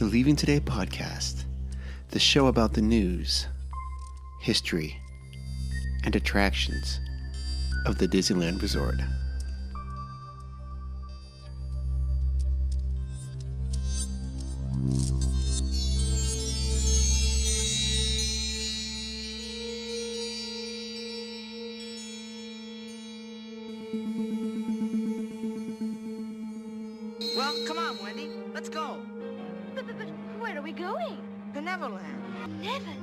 The Leaving Today podcast, the show about the news, history, and attractions of the Disneyland Resort. Well, come on, Wendy. Let's go. But where are we going? To Neverland. Neverland.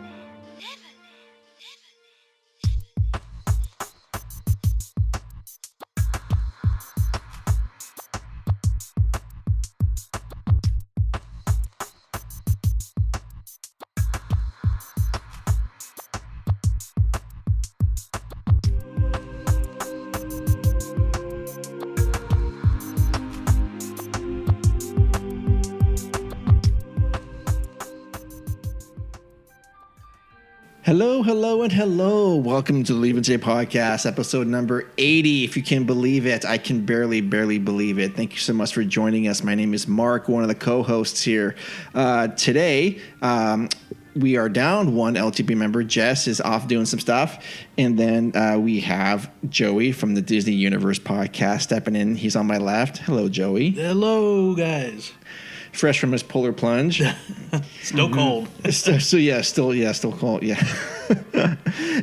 Hello, and hello. Welcome to the Leaving Today podcast, episode number 80. If you can believe it, I can barely believe it. Thank you so much for joining us. My name is Mark, one of the co-hosts here. Today, we are down one LTP member. Jess is off doing some stuff. And then we have Joey from the Disney Universe podcast stepping in. He's on my left. Hello, Joey. Hello, guys. Fresh from his polar plunge. Still cold. Still cold. Yeah.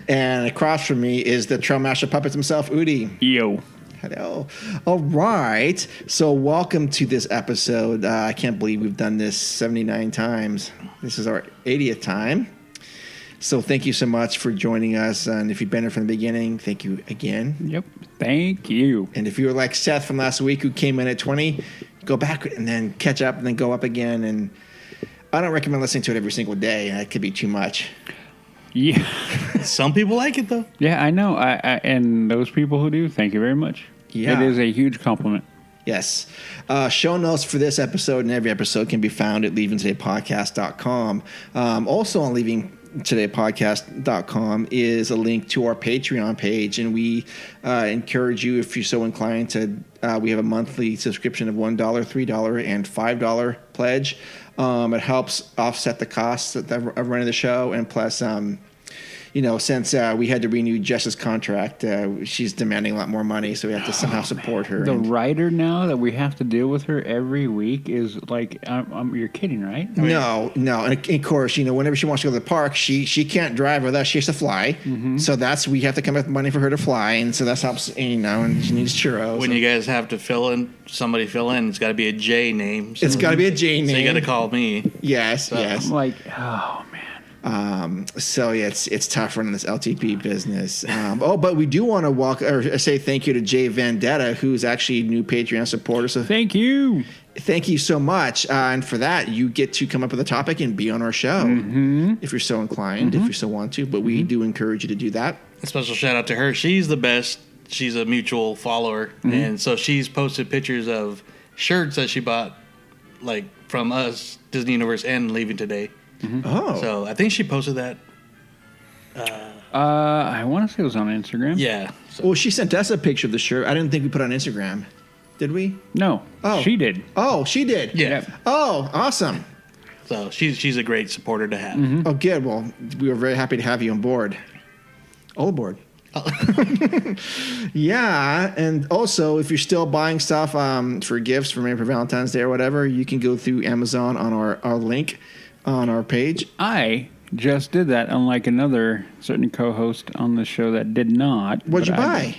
And across from me is the Trailmaster Puppets himself, Hury. Yo. Hello. All right. So welcome to this episode. I can't believe we've done this 79 times. This is our 80th time. So thank you so much for joining us. And if you've been here from the beginning, thank you again. Yep. Thank you. And if you were like Seth from last week who came in at 20, go back and then catch up and then go up again. And I don't recommend listening to it every single day. That could be too much. Yeah. Some people like it, though. Yeah, I know. And those people who do, thank you very much. Yeah. It is a huge compliment. Yes. Show notes for this episode and every episode can be found at leavingtodaypodcast.com. Also on leavingtodaypodcast.com is a link to our Patreon page, and we encourage you, if you're so inclined, to we have a monthly subscription of $1, $3, and $5 pledge. It helps offset the costs of running the show, and plus, since we had to renew Jess's contract, she's demanding a lot more money, so we have to somehow support her. The writer now that we have to deal with her every week is like, you're kidding, right? No. And of course, whenever she wants to go to the park, she can't drive with us. She has to fly. Mm-hmm. So we have to come up with money for her to fly. And so that helps, and she needs churros. When you guys have to fill in, it's got to be a J name. So it's got to be a J name. So you got to call me. Yes. I'm like, oh, man. So yeah, it's tough running this LTP business. But we do want to say thank you to Jay Vendetta, who's actually a new Patreon supporter. So thank you so much. And for that, you get to come up with a topic and be on our show if you're so inclined, if you so want to. But we do encourage you to do that. A special shout out to her. She's the best. She's a mutual follower, and so she's posted pictures of shirts that she bought, like from us, Disney Universe, and Leaving Today. Mm-hmm. Oh, so I think she posted that. I want to say it was on Instagram. Yeah. So. Well, she sent us a picture of the shirt. I didn't think we put it on Instagram. Did we? No. Oh, she did. Oh, she did. Yeah. Yep. Oh, awesome. So she's a great supporter to have. Mm-hmm. Oh, good. Well, we were very happy to have you on board. All aboard. Yeah, and also if you're still buying stuff for gifts for maybe for Valentine's Day or whatever, you can go through Amazon on our link on our page. I just did that, unlike another certain co-host on the show that did not. What'd you buy?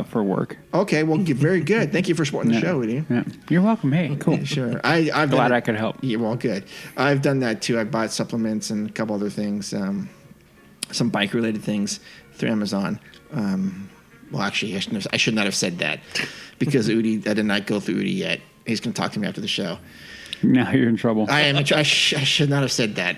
For work. Okay, well, very good. Thank you for supporting the show, would you? Yeah. You're welcome. Hey, cool. Yeah, sure. I'm glad I could help. Yeah, well, good. I've done that too. I bought supplements and a couple other things, some bike-related things through Amazon. Well, actually, I should not have said that because I did not go through Udi yet. He's going to talk to me after the show. Now you're in trouble. I should not have said that.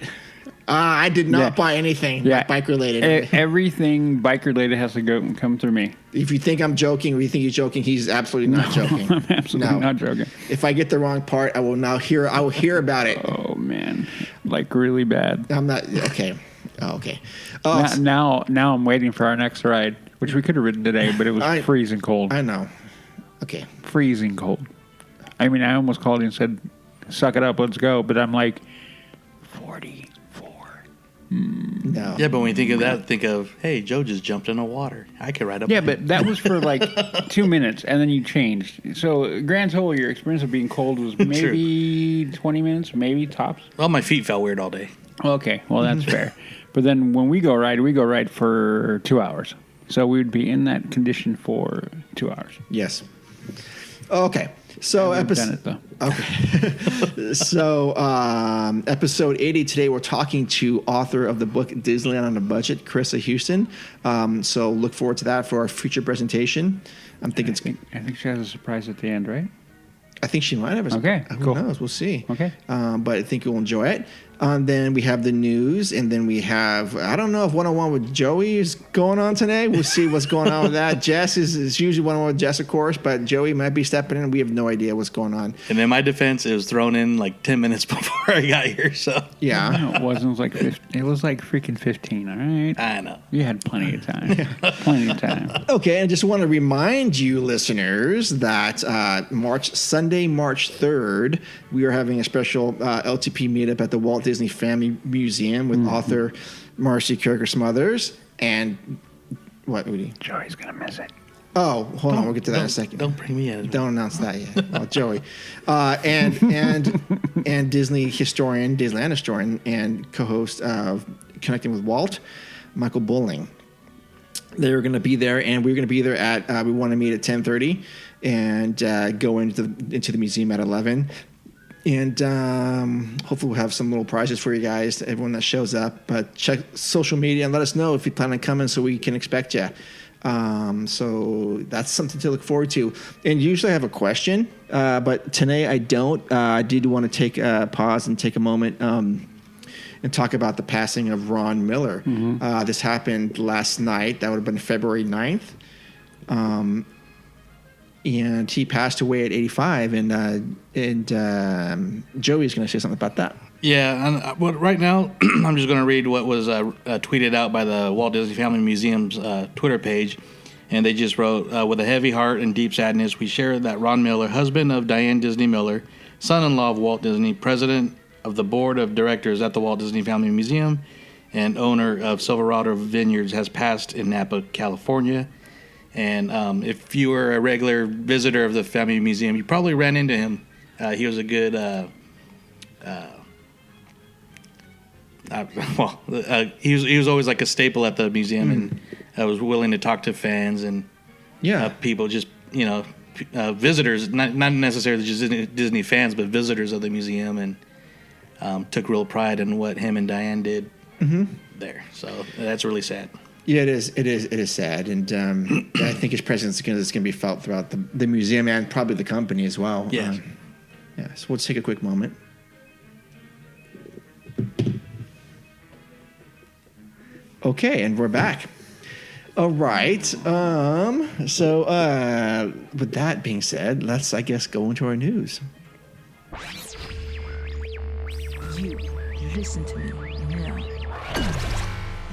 I did not buy anything bike related. Everything bike related has to come through me. If you think I'm joking or you think he's joking, he's absolutely not joking. I'm absolutely not joking. If I get the wrong part, I will hear about it. Oh man, like really bad. I'm not okay. Oh, okay. Now I'm waiting for our next ride, which we could have ridden today, but it was freezing cold. I know. Okay. Freezing cold. I mean, I almost called you and said, suck it up, let's go. But I'm like, 44. No. Yeah, but when you think of that, think of, hey, Joe just jumped in the water. I could ride a Yeah, bike. but that was for like 2 minutes, and then you changed. So grand total, your experience of being cold was maybe 20 minutes, maybe tops. Well, my feet felt weird all day. Okay, well, that's fair. But then when we go ride for 2 hours. So we would be in that condition for 2 hours. Yes. Okay. So Done it, though. Okay. So episode 80 today, we're talking to author of the book Disneyland on a Budget, Carissa Houston. So look forward to that for our future presentation. I think she has a surprise at the end, right? I think she might have. Okay, Who knows? We'll see. Okay. But I think you'll enjoy it. Then we have the news, and then we have, I don't know if one-on-one with Joey is going on today. We'll see what's going on with that. Jess is usually one-on-one with Jess, of course, but Joey might be stepping in. We have no idea what's going on. And in my defense, it was thrown in like 10 minutes before I got here, so. Yeah. No, it wasn't. It was like freaking 15, all right? I know. You had plenty of time. Plenty of time. Okay, and just want to remind you, listeners, that Sunday, March 3rd, we are having a special LTP meetup at the Walt Disney Family Museum with author Marcy Kirker Smothers. And what, Udi? Joey's going to miss it. Oh, hold on. We'll get to that in a second. Don't bring me in. Don't announce that yet. Well, Joey. And Disney historian, Disneyland historian, and co-host of Connecting with Walt, Michael Bowling. They were going to be there, and we were going to be there at. We want to meet at 10:30 and go into the museum at 11. And hopefully we'll have some little prizes for you guys, everyone that shows up. But check social media and let us know if you plan on coming so we can expect you. So that's something to look forward to. And usually I have a question, but today I don't. I did want to take a pause and take a moment and talk about the passing of Ron Miller. This happened last night. That would have been February 9th. And he passed away at 85. And Joey's going to say something about that. Yeah, and right now I'm just going to read what was tweeted out by the Walt Disney Family Museum's Twitter page. And they just wrote, with a heavy heart and deep sadness, we share that Ron Miller, husband of Diane Disney Miller, son-in-law of Walt Disney, president of the board of directors at the Walt Disney Family Museum, and owner of Silverado Vineyards, has passed in Napa, California. And if you were a regular visitor of the Family Museum, you probably ran into him. He was a good, he was always like a staple at the museum, and was willing to talk to fans and people, just visitors, not necessarily just Disney fans, but visitors of the museum, and took real pride in what him and Diane did there. So that's really sad. Yeah, it is. It is sad, and I think his presence is going to be felt throughout the museum and probably the company as well. Yeah. So we'll take a quick moment. Okay, and we're back. All right. So with that being said, let's, I guess, go into our news. You listen to me now.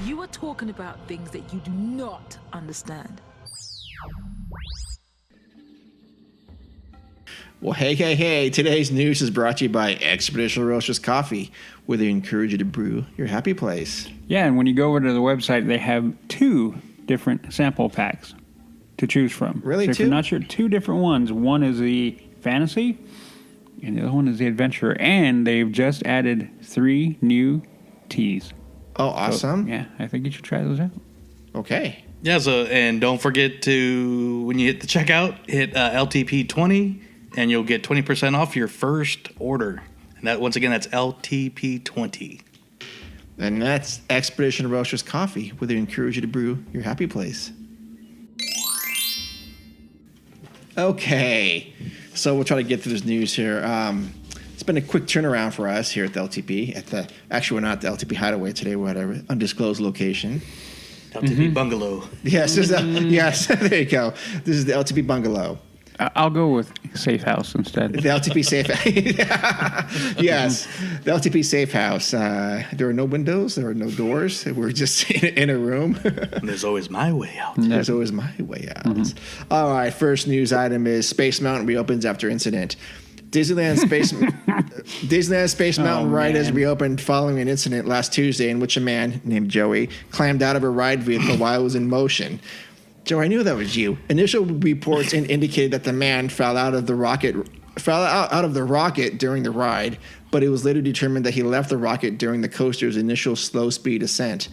You are talking about things that you do not understand. Well, hey. Today's news is brought to you by Expedition Roasters Coffee, where they encourage you to brew your happy place. Yeah, and when you go over to the website, they have 2 different sample packs to choose from. Really, so if 2? you're not sure, 2 different ones. One is the fantasy, and the other one is the adventure. And they've just added 3 new teas. Oh, awesome. So, yeah, I think you should try those out. Okay. Yeah, so, and don't forget to, when you hit the checkout, hit LTP20, and you'll get 20% off your first order. And that, once again, that's LTP20. And that's Expedition Roasters Coffee, where they encourage you to brew your happy place. Okay. So we'll try to get through this news here. It's been a quick turnaround for us here at the LTP. Actually, we're not at the LTP Hideaway today. We're at an undisclosed location. LTP Bungalow. Yes, yes. There you go. This is the LTP Bungalow. I'll go with Safe House instead. The LTP Safe House. Yes, the LTP Safe House. There are no windows. There are no doors. We're just in a room. And there's always my way out. There's always my way out. All right, first news item is Space Mountain reopens after incident. Disneyland Space Disneyland Space Mountain ride has man. reopened following an incident last Tuesday in which a man named Joey climbed out of a ride vehicle while it was in motion. Joe, I knew that was you. Initial reports indicated that the man fell out of the rocket during the ride, but it was later determined that he left the rocket during the coaster's initial slow speed ascent.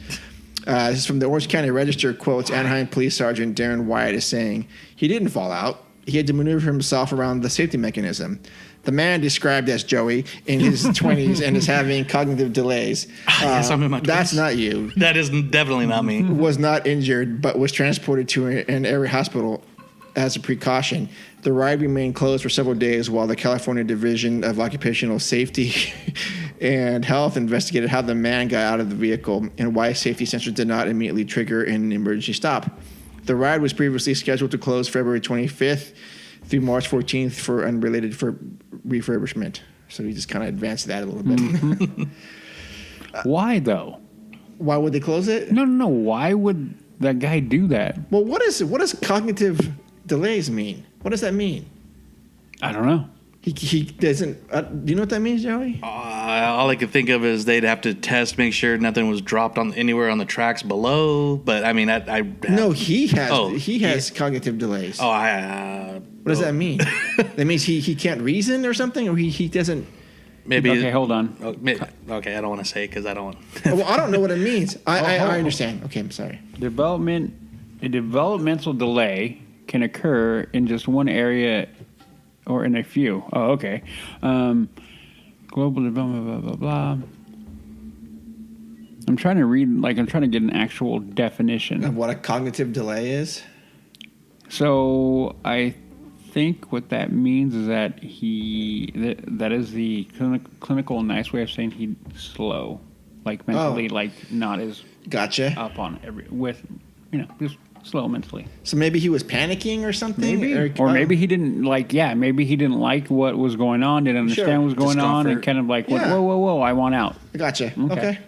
This is from the Orange County Register, quotes Anaheim Police Sergeant Darren Wyatt is saying, he didn't fall out. He had to maneuver himself around the safety mechanism. The man, described as Joey, in his 20s and is having cognitive delays. Yes, I'm in my 20s. That's not you. That is definitely not me. Was not injured, but was transported to an area hospital as a precaution. The ride remained closed for several days while the California Division of Occupational Safety and Health investigated how the man got out of the vehicle and why safety sensors did not immediately trigger an emergency stop. The ride was previously scheduled to close February 25th through March 14th for refurbishment. So we just kind of advanced that a little bit. Mm-hmm. Why, though? Why would they close it? No. Why would that guy do that? Well, what does cognitive delays mean? What does that mean? I don't know. He doesn't. Do you know what that means, Joey? All I could think of is they'd have to test, make sure nothing was dropped on anywhere on the tracks below. But I mean, No, he has. Oh, he has cognitive delays. Oh, what does that mean? That means he can't reason or something, or he doesn't. maybe. Okay, hold on. Okay, I don't want to say because I don't. Well, I don't know what it means. I hold on. understand. Okay, I'm sorry. A developmental delay can occur in just one area or in a few. Oh, okay. Global development, blah, blah, blah. I'm trying to read, I'm trying to get an actual definition. Of what a cognitive delay is? So I think what that means is that that is the clinical nice way of saying he's slow. Mentally, not as Gotcha. up on just slow mentally. So maybe he was panicking or something? Maybe. Or maybe he didn't maybe he didn't like what was going on, didn't understand what was going on, and kind of went, whoa, I want out. Gotcha. Okay.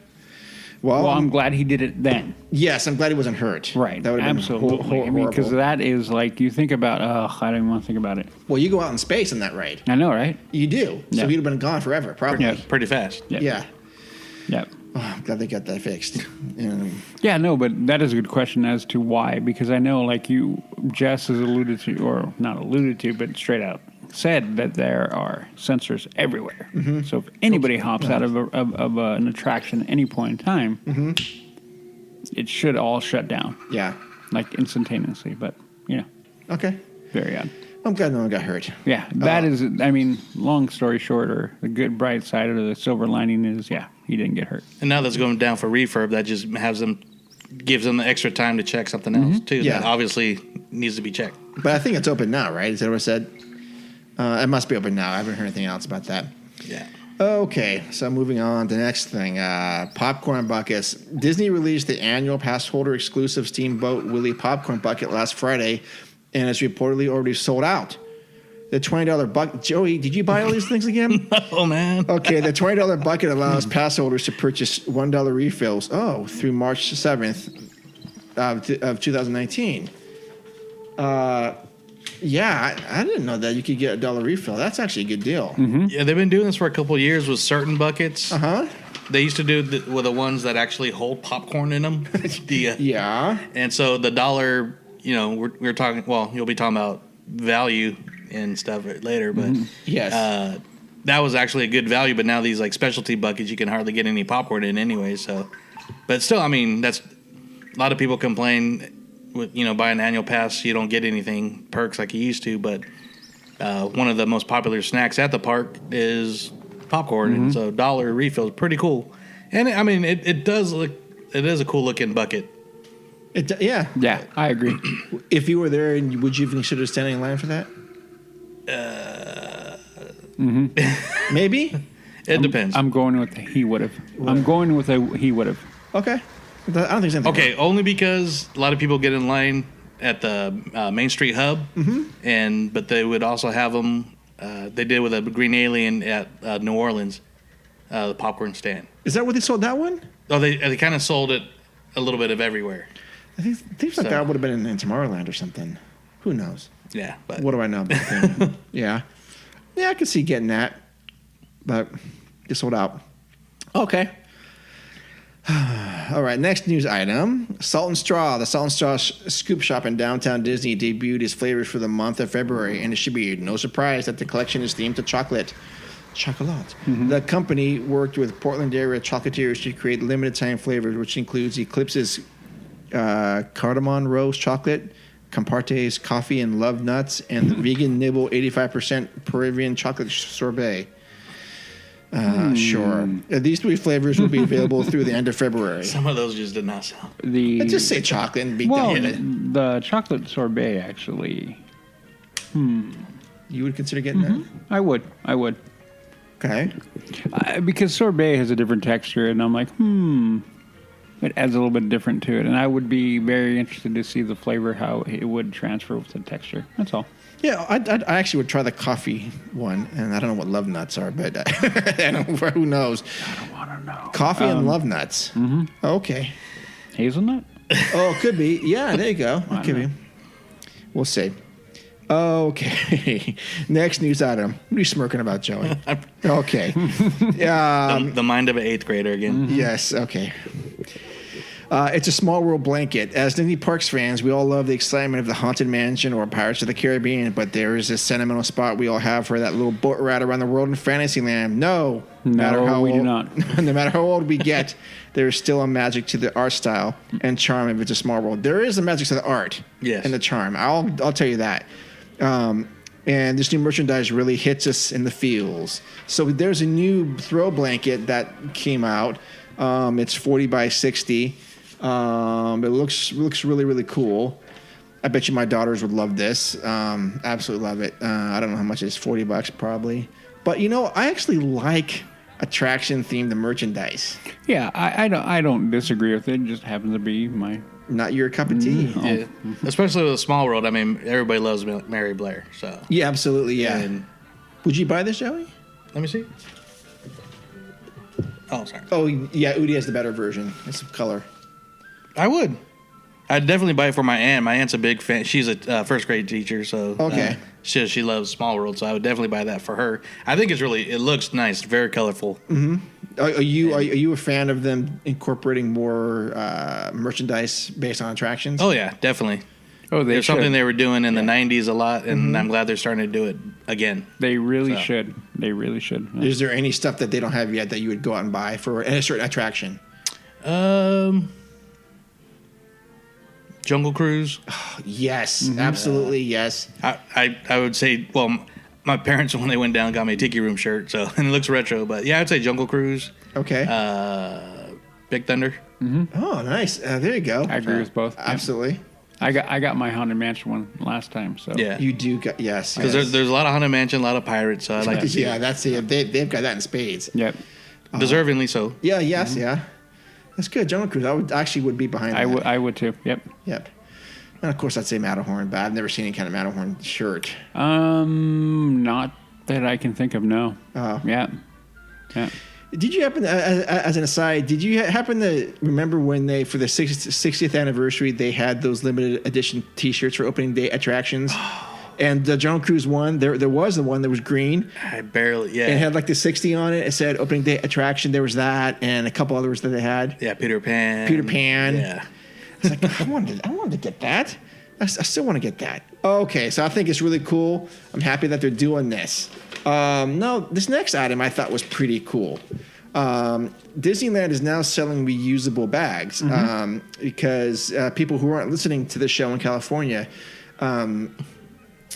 Well, I'm glad he did it then. Yes, I'm glad he wasn't hurt. Right. That would have absolutely. been Because horrible. that is you think about, I don't even want to think about it. Well, you go out in space on that ride. I know, right? You do. Yeah. So he'd have been gone forever, probably. Pretty fast. Yeah. Yeah. Oh, I'm glad they got that fixed. Yeah, no, but that is a good question as to why, because I know, Jess has alluded to, or not alluded to, but straight out said that there are sensors everywhere. Mm-hmm. So if anybody hops out of an attraction at any point in time, it should all shut down. Yeah. Instantaneously, but, Okay. very odd. I'm glad no one got hurt. Yeah, that is, long story short, or the good bright side or the silver lining is, he didn't get hurt. And now that's going down for refurb. That just gives them the extra time to check something else too. Yeah. That obviously needs to be checked. But I think it's open now, right? Is that what I said? It must be open now. I haven't heard anything else about that. Yeah. Okay, so moving on to the next thing. Popcorn buckets. Disney released the annual pass holder exclusive Steamboat Willie popcorn bucket last Friday, and it's reportedly already sold out. The $20 bucket. Joey, did you buy all these things again? Oh, man. Okay, the $20 bucket allows pass holders to purchase $1 refills. Through March 7th of 2019. I didn't know that you could get $1 refill. That's actually a good deal. Mm-hmm. Yeah, they've been doing this for a couple of years with certain buckets. Uh-huh. They used to do with the ones that actually hold popcorn in them. Yeah. And so the $1, we're talking. Well, you'll be talking about value and stuff later, but Yes. that was actually a good value. But now these specialty buckets, you can hardly get any popcorn in anyway. So, but still, that's a lot of people complain. With buying an annual pass, you don't get anything perks like you used to. But one of the most popular snacks at the park is popcorn, and so $1 refill is pretty cool. And it does look. It is a cool looking bucket. Yeah. Yeah, I agree. If you were there, would you consider standing in line for that? Maybe. It depends. I'm going with he would have. I'm going with he would have. Okay. I don't think it's anything. Okay, only because a lot of people get in line at the Main Street Hub, but they would also have them. They did with a Green Alien at New Orleans, the popcorn stand. Is that where they sold that one? Oh, they kind of sold it a little bit of everywhere. I think like that would have been in Tomorrowland or something. Who knows? Yeah, but What do I know about that? Yeah, I could see getting that. but it's sold out. Okay. All right, next news item. Salt and Straw. The Salt and Straw Scoop Shop in downtown Disney debuted its flavors for the month of February, and it should be no surprise that the collection is themed to chocolate. The company worked with Portland area chocolatiers to create limited time flavors, which includes Eclipse's cardamom rose chocolate, Comparte's coffee and love nuts, and the vegan nibble 85% Peruvian chocolate sorbet. Sure. These 3 flavors will be available through the end of February. Some of those just did not sound. Let's just say chocolate and be done with it. The chocolate sorbet, actually. You would consider getting that? I would. Okay. Because sorbet has a different texture, and I'm like, it adds a little bit different to it. And I would be very interested to see the flavor, how it would transfer with the texture. That's all. Yeah, I actually would try the coffee one, and I don't know what love nuts are, but who knows? I don't want to know. Coffee and love nuts. Okay. Hazelnut? Oh, it could be. Yeah, there you go. It could be. We'll see. Okay. Next news item. What are you smirking about, Joey? Okay. The mind of an 8th grader again. Yes, okay. It's a Small World blanket. As Disney Parks fans, we all love the excitement of the Haunted Mansion or Pirates of the Caribbean, but there is a sentimental spot we all have for that little boat ride around the world in Fantasyland. No we do not. No matter how old we get, there is still a magic to the art style and charm of It's a Small World. There is a magic to the art and the charm. I'll tell you that. And this new merchandise really hits us in the feels. So there's a new throw blanket that came out. It's 40 by 60. It looks really, really cool. I bet you my daughters would love this. Absolutely love it. I don't know how much it is, $40 probably. But I actually like attraction themed merchandise. Yeah, I don't disagree with it. It just happens to be not your cup of tea. Yeah. Especially with a Small World. I mean, everybody loves Mary Blair. So yeah, absolutely. Yeah. And would you buy this, Joey? let me see. Oh, sorry. Oh yeah, Udi has the better version. It's color. I would. I'd definitely buy it for my aunt. My aunt's a big fan. She's a first grade teacher, so okay. She loves Small World, so I would definitely buy that for her. I think it looks nice, very colorful. Mm-hmm. Are you a fan of them incorporating more merchandise based on attractions? Oh yeah, definitely. Oh, There's something they were doing in the 90s a lot, and I'm glad they're starting to do it again. They really should. They really should. Yeah. Is there any stuff that they don't have yet that you would go out and buy for a certain attraction? Jungle Cruise. Oh, yes, absolutely, yes. I would say, well, my parents, when they went down, got me a Tiki Room shirt, so and it looks retro, but yeah, I'd say Jungle Cruise. Okay. Big Thunder. Mm-hmm. Oh, nice. There you go. I agree with both. Absolutely. I got my Haunted Mansion one last time, so Yeah. You do, yes. Because there's a lot of Haunted Mansion, a lot of pirates, so I like to see it. That's it. They've got that in spades. Yep. Deservingly so. Yeah, yes, yeah. That's good. Jungle Cruise, I would be behind that. I would too. Yep. Yep. And of course, I'd say Matterhorn, but I've never seen any kind of Matterhorn shirt. Not that I can think of. No. Oh. Yeah. Yeah. Did you happen, as an aside, did you happen to remember when they, for the 60th anniversary, they had those limited edition T-shirts for opening day attractions? And the Jungle Cruise one, there was the one that was green. I barely, yeah. And it had like the 60 on it. It said opening day attraction. There was that, and a couple others that they had. Yeah, Peter Pan. Yeah. It's like, I wanted to get that. I still want to get that. Okay, so I think it's really cool. I'm happy that they're doing this. No, this next item I thought was pretty cool. Disneyland is now selling reusable bags because people who aren't listening to the show in California,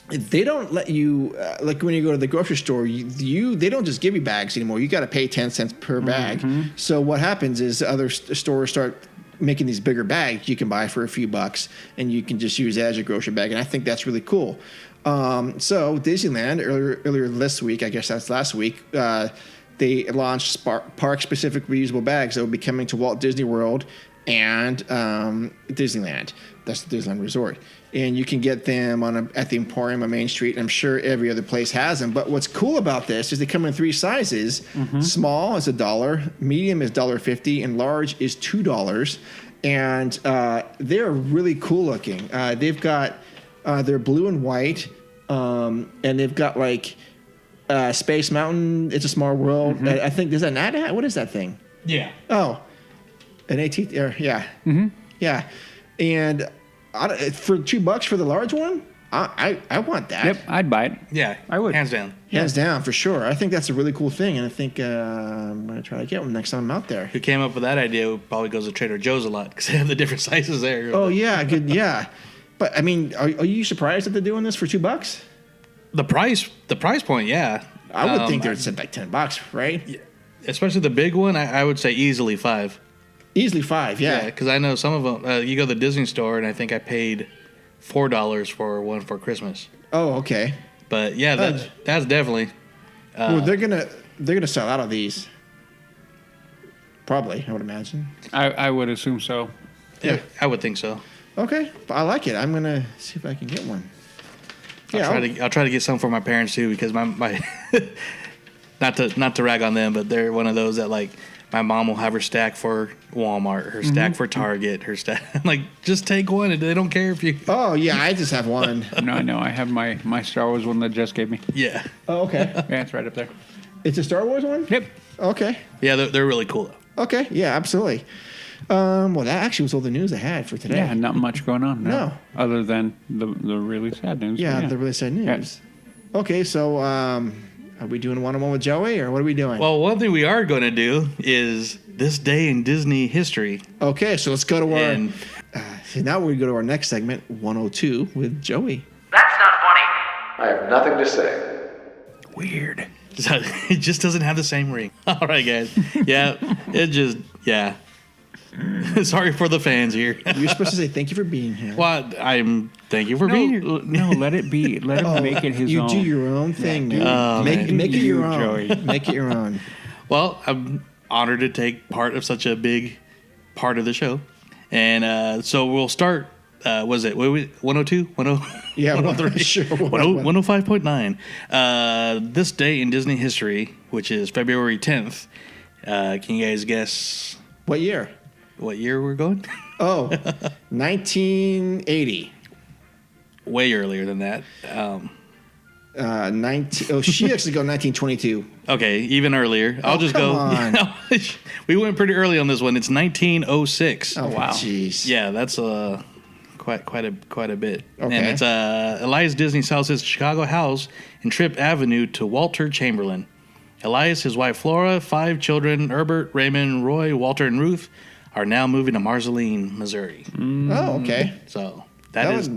they don't let you, like when you go to the grocery store, they don't just give you bags anymore. You got to pay 10 cents per bag. So what happens is other stores start making these bigger bags you can buy for a few bucks, and you can just use it as your grocery bag. And I think that's really cool. So Disneyland earlier this week, I guess that's last week, they launched park-specific reusable bags that will be coming to Walt Disney World and Disneyland. That's the Disneyland Resort. And you can get them at the Emporium on Main Street. And I'm sure every other place has them. But what's cool about this is they come in 3 sizes. Small is $1, medium is $1.50, and large is $2. And they're really cool looking. They've got they're blue and white, and they've got like Space Mountain, It's a Small World. I think, is that an ad? What is that thing? Yeah. Oh, an AT, yeah. Yeah. And for $2 for the large one, I want that. Yep, I'd buy it. Yeah. I would. Hands down. Hands down, for sure. I think that's a really cool thing, and I think I'm going to try to get one next time I'm out there. Who came up with that idea probably goes to Trader Joe's a lot because they have the different sizes there. Oh, yeah, good, yeah. But, I mean, are you surprised that they're doing this for $2? The price point, yeah. I would think they'd set like $10, right? Especially the big one, I would say easily $5. Easily $5, yeah. Because I know some of them. You go to the Disney store, and I think I paid $4 for one for Christmas. Oh, okay. But yeah, that's definitely. Well, they're gonna sell out of these. Probably, I would imagine. I would assume so. Yeah, I would think so. Okay, but I like it. I'm gonna see if I can get one. Yeah, I'll try to get some for my parents too because my not to rag on them, but they're one of those that like my mom will have her stack for Walmart, her stack for Target, her stack. Like, just take one, and they don't care if you. Oh yeah, I just have one. No, I have my Star Wars one that Jess gave me. Yeah. Oh, okay. Yeah, it's right up there. It's a Star Wars one. Yep. Okay. Yeah, they're really cool though. Okay. Yeah, absolutely. Well, that actually was all the news I had for today. Yeah, not much going on. No. Other than the really sad news. Yeah, the really sad news. Yeah. Okay, so are we doing one-on-one with Joey, or what are we doing? Well, one thing we are going to do is this day in Disney history. Okay, so let's go to our. And So now we go to our next segment, 102, with Joey. That's not funny. I have nothing to say. weird. It just doesn't have the same ring. All right, guys. Yeah, yeah. Sorry for the fans here. You're supposed to say thank you for being here. Well, thank you for being here. No, let it be. Let him make it his you own. do your own thing, man. Oh, make man. it your own. Joey. Make it your own. Well, I'm honored to take part of such a big part of the show. And so we'll start, was it 102? 10? Yeah, 103? sure. 105.9. This day in Disney history, which is February 10th. Can you guys guess What year? what year we're going? Oh, 1980. Way earlier than that. She actually go 1922. Okay, even earlier. I'll just come go. on. We went pretty early on this one. It's 1906. Oh, wow. Jeez. Yeah, that's quite a bit. Okay. And it's Elias Disney sells his Chicago house in Tripp Avenue to Walter Chamberlain. Elias, his wife Flora, 5 children, Herbert, Raymond, Roy, Walter, and Ruth, are now moving to Marceline, Missouri. Oh, okay. So That's a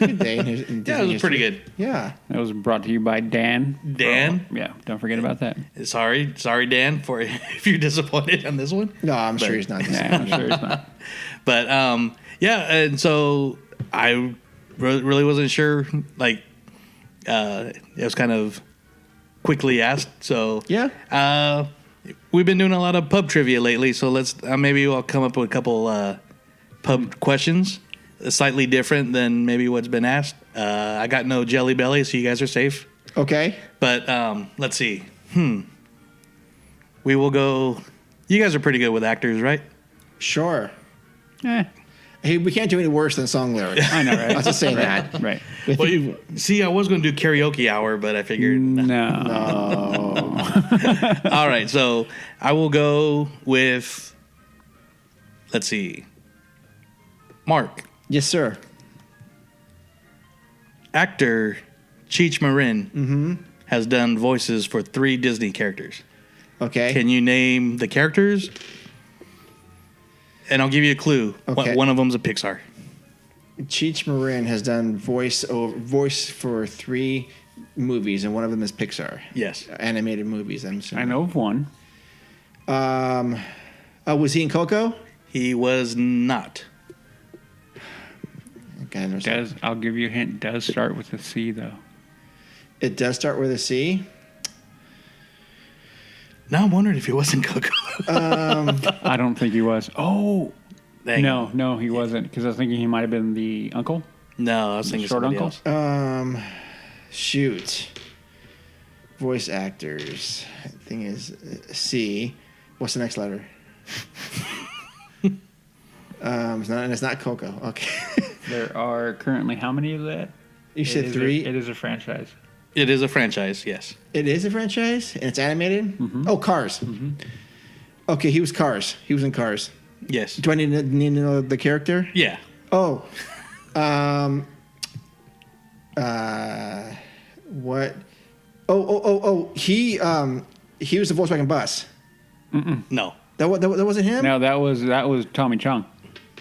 good day. Yeah, it was pretty good. Yeah. That was brought to you by Dan. Dan? Yeah, don't forget about that. Sorry, Dan, for if you're disappointed on this one. No, I'm sure he's not. Yeah, I'm sure it's not. But yeah, and so I really wasn't sure. Like, it was kind of quickly asked. So Yeah. We've been doing a lot of pub trivia lately. So let's maybe I'll come up with a couple pub questions, slightly different than maybe what's been asked. I got no jelly belly, so you guys are safe. Okay. But let's see. We will go. You guys are pretty good with actors, right? Sure. Eh, Hey, we can't do any worse than song lyrics. I know, right? Let's just say that. Right. Well, see, I was going to do karaoke hour, but I figured. No. All right, so I will go with. Let's see. Mark. Yes, sir. Actor Cheech Marin has done voices for 3 Disney characters. Okay. Can you name the characters? And I'll give you a clue. Okay. One of them's a Pixar. Cheech Marin has done voice for 3 movies, and one of them is Pixar. Yes. Animated movies, I'm assuming. I know of one. Was he in Coco? He was not. Okay, I'll give you a hint. Does start with a C though. it does start with a C. Now I'm wondering if he was in Coco. I don't think he was. Oh, Dang. no, he wasn't. Because I was thinking he might have been the uncle. No, I was thinking Short somebody uncle? else. Shoot. Voice actors. Thing is C. What's the next letter? It's not Coco. Okay. There are currently how many of that? You said 3. It is a franchise. It is a franchise, yes. It is a franchise, and it's animated. Oh, Cars. Okay, he was Cars. He was in Cars. Yes. Do I need to know the character? Yeah. Oh, what? Oh. He was the Volkswagen bus. No. That wasn't him. No, that was Tommy Chong.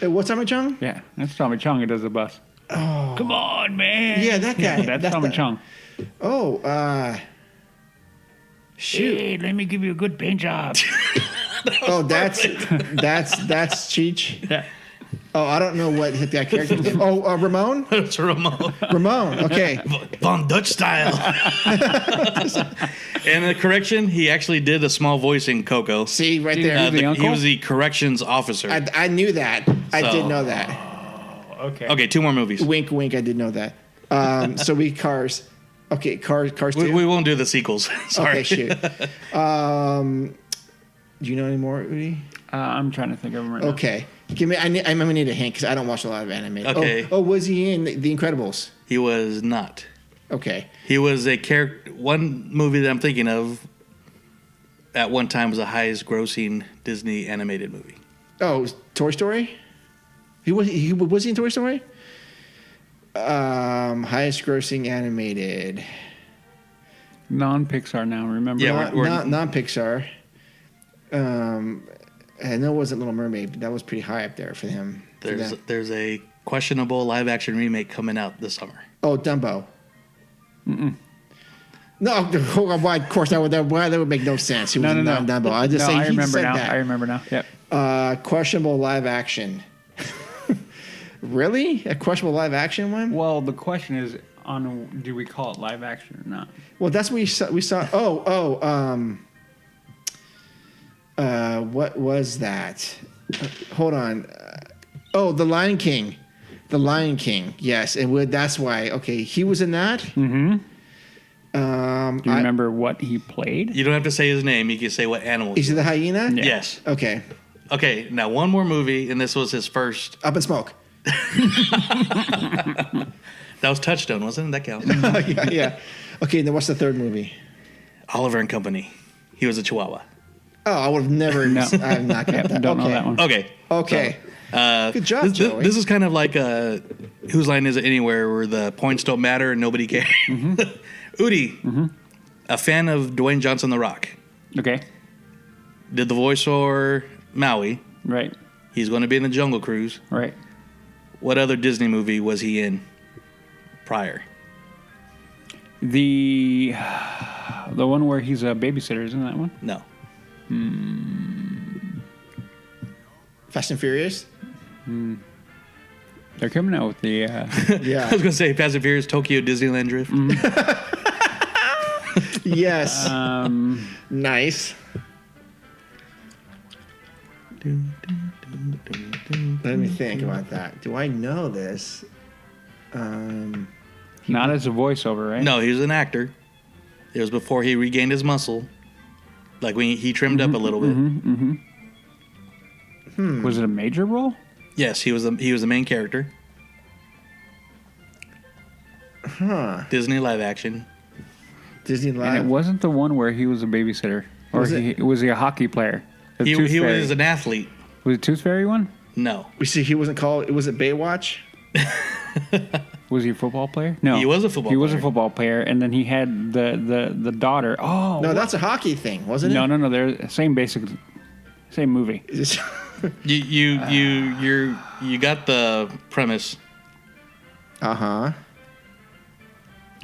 What's Tommy Chung? Yeah, that's Tommy Chong who does the bus. Oh, come on, man. Yeah, that guy. Yeah, that's Tommy Chong. Oh, shoot. Hey, let me give you a good paint job. Oh, that's Cheech. Yeah. Oh, I don't know what hit that character. Oh, Ramon. It's Ramon. Ramon. Okay. Von Dutch style. And a correction, he actually did a small voice in Coco. See right there. the He uncle? was the corrections officer. I knew that. I So- did know that. Okay. Okay, 2 more movies. Wink, wink. I did know that. So Cars. Okay, Cars 2. We won't do the sequels. Sorry. Okay, shoot. Do you know any more, Udi? I'm trying to think of him right now. Okay. Give me. I'm gonna need a hint because I don't watch a lot of anime. Okay. Oh, was he in The Incredibles? He was not. Okay. He was a character. One movie that I'm thinking of at one time was the highest grossing Disney animated movie. Oh, Toy Story. Was he in Toy Story? Highest grossing animated. Non-Pixar now, remember? Yeah, that? we're- Non-Pixar. I know it wasn't Little Mermaid, but that was pretty high up there for him. There's a questionable live action remake coming out this summer. Oh, Dumbo. No, hold on. Why? Of course, that would make no sense. He was No. not Dumbo. I just No, say I he remember said now. that. I remember now. Yep. Questionable live action. Really? A questionable live action one? Well, the question is, do we call it live action or not? Well, that's what we saw. What was that? Hold on. The Lion King. The Lion King. Yes, that's why. Okay, he was in that. Mm-hmm. Do you remember what he played? You don't have to say his name. You can say what animal. Is it the hyena? Yeah. Yes. Okay. Okay, now one more movie, and this was his first. Up in Smoke. That was Touchstone, wasn't it? That counts. yeah. Okay, then what's the third movie? Oliver and Company. He was a Chihuahua. Oh, I would have never. No. I'm not going to. Don't know that one. Okay. Okay. Good job, This, Joey. this is kind of like Whose Line Is It Anywhere, where the points don't matter and nobody cares. Udi, a fan of Dwayne Johnson, The Rock, Okay. did the voice for Maui. Right. He's going to be in the Jungle Cruise. Right. What other Disney movie was he in prior? The one where he's a babysitter, isn't that one? No. Fast and Furious. They're coming out with the. I Yeah. was going to say Fast and Furious, Tokyo Disneyland Drift. Yes. Nice. Let me think about that. Do I know this? Not as a voiceover, right? No, he was an actor. It was before he regained his muscle. Like when he trimmed up a little bit. Was it a major role? Yes, he was the main character. Huh. Disney live action. Disney And it Live. wasn't the one where he was a babysitter, or was he a hockey player? The He Tooth Fairy. was an athlete. Was it Tooth Fairy one? No. We see he wasn't called. Was it Baywatch? Was he a football player? No, He was a football He was a player. football player, and then he had the daughter. Oh No, that's a hockey thing, wasn't it? no. They're same movie. It's- You got the premise. Uh-huh.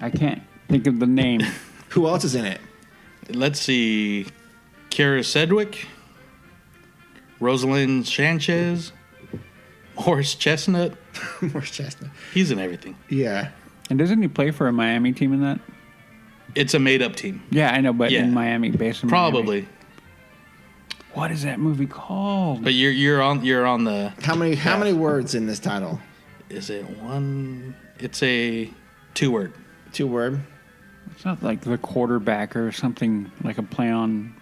I can't think of the name. Who else is in it? Let's see. Kara Sedgwick, Rosalind Sanchez, Morris Chestnut. Morris Chestnut. He's in everything. Yeah. And doesn't he play for a Miami team in that? It's a made-up team. Yeah, I know, but Yeah. in Miami, based in Miami. Probably. What is that movie called? But you're on the. How many words in this title? Is it one? It's a 2-word. 2-word. It's not like the quarterback or something like a play on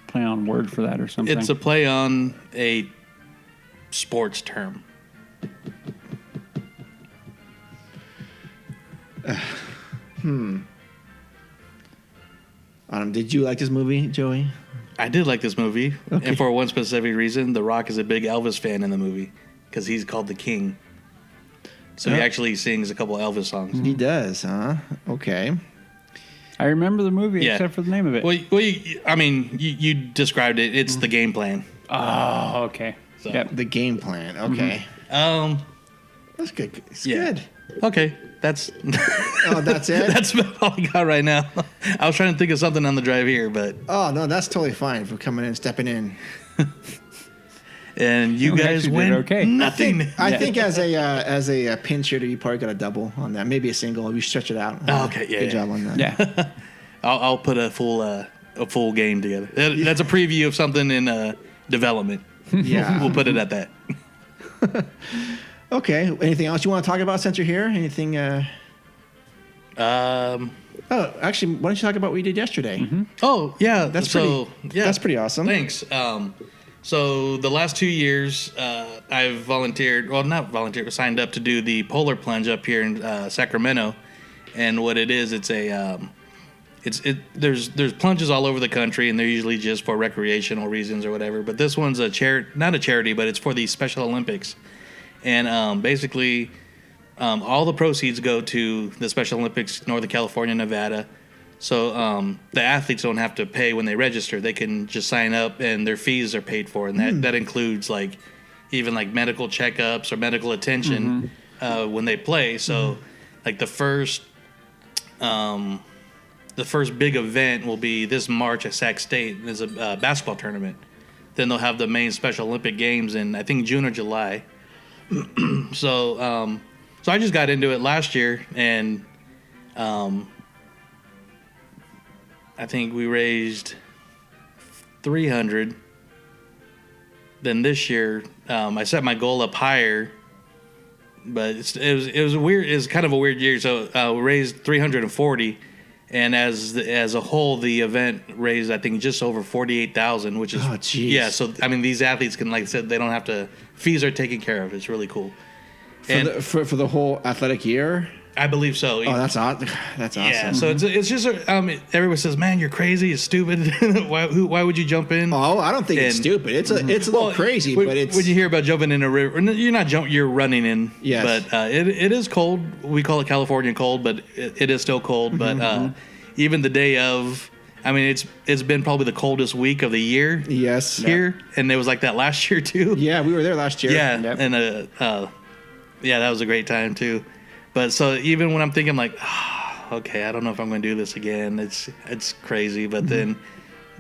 word for that or something. It's a play on a sports term. Did you like this movie, Joey? I did like this movie, Okay. and for one specific reason, The Rock is a big Elvis fan in the movie because he's called the King. So he Oh. actually sings a couple Elvis songs. He does, huh? Okay. I remember the movie Yeah. except for the name of it. Well, you described it. It's the game plan. Oh, okay. So. Yep. The game plan. Okay. That's good. It's Yeah. good. Okay, that's Oh, that's it? that's about all I got right now. I was trying to think of something on the drive here, but Oh, no, that's totally fine for coming in, stepping in. and you We guys actually win did okay. nothing. I think as a pinch hitter, you probably got a double on that. Maybe a single. You stretch it out. Oh, okay, yeah, Good yeah. job on that. Yeah. I'll put a full game together. That's a preview of something in development. Yeah. We'll put it at that. Okay. Anything else you want to talk about since you're here? Anything? Oh, actually, why don't you talk about what we did yesterday? Oh yeah, That's that's pretty awesome. Thanks. So the last 2 years, I've volunteered. Well, not volunteered, but signed up to do the polar plunge up here in Sacramento. And what it is, it's a there's plunges all over the country, and they're usually just for recreational reasons or whatever. But this one's not a charity, but it's for the Special Olympics. And basically, all the proceeds go to the Special Olympics, Northern California, Nevada. So the athletes don't have to pay when they register. They can just sign up, and their fees are paid for. And that includes even medical checkups or medical attention when they play. So like the first big event will be this March at Sac State. There's a basketball tournament. Then they'll have the main Special Olympic Games in, I think, June or July. So I just got into it last year, and I think we raised $300. Then this year, I set my goal up higher, but it was weird. It was kind of a weird year. So we raised $340, and as a whole, the event raised, I think, just over $48,000, which is yeah. So I mean, these athletes can, like I said, they don't have to. Fees are taken care of. It's really cool. For the whole athletic year. I believe so. Oh, that's awesome. That's awesome. Yeah, so it's just everyone says, "Man, you're crazy. It's stupid. why would you jump in?" Oh, I don't think it's stupid. It's a little crazy, but it's when you hear about jumping in a river, you're not you're running in. Yes. But it is cold. We call it California cold, but it is still cold. But even the day of, I mean, it's been probably the coldest week of the year. Yes. Here, and it was like that last year too. Yeah, we were there last year. Yeah, Yep. and yeah, that was a great time too. But so even when I'm thinking like, okay, I don't know if I'm going to do this again. It's crazy. But then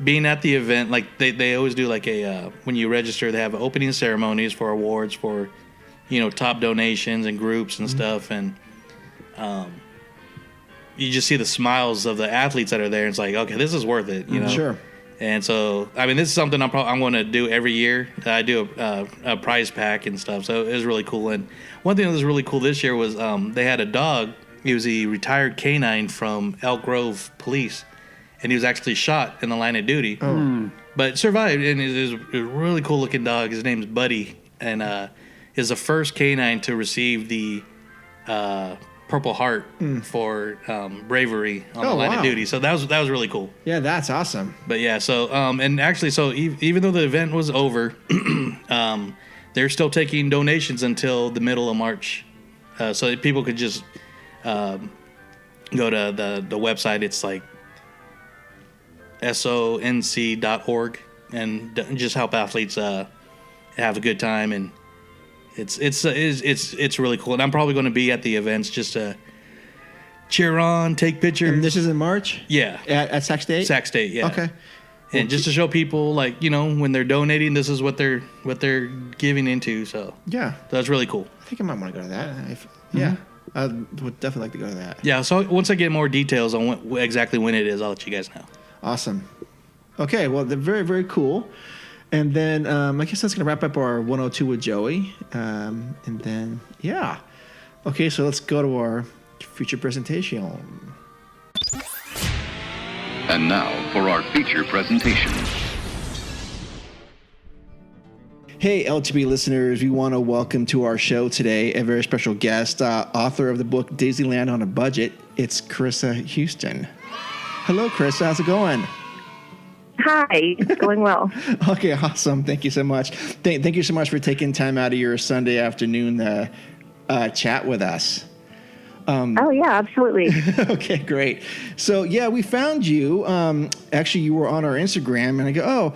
being at the event, like they always do like when you register, they have opening ceremonies for awards for, top donations and groups and stuff. And you just see the smiles of the athletes that are there. And it's like, okay, this is worth it, Sure. And so, I mean, this is something I'm going to do every year. I do a prize pack and stuff, so it was really cool. And one thing that was really cool this year was they had a dog. He was a retired canine from Elk Grove Police, and he was actually shot in the line of duty, but survived. And it was a really cool looking dog. His name's Buddy, and is the first canine to receive the Purple Heart for bravery on the line of duty. So that was really cool. Yeah, that's awesome. But yeah, so and actually, so even though the event was over, they're still taking donations until the middle of March. So that people could just go to the website. It's like sonc.org and just help athletes have a good time. And it's really cool. And I'm probably going to be at the events just to cheer on, take pictures. And this is in March? Yeah. At Sac State? Sac State, yeah. Okay. And just to show people, like, when they're donating, this is what they're giving into. So Yeah. that's really cool. I think I might want to go to that. Yeah. I would definitely like to go to that. Yeah. So once I get more details on exactly when it is, I'll let you guys know. Awesome. Okay. Well, they're very, very cool. And then I guess that's going to wrap up our 102 with Joey. And then, yeah. Okay, so let's go to our feature presentation. And now for our feature presentation. Hey, LTB listeners, we want to welcome to our show today a very special guest, author of the book Disneyland on a Budget. It's Carissa Houston. Hello, Chris. How's it going? Hi, it's going well. Okay, awesome. Thank you so much. Thank you so much for taking time out of your Sunday afternoon chat with us. Oh, yeah, absolutely. Okay, great. So, yeah, we found you. Actually, you were on our Instagram, and I go, oh,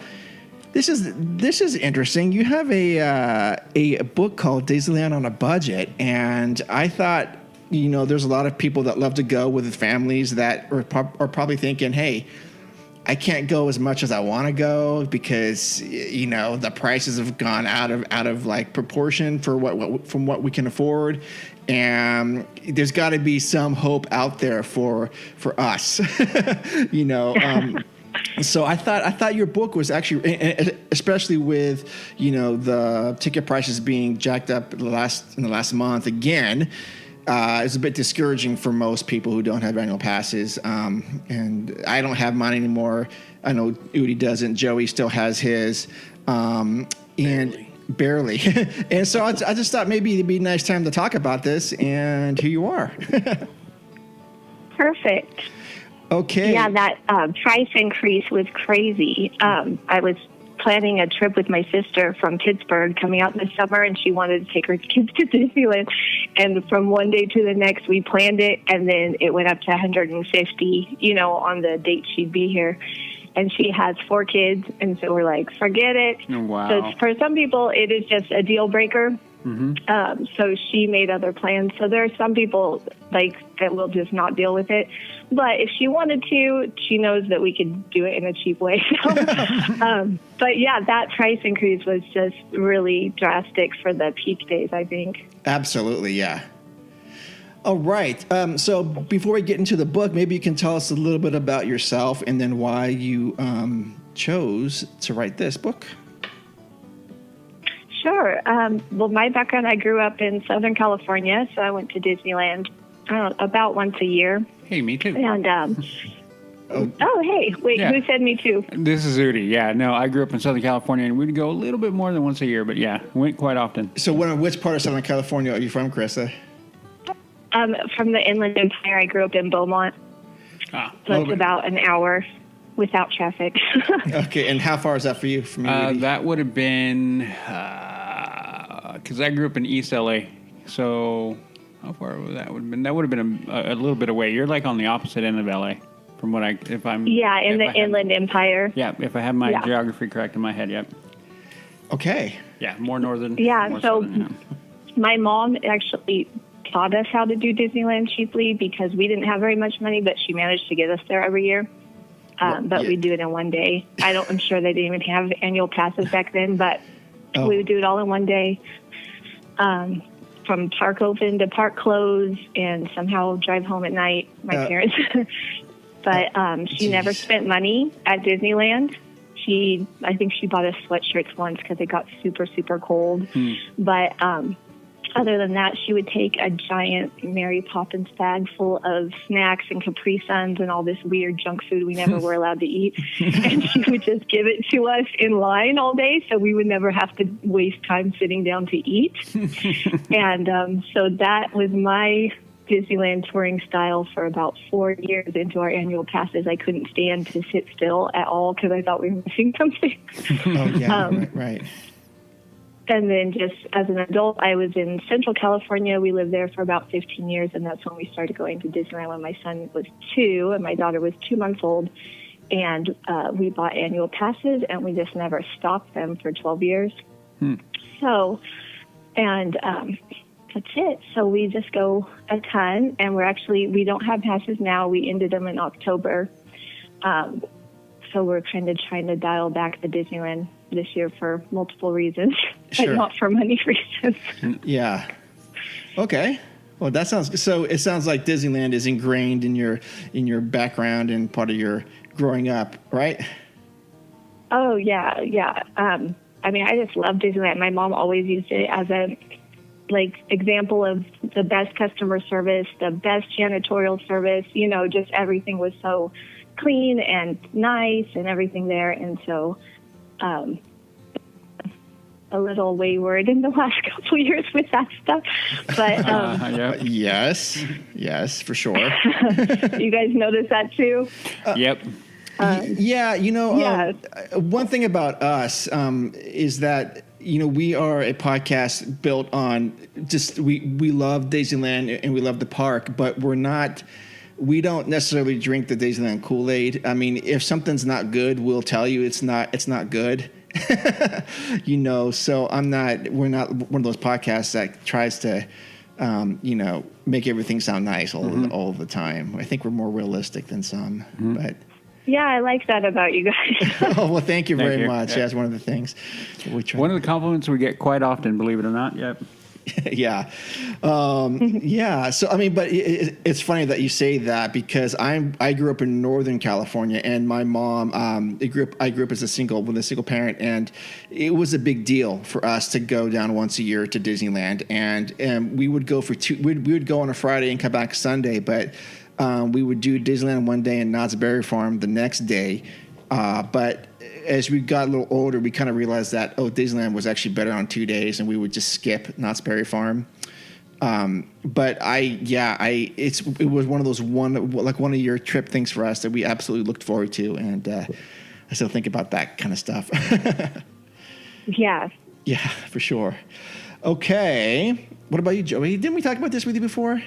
this is interesting. You have a book called Disneyland on a Budget, and I thought, there's a lot of people that love to go with families that are probably thinking, hey, I can't go as much as I want to go because the prices have gone out of like proportion from what we can afford, and there's got to be some hope out there for us, So I thought your book was actually, especially with the ticket prices being jacked up in the last month again. It's a bit discouraging for most people who don't have annual passes, and I don't have mine anymore. I know Udi doesn't. Joey still has his, and barely. And so I just thought maybe it'd be a nice time to talk about this, and here you are. Perfect. Okay. Yeah, that price increase was crazy. I was planning a trip with my sister from Pittsburgh coming out this summer, and she wanted to take her kids to Disneyland. And from one day to the next, we planned it, and then it went up to 150, on the date she'd be here. And she has 4 kids, and so we're like, forget it. Oh, wow. So for some people, it is just a deal breaker. Mm-hmm. So she made other plans. So there are some people that will just not deal with it. But if she wanted to, she knows that we could do it in a cheap way. But yeah, that price increase was just really drastic for the peak days, I think. Absolutely, yeah. All right. So before we get into the book, maybe you can tell us a little bit about yourself and then why you chose to write this book. Sure. Well, my background, I grew up in Southern California, so I went to Disneyland about once a year. Hey, me too. And hey, wait, Yeah. Who said me too? This is Udi. Yeah, no, I grew up in Southern California, and we'd go a little bit more than once a year, but yeah, went quite often. So which part of Southern California are you from, Carissa? From the Inland Empire. I grew up in Beaumont, so it's about an hour without traffic. Okay, and how far is that for you from you? That would have been, because I grew up in East LA, so how far would that would have been? That would have been a little bit away. You're like on the opposite end of LA, from what Yeah, in the Inland Empire. Yeah, if I have my geography correct in my head, yep. Okay. Yeah, more northern. Yeah, more so southern, my mom actually taught us how to do Disneyland cheaply because we didn't have very much money, but she managed to get us there every year. But we'd do it in one day. I'm sure they didn't even have annual passes back then, but we would do it all in one day. From park open to park close, and somehow drive home at night, my parents. But she never spent money at Disneyland. I think she bought us sweatshirts once because it got super, super cold. But other than that, she would take a giant Mary Poppins bag full of snacks and Capri Suns and all this weird junk food we never were allowed to eat. And she would just give it to us in line all day, so we would never have to waste time sitting down to eat. And so that was my Disneyland touring style for about 4 years into our annual passes. I couldn't stand to sit still at all because I thought we were missing something. Oh, yeah, right. And then just as an adult, I was in Central California. We lived there for about 15 years, and that's when we started going to Disneyland when my son was 2 and my daughter was 2 months old. And we bought annual passes, and we just never stopped them for 12 years. So, and that's it. So we just go a ton, and we don't have passes now. We ended them in October. So we're kind of trying to dial back the Disneyland this year for multiple reasons, but not for money reasons. Yeah. Okay. Well, that sounds so. It sounds like Disneyland is ingrained in your background and part of your growing up, right? Oh yeah. I mean, I just love Disneyland. My mom always used it as a example of the best customer service, the best janitorial service. Just everything was so clean and nice and everything there, and so. a little wayward in the last couple of years with that stuff. But yes, for sure. You guys notice that too? Yep. One thing about us is that, we are a podcast built on we love Disneyland and we love the park, but we don't necessarily drink the Disneyland Kool-Aid. I mean, if something's not good, we'll tell you it's not good. So we're not one of those podcasts that tries to, make everything sound nice all the time. I think we're more realistic than some, but. Yeah, I like that about you guys. Oh, well, thank you very much. Yeah. That's one of the things we try. One of the compliments we get quite often, believe it or not. Yep. Yeah. So, I mean, but it's funny that you say that because I grew up in Northern California, and my mom, I grew up as a single parent, and it was a big deal for us to go down once a year to Disneyland, and we would go we would go on a Friday and come back Sunday, but we would do Disneyland one day and Knott's Berry Farm the next day. But as we got a little older, we kind of realized that, Disneyland was actually better on 2 days, and we would just skip Knott's Berry Farm. But it was one of those one of your trip things for us that we absolutely looked forward to. And, I still think about that kind of stuff. Yeah. Yeah, for sure. Okay. What about you, Joey? Didn't we talk about this with you before?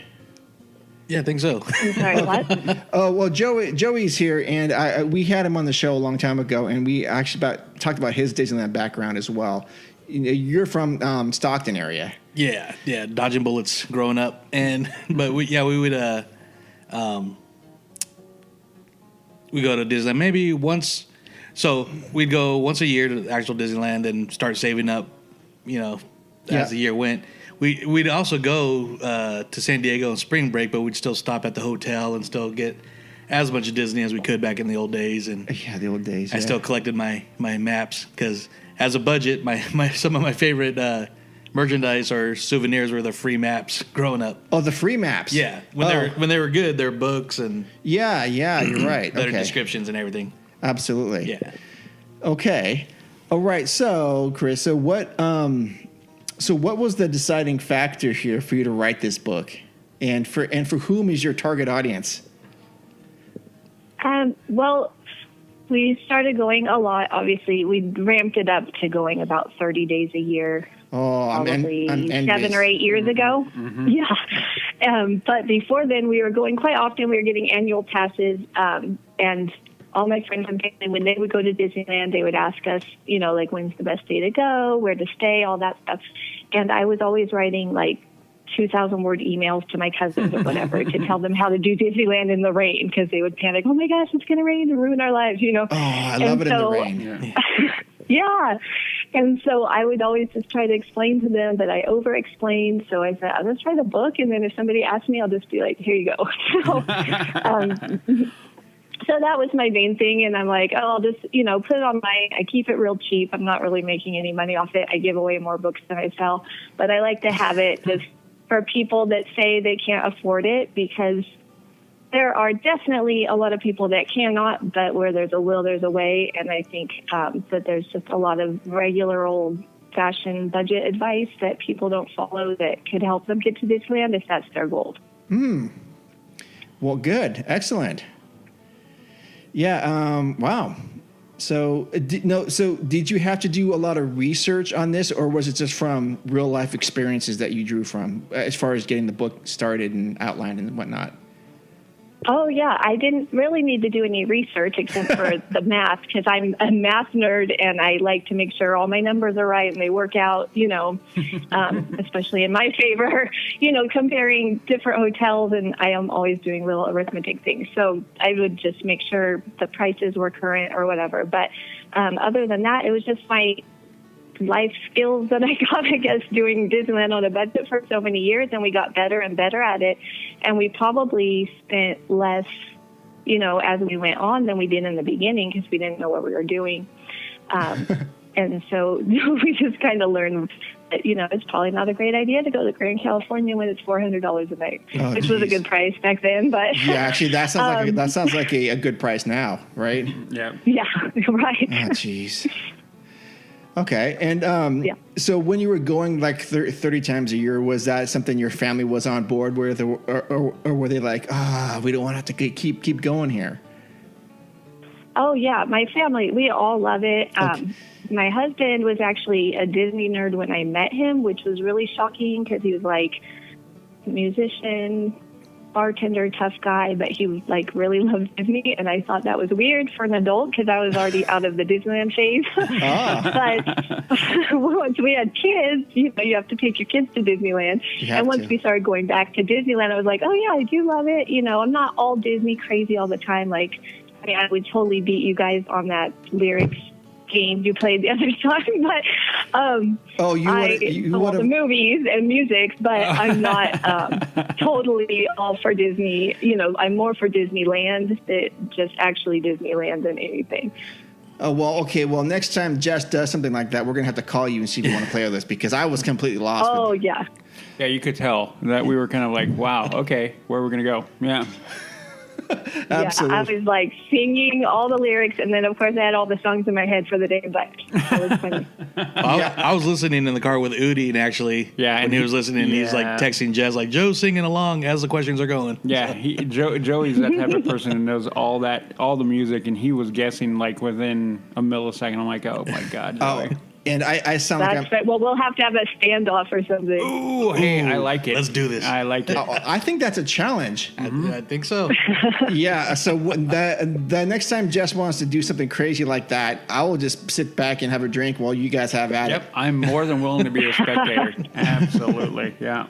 Yeah, I think so. I'm sorry, what? Oh, well, Joey's here, and we had him on the show a long time ago, and we actually talked about his Disneyland background as well. You're from Stockton area. Yeah, dodging bullets growing up, but we would we go to Disneyland maybe once. So we'd go once a year to the actual Disneyland and start saving up, as the year went. We'd also go to San Diego on spring break, but we'd still stop at the hotel and still get as much of Disney as we could back in the old days. And the old days. I still collected my maps because as a budget, some of my favorite merchandise or souvenirs were the free maps growing up. Oh, the free maps. Yeah, when they were good, they're books and you're right. Better descriptions and everything. Absolutely. Yeah. Okay. All right. So, Carissa, what was the deciding factor here for you to write this book, and for whom is your target audience? Well, we started going a lot. Obviously, we ramped it up to going about 30 days a year. Oh, probably I'm 7 or 8 years ago. Mm-hmm. Yeah. But before then, we were going quite often. We were getting annual passes, and all my friends and family, when they would go to Disneyland, they would ask us, when's the best day to go, where to stay, all that stuff. And I was always writing 2,000-word emails to my cousins or whatever to tell them how to do Disneyland in the rain, because they would panic, oh my gosh, it's going to rain and ruin our lives, Oh, I love it in the rain. Yeah. And so I would always just try to explain to them, but I over-explained. So I said, I'll just write a book, and then if somebody asks me, I'll just be like, here you go. So that was my main thing, and I'm like, I'll just, put it online. I keep it real cheap. I'm not really making any money off it. I give away more books than I sell, but I like to have it just for people that say they can't afford it, because there are definitely a lot of people that cannot, but where there's a will, there's a way, and I think that there's just a lot of regular old-fashioned budget advice that people don't follow that could help them get to Disneyland if that's their goal. Well, good. Excellent. Yeah. Wow. So, did you have to do a lot of research on this, or was it just from real life experiences that you drew from as far as getting the book started and outlined and whatnot? Oh, yeah. I didn't really need to do any research except for the math, because I'm a math nerd and I like to make sure all my numbers are right and they work out, especially in my favor, comparing different hotels, and I am always doing little arithmetic things. So I would just make sure the prices were current or whatever. But other than that, it was just my life skills that I got, I guess, doing Disneyland on a budget for so many years, and we got better and better at it, and we probably spent less, as we went on than we did in the beginning, because we didn't know what we were doing, and so we just kind of learned that, it's probably not a great idea to go to Grand California when it's $400 a night, which was a good price back then. But yeah, actually, that sounds like a good price now, right? Yeah. Yeah, right. Oh, jeez. Okay. And so when you were going like 30 times a year, was that something your family was on board with, or were they like, we don't want to have to keep going here? Oh, yeah. My family, we all love it. Okay. My husband was actually a Disney nerd when I met him, which was really shocking because he was like musician, bartender, tough guy, but he was like really loved Disney, and I thought that was weird for an adult because I was already out of the Disneyland phase. But once we had kids, you have to take your kids to Disneyland, and once we started going back to Disneyland, I was like, oh yeah, I do love it. I'm not all Disney crazy all the time. Like, I mean, I would totally beat you guys on that lyrics game you played the other time, but you all the movies and music, but I'm not totally all for Disney. I'm more for Disneyland than just actually Disneyland than anything. Oh, well, okay. Well, next time Jess does something like that, we're going to have to call you and see if you want to play with us, because I was completely lost. Oh, yeah. Yeah, you could tell that we were kind of like, wow, okay, where are we going to go? Yeah. Absolutely. Yeah, I was like singing all the lyrics, and then of course I had all the songs in my head for the day, but it was funny. I was listening in the car with Udi, and actually, when he was listening, he's like texting Jez, like, Joe's singing along as the questions are going. Yeah, Joey's that type of person who knows all the music, and he was guessing like within a millisecond. I'm like, oh my God, Joey. Oh. And I sound like right. Well, we'll have to have a standoff or something. Ooh, hey, I like it. Let's do this. I like it. I think that's a challenge. I think so. Yeah. So the next time Jess wants to do something crazy like that, I will just sit back and have a drink while you guys have at it. Yep. I'm more than willing to be a spectator. Absolutely. Yeah.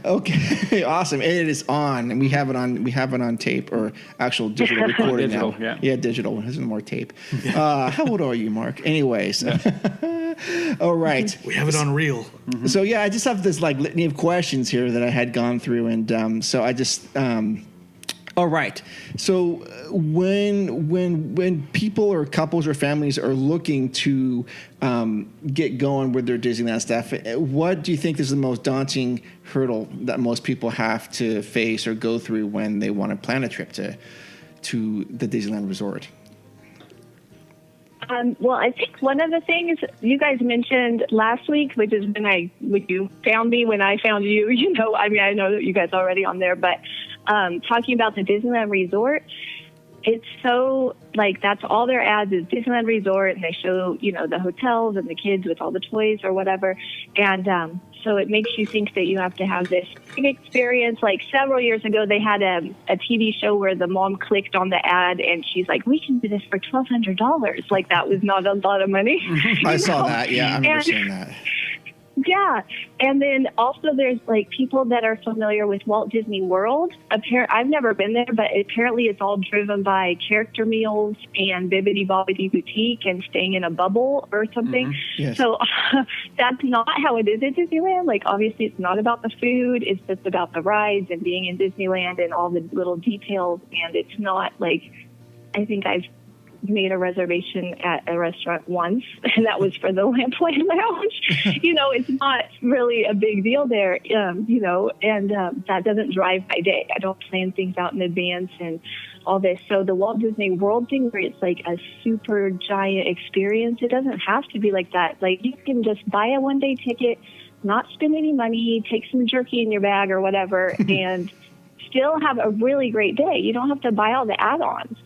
Okay, awesome. And it is on, and we have it on tape, or actual digital recording digital, now. Yeah, digital. There's no more tape. How old are you, Mark? Anyways. All right. We have it on reel. Mm-hmm. So yeah, I just have this like litany of questions here that I had gone through, and so I just all right. So when people or couples or families are looking to get going with their Disneyland stuff, what do you think is the most daunting hurdle that most people have to face or go through when they want to plan a trip to the Disneyland resort? Well, I think one of the things you guys mentioned last week, which is when you found me, when I found you, I mean, I know that you guys are already on there, but talking about the Disneyland Resort, it's so, like, that's all their ads is Disneyland Resort, and they show, the hotels and the kids with all the toys or whatever, and so it makes you think that you have to have this big experience. Like, several years ago, they had a TV show where the mom clicked on the ad, and she's like, we can do this for $1,200. Like, that was not a lot of money. I saw that, yeah, I remember seeing that. Yeah, and then also there's like people that are familiar with Walt Disney World. I've never been there, but apparently it's all driven by character meals and Bibbidi Bobbidi Boutique and staying in a bubble or something. Mm-hmm. Yes. So that's not how it is at Disneyland. Like, obviously it's not about the food. It's just about the rides and being in Disneyland and all the little details. And it's not like, I think I've made a reservation at a restaurant once, and that was for the Lamplight Lounge. It's not really a big deal there, and that doesn't drive my day. I don't plan things out in advance and all this. So the Walt Disney World thing, where it's like a super giant experience, it doesn't have to be like that. Like, you can just buy a one-day ticket, not spend any money, take some jerky in your bag or whatever, and still have a really great day. You don't have to buy all the add-ons.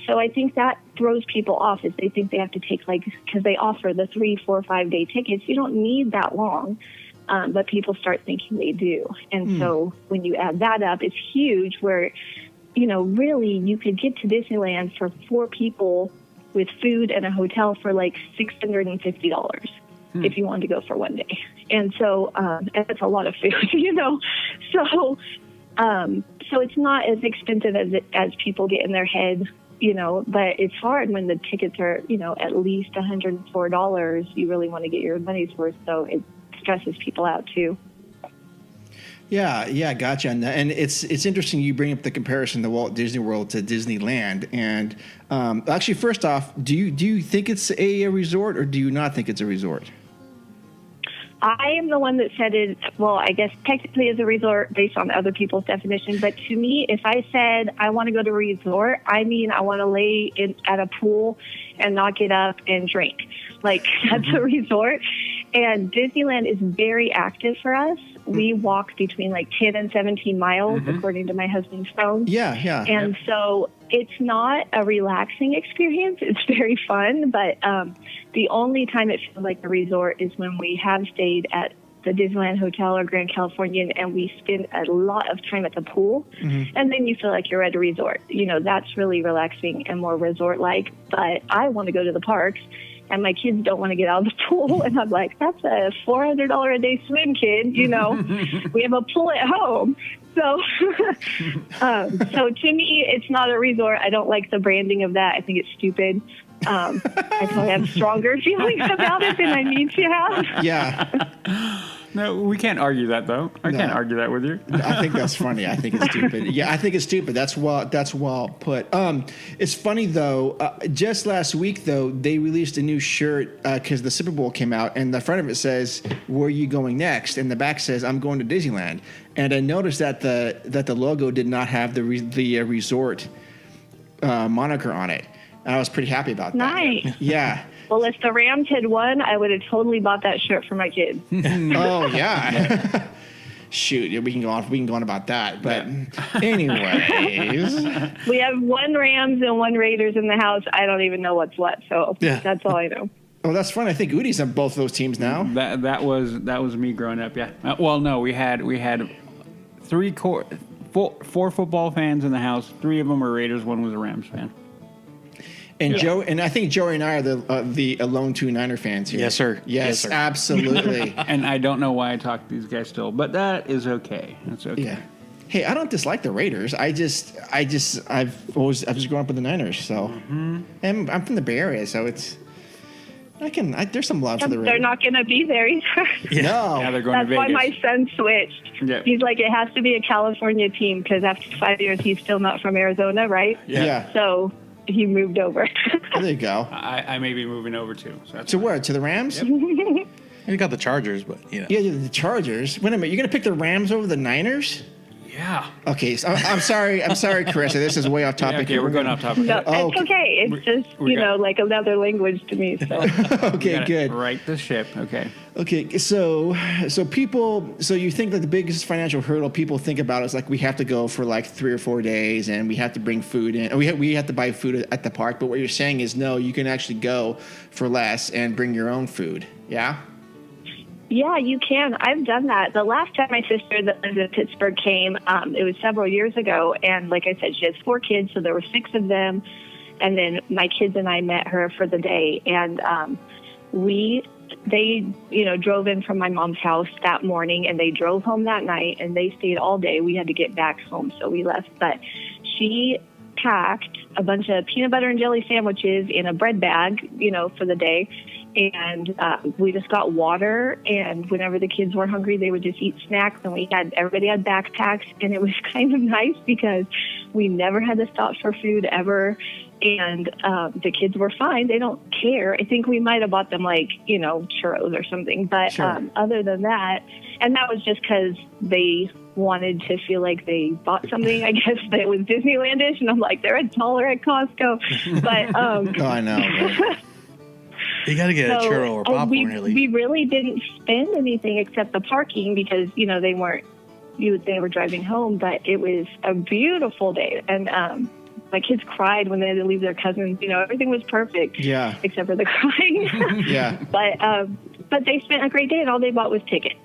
So I think that throws people off, is they think they have to take, like, because they offer the 3, 4, 5 day tickets. You don't need that long, but people start thinking they do. And so when you add that up, it's huge where, really you could get to Disneyland for 4 people with food and a hotel for like $650 if you wanted to go for one day. And so, and that's a lot of food, So it's not as expensive as people get in their head, but it's hard when the tickets are, at least $104. You really want to get your money's worth, so it stresses people out too. Yeah, gotcha. And it's interesting you bring up the comparison to Walt Disney World to Disneyland. And actually, first off, do you think it's a resort, or do you not think it's a resort? I am the one that said it, well, I guess technically as a resort based on other people's definition. But to me, if I said I want to go to a resort, I mean I want to lay at a pool and not get up and drink. Like, that's a resort. And Disneyland is very active for us. We walk between like 10 and 17 miles, according to my husband's phone. Yeah. And so it's not a relaxing experience. It's very fun. But the only time it feels like a resort is when we have stayed at the Disneyland Hotel or Grand Californian and we spend a lot of time at the pool. And then you feel like you're at a resort. You know, that's really relaxing and more resort-like. But I want to go to the parks. And my kids don't want to get out of the pool. And I'm like, that's a $400 a day swim, kid. You know, we have a pool at home. So, so to me, it's not a resort. I don't like the branding of that. I think it's stupid. I probably have stronger feelings about it than I need to have. Yeah. No, we can't argue that, though. I can't argue that with you. I think that's funny. I think it's stupid. Yeah, I think it's stupid. That's well put. It's funny, though. Just last week, though, they released a new shirt because the Super Bowl came out, and the front of it says, "Where are you going next?" And the back says, "I'm going to Disneyland." And I noticed that the logo did not have the resort moniker on it. And I was pretty happy about that. Nice. Yeah. Well, if the Rams had won, I would have totally bought that shirt for my kids. Oh, yeah. Shoot, we can go on about that. But anyways. We have one Rams and one Raiders in the house. I don't even know what's what, so that's all I know. Oh, that's fun. I think Udi's on both those teams now. That was me growing up, yeah. Well, no, we had four football fans in the house. 3 of them were Raiders, 1 was a Rams fan. And Joe, and I think Joey and I are the lone 2 Niner fans here. Yes, sir. Yes, sir. Absolutely. And I don't know why I talk to these guys still, but that is okay. That's okay. Yeah. Hey, I don't dislike the Raiders. I've just grown up with the Niners, so and I'm from the Bay Area, so it's there's some love for the Raiders. They're not going to be there either. No. Yeah, they're going That's to Vegas. why my son switched. Yeah. He's like, it has to be a California team because after 5 years, he's still not from Arizona, right? Yeah. So he moved over. There you go. I may be moving over too. So that's To where? To the Rams? Yep. You got the Chargers, but you know. Yeah, the Chargers. Wait a minute. You're going to pick the Rams over the Niners? Yeah. Okay. So I'm sorry, Carissa. This is way off topic. Yeah, okay, here. we're going off topic. No, Oh, it's okay. It's just, like another language to me. So. Okay, good. Right the ship. Okay. Okay, so you think that the biggest financial hurdle people think about is like we have to go for like 3 or 4 days and we have to bring food in. We have to buy food at the park. But what you're saying is no, you can actually go for less and bring your own food. Yeah. Yeah, you can. I've done that. The last time my sister that lives in Pittsburgh came, it was several years ago. And like I said, she has 4 kids, so there were 6 of them. And then my kids and I met her for the day. And they drove in from my mom's house that morning, and they drove home that night, and they stayed all day. We had to get back home, so we left. But she packed a bunch of peanut butter and jelly sandwiches in a bread bag, for the day. And we just got water, and whenever the kids were hungry, they would just eat snacks. And everybody had backpacks, and it was kind of nice because we never had to stop for food ever. And the kids were fine; they don't care. I think we might have bought them churros or something, but sure. Other than that, and that was just because they wanted to feel like they bought something. I guess that was Disneylandish, and I'm like, they're $1 at Costco, but Oh, I know. Right? You got to get a churro or popcorn, at least. We really didn't spend anything except the parking because, they were driving home, but it was a beautiful day. And my kids cried when they had to leave their cousins. Everything was perfect. Yeah. Except for the crying. Yeah. But they spent a great day, and all they bought was tickets,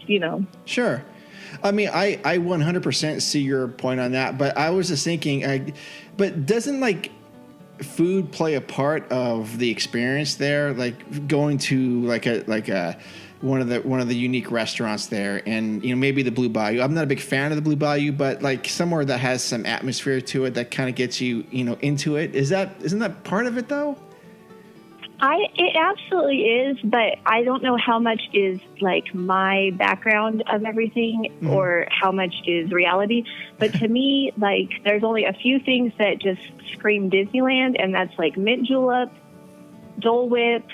Sure. I mean, I 100% see your point on that, but I was just thinking, but doesn't food play a part of the experience there? Like going to one of the unique restaurants there, and maybe the Blue Bayou. I'm not a big fan of the Blue Bayou, but somewhere that has some atmosphere to it that kind of gets you into it. Isn't that part of it though? It absolutely is, but I don't know how much is my background of everything or how much is reality. But to me, there's only a few things that just scream Disneyland, and that's mint julep, Dole Whip,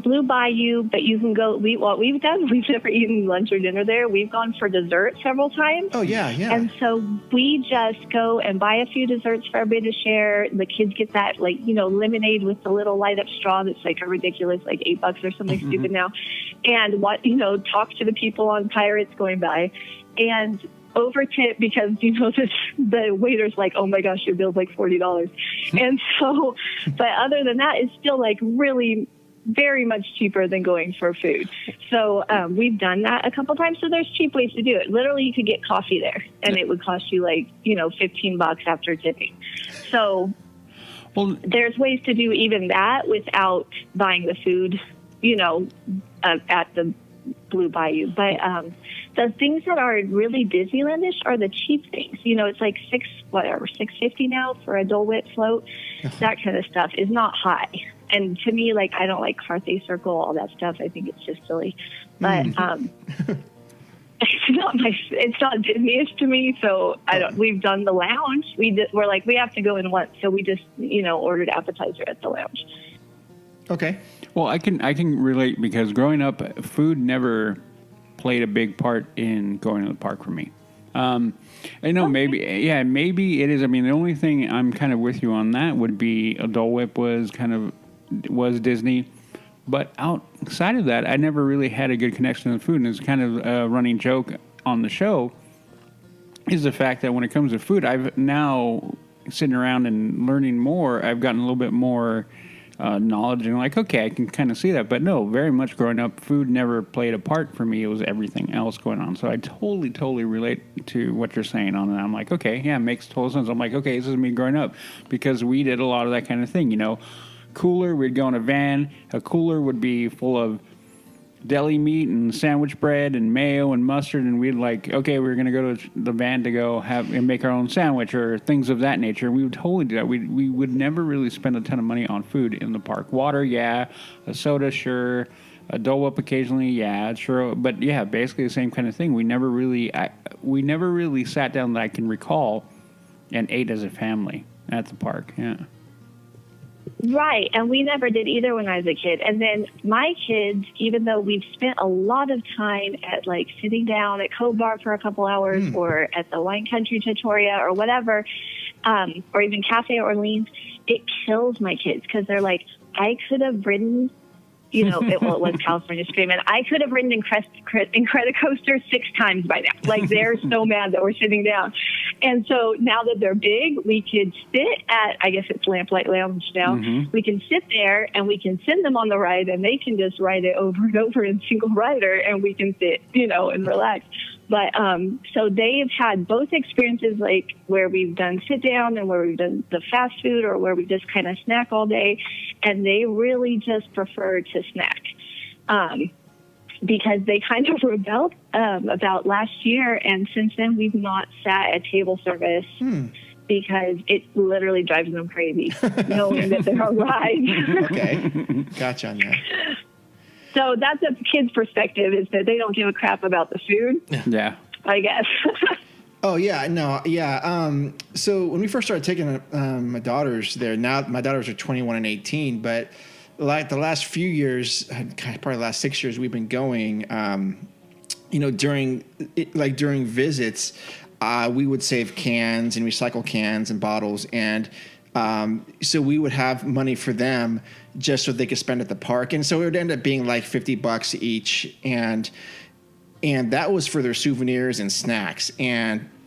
Blue Bayou, but you can go. What we've done, we've never eaten lunch or dinner there. We've gone for dessert several times. Oh, yeah. And so we just go and buy a few desserts for everybody to share. The kids get that, like, lemonade with the little light up straw that's like a ridiculous, like $8 or something stupid now. And talk to the people on Pirates going by. And over tip because the waiter's like, oh my gosh, your bill's like $40. And so, but other than that, it's still like really very much cheaper than going for food. So we've done that a couple times. So there's cheap ways to do it. Literally, you could get coffee there, and it would cost you like $15 after tipping. So there's ways to do even that without buying the food, at the Blue Bayou. But the things that are really Disneylandish are the cheap things. It's like $6.50 now for a Dole Whip float. That kind of stuff is not high. And to me, like, I don't like Carthay Circle, all that stuff. I think it's just silly. But it's not Disney-ish to me. So we've done the lounge. We're like, we have to go in once. So we just, ordered appetizer at the lounge. Okay. Well, I can relate because growing up, food never played a big part in going to the park for me. I know maybe it is. I mean, the only thing I'm kind of with you on that would be a Dole Whip was Disney. But outside of that, I never really had a good connection to the food. And it's kind of a running joke on the show is the fact that when it comes to food, I've now sitting around and learning more. I've gotten a little bit more knowledge and like, okay, I can kind of see that. But no, very much growing up, food never played a part for me. It was everything else going on. So I totally relate to what you're saying on that. I'm like, okay, yeah, it makes total sense. I'm like, okay, this is me growing up because we did a lot of that kind of thing, Cooler, we'd go in a van. A cooler would be full of deli meat and sandwich bread and mayo and mustard, and we'd like, okay, we're going to go to the van to go have and make our own sandwich or things of that nature. We would totally do that. We would never really spend a ton of money on food in the park. Water, yeah. A soda, sure. A Dole Whip occasionally, yeah, sure. But yeah, basically the same kind of thing. We never really sat down that I can recall and ate as a family at the park. Yeah. Right, and we never did either when I was a kid. And then my kids, even though we've spent a lot of time at like sitting down at Cove Bar for a couple hours or at the Wine Country Trattoria or whatever, or even Cafe Orleans, it kills my kids because they're like, I could have ridden, it was California Screaming. I could have ridden Incredicoaster 6 times by now. Like, they're so mad that we're sitting down. And so now that they're big, we could sit at, I guess it's Lamplight Lounge now. Mm-hmm. We can sit there and we can send them on the ride and they can just ride it over and over in single rider and we can sit, and relax. But so they've had both experiences, like where we've done sit down and where we've done the fast food or where we just kind of snack all day. And they really just prefer to snack because they kind of rebelled about last year. And since then, we've not sat at table service because it literally drives them crazy knowing that they're on ride. Okay. Gotcha on that. So that's a kid's perspective, is that they don't give a crap about the food. Yeah. I guess. Oh, yeah. No, yeah. So when we first started taking my daughters there, now my daughters are 21 and 18, but like the last few years, probably the last 6 years we've been going, during visits, we would save cans and recycle cans and bottles. And so we would have money for them just so they could spend at the park. And so it would end up being like $50 each. And that was for their souvenirs and snacks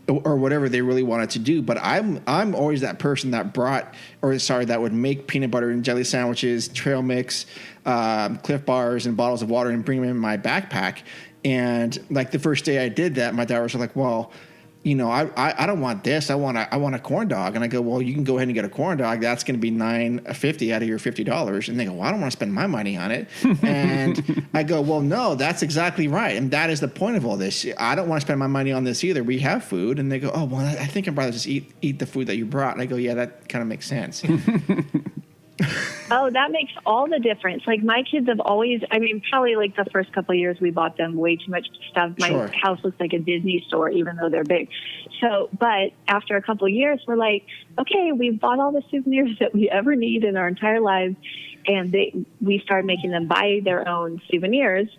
or whatever they really wanted to do. But I'm always that person that that would make peanut butter and jelly sandwiches, trail mix, Cliff Bars and bottles of water and bring them in my backpack. And like the first day I did that, my daughters were like, well, I don't want this. I want a corn dog. And I go, well, you can go ahead and get a corn dog. That's going to be $9.50 out of your $50. And they go, well, I don't want to spend my money on it. And I go, well, no, that's exactly right. And that is the point of all this. I don't want to spend my money on this either. We have food. And they go, oh, well, I think I'd rather just eat the food that you brought. And I go, yeah, that kind of makes sense. Oh, that makes all the difference. Like, my kids have always, probably like the first couple of years we bought them way too much stuff. My house looks like a Disney store, even though they're big. So, but after a couple of years, we're like, okay, we've bought all the souvenirs that we ever need in our entire lives. and we started making them buy their own souvenirs.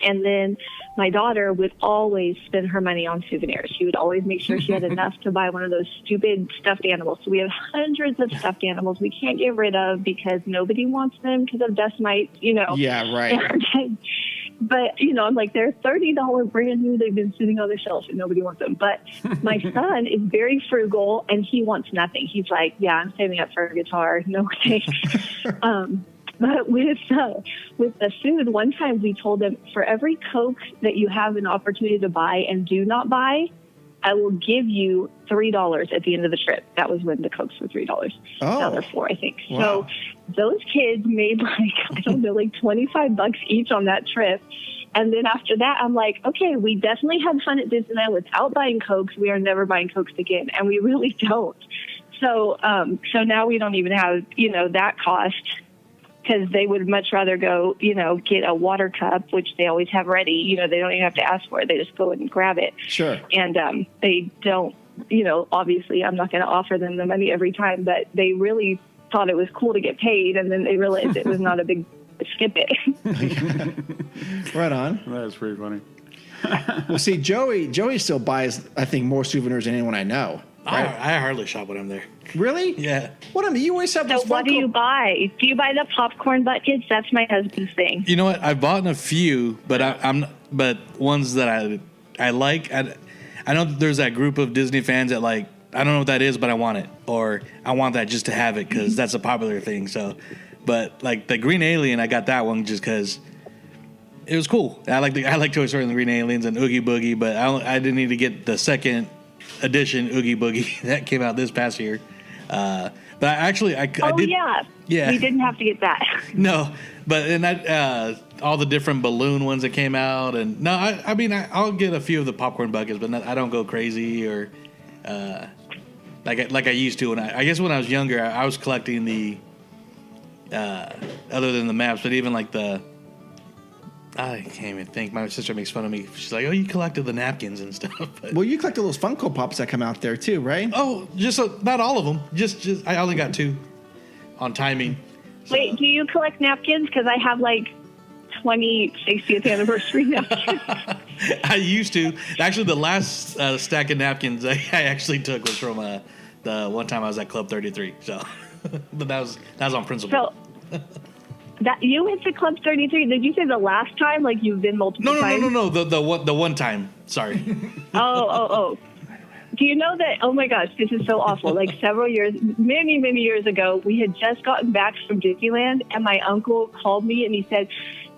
And then my daughter would always spend her money on souvenirs. She would always make sure she had enough to buy one of those stupid stuffed animals. So we have hundreds of stuffed animals we can't get rid of because nobody wants them because of dust mites, Yeah, right. But, I'm like, they're $30 brand new. They've been sitting on the shelf and nobody wants them. But my son is very frugal and he wants nothing. He's like, yeah, I'm saving up for a guitar. No thanks. But with the food, one time we told them, for every Coke that you have an opportunity to buy and do not buy, I will give you $3 at the end of the trip. That was when the Cokes were $3. Oh. Now they're $4, I think. Wow. So those kids made like $25 each on that trip. And then after that, I'm like, okay, we definitely had fun at Disneyland without buying Cokes. We are never buying Cokes again. And we really don't. So now we don't even have, that cost. Because they would much rather go, get a water cup, which they always have ready. They don't even have to ask for it. They just go and grab it. Sure. And they don't, obviously I'm not going to offer them the money every time, but they really thought it was cool to get paid. And then they realized it was not a big skip it. Right on. That's pretty funny. Well, see, Joey still buys, I think, more souvenirs than anyone I know. Right? I hardly shop when I'm there. Really? Yeah. What I mean, you always have So those what do you buy? Do you buy the popcorn buckets? That's my husband's thing. You know what? I've bought a few, but but ones that I like. I know that there's that group of Disney fans that like, I don't know what that is, but I want it, or I want that just to have it because that's a popular thing. So, but like the Green Alien, I got that one just because it was cool. I like Toy Story and the Green Aliens and Oogie Boogie, but I didn't need to get the second edition Oogie Boogie that came out this past year. But I did. Yeah. We didn't have to get that. No, but all the different balloon ones that came out, and no, I'll get a few of the popcorn buckets, but I don't go crazy or like I used to. I guess when I was younger, I was collecting the other than the maps, but even like I can't even think. My sister makes fun of me. She's like, "Oh, you collected the napkins and stuff." But, Well, you collected those Funko Pops that come out there too, right? oh, just not all of them. Just I only got 2 on timing. So. Wait, do you collect napkins? Because I have like 20 60th anniversary napkins. I used to. Actually, the last stack of napkins I actually took was from the one time I was at Club 33. So, but that was on principle. So that you went to Club 33. Did you say the last time? Like you've been multiple times? No. The one time. Sorry. Oh. Do you know that, oh my gosh, this is so awful. Like many years ago, we had just gotten back from Disneyland and my uncle called me and he said,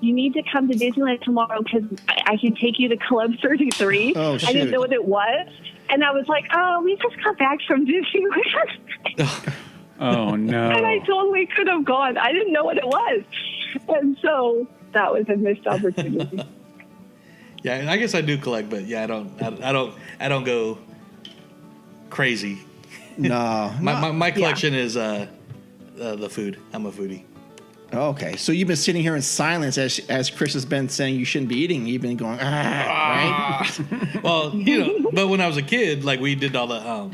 you need to come to Disneyland tomorrow because I can take you to Club 33. Oh, shoot. I didn't know what it was. And I was like, oh, we just got back from Disneyland. Oh, no. And I totally could have gone. I didn't know what it was. And so that was a missed opportunity. Yeah, I guess I do collect, but yeah, I don't go crazy. No. My collection is the food. I'm a foodie. Okay, so you've been sitting here in silence as Chris has been saying you shouldn't be eating. You've been going, right? Well, but when I was a kid, like we did all the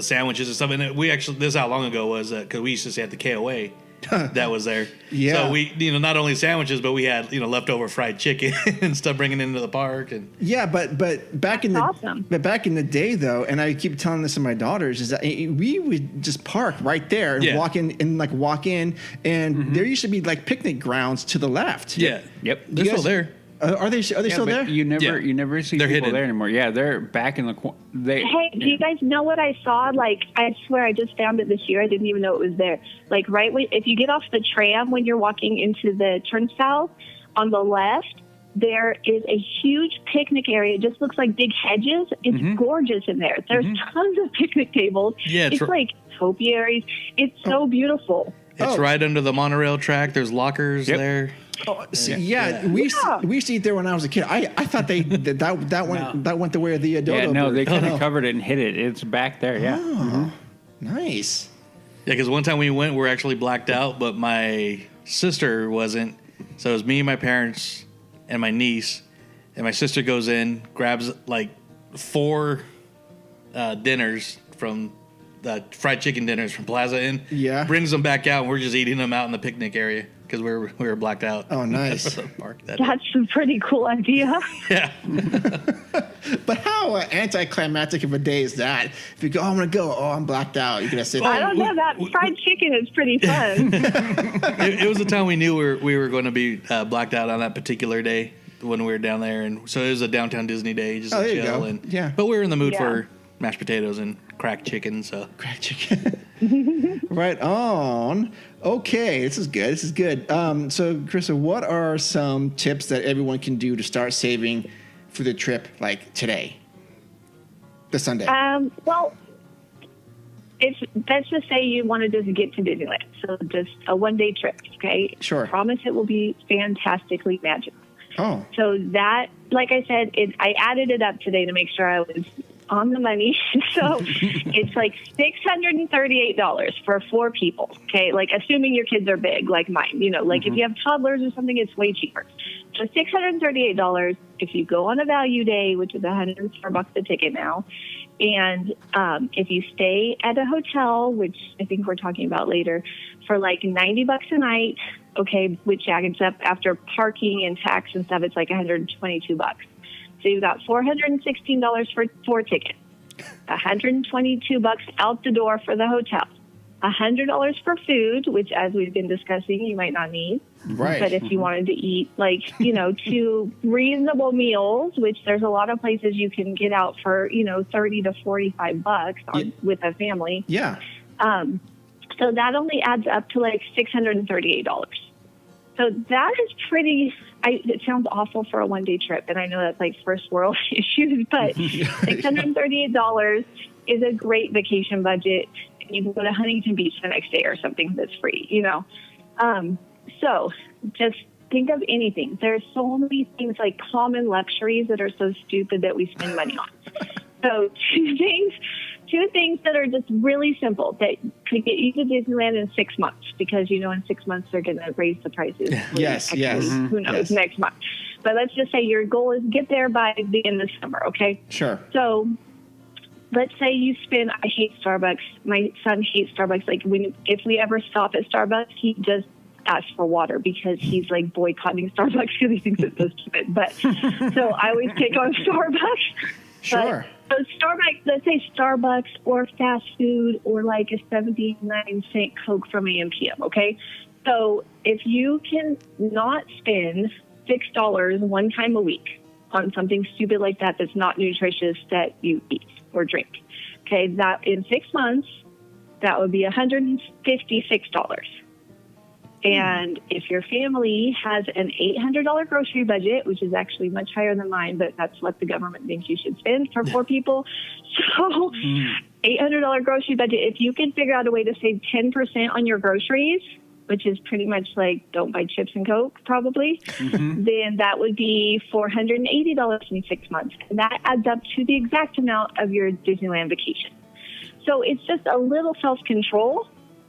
sandwiches and stuff, and this is how long ago it was because we used to stay at the KOA. That was there. Yeah. So we, not only sandwiches, but we had, leftover fried chicken and stuff bringing into the park. And Yeah, but back in the day though, and I keep telling this to my daughters, is that we would just park right there and walk in, and there used to be like picnic grounds to the left. Yeah. Yep. They're still there. Are they still there? You never see They're people hidden there anymore. Yeah, they're back in the corner. Hey, do you guys know what I saw? Like, I swear I just found it this year. I didn't even know it was there. Like, if you get off the tram when you're walking into the turnstile, on the left, there is a huge picnic area. It just looks like big hedges. It's gorgeous in there. There's tons of picnic tables. Yeah, it's like topiaries. It's so beautiful. It's right under the monorail track. There's lockers there. Oh, see, we used to eat there when I was a kid. I thought that went the way of the dodo. Yeah, no, bird. they kind of covered it and hid it. It's back there. Yeah. Oh, nice. Yeah, because one time we went, we were actually blacked out, but my sister wasn't. So it was me, my parents, and my niece. And my sister goes in, grabs like 4 dinners from fried chicken dinners from Plaza Inn. Yeah. Brings them back out, and we're just eating them out in the picnic area because we were blacked out. Oh, nice. That's a pretty cool idea. Yeah. But how anticlimactic of a day is that? If you go, I'm going to go. Oh, I'm blacked out. You're going to sit I don't know. That fried chicken is pretty fun. It was the time we knew we were going to be blacked out on that particular day when we were down there. And so it was a downtown Disney day, just to there you chill. go. And, yeah. But we were in the mood for mashed potatoes and cracked chicken. So Cracked chicken. Right on. Okay, this is good. This is good. So, Carissa, what are some tips that everyone can do to start saving for the trip, like today, this Sunday? Well, let's just say you want to just get to Disneyland. So just a one-day trip, okay? Sure. I promise it will be fantastically magical. Oh. So that, like I said, I added it up today to make sure I was on the money. So it's like $638 for 4 people. Okay. Like assuming your kids are big, like mine, like if you have toddlers or something, it's way cheaper. So $638 if you go on a value day, which is $104 a ticket now. And if you stay at a hotel, which I think we're talking about later, for like $90 a night, okay, which adds up after parking and tax and stuff, it's like $122. So you've got $416 for 4 tickets, $122 out the door for the hotel, $100 for food, which, as we've been discussing, you might not need. Right. But if you wanted to eat, like, 2 reasonable meals, which there's a lot of places you can get out for, $30 to $45 with a family. Yeah. So that only adds up to like $638. So that is pretty, it sounds awful for a one-day trip, and I know that's like first world issues, but $638 is a great vacation budget. You can go to Huntington Beach the next day or something that's free, So just think of anything. There's so many things like common luxuries that are so stupid that we spend money on. So two things that are just really simple that could get you to Disneyland in 6 months, because in 6 months they're going to raise the prices. Yes. Who knows, yes. next month. But let's just say your goal is get there by the end of summer, okay? Sure. So let's say you spend, I hate Starbucks. My son hates Starbucks. Like if we ever stop at Starbucks, he just asks for water because he's like boycotting Starbucks because he thinks it's so stupid. But so I always pick on Starbucks. Sure. So Starbucks, let's say Starbucks or fast food or like a 79-cent Coke from AM/PM, okay? So if you can not spend $6 one time a week on something stupid like that that's not nutritious that you eat or drink, okay, that in 6 months, that would be $156. And if your family has an $800 grocery budget, which is actually much higher than mine, but that's what the government thinks you should spend for 4 people. So $800 grocery budget, if you can figure out a way to save 10% on your groceries, which is pretty much like don't buy chips and Coke probably, then that would be $480 in 6 months. And that adds up to the exact amount of your Disneyland vacation. So it's just a little self-control.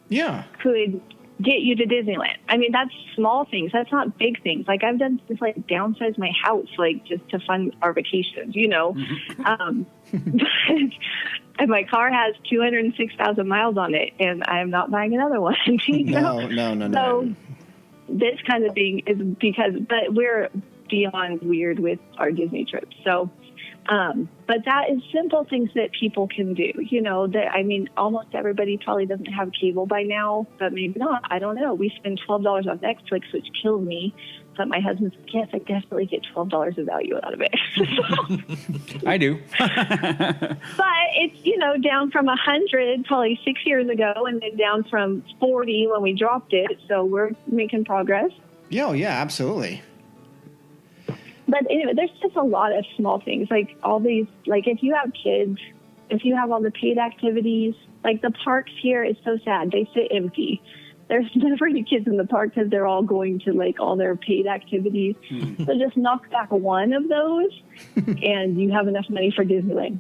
Yeah. Could get you to Disneyland. I mean, that's small things. That's not big things. Like I've done just like downsize my house, like just to fund our vacations, and my car has 206,000 miles on it, and I'm not buying another one. No. So this kind of thing is but we're beyond weird with our Disney trips. So, but that is simple things that people can do. Almost everybody probably doesn't have cable by now, but maybe not. I don't know. We spend $12 on Netflix, which kills me. But my husband's like, yes, I definitely get $12 of value out of it. I do. But it's, down from 100 probably 6 years ago, and then down from 40 when we dropped it. So we're making progress. Yeah, absolutely. But anyway, there's just a lot of small things, like all these, like if you have kids, if you have all the paid activities, like the parks here is so sad. They sit empty. There's never any kids in the park because they're all going to like all their paid activities. So just knock back one of those and you have enough money for Disneyland.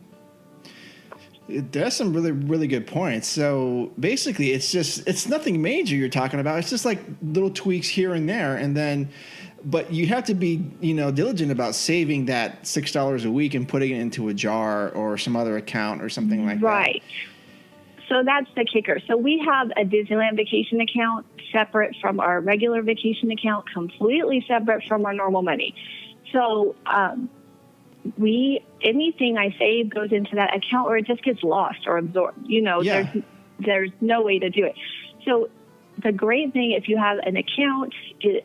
There's some really, really good points. So basically it's nothing major you're talking about. It's just like little tweaks here and there. And then, but you have to be, diligent about saving that $6 a week and putting it into a jar or some other account or something like that. Right. So that's the kicker. So we have a Disneyland vacation account separate from our regular vacation account, completely separate from our normal money. So anything I save goes into that account, or it just gets lost or absorbed. There's no way to do it. So the great thing, if you have an account, I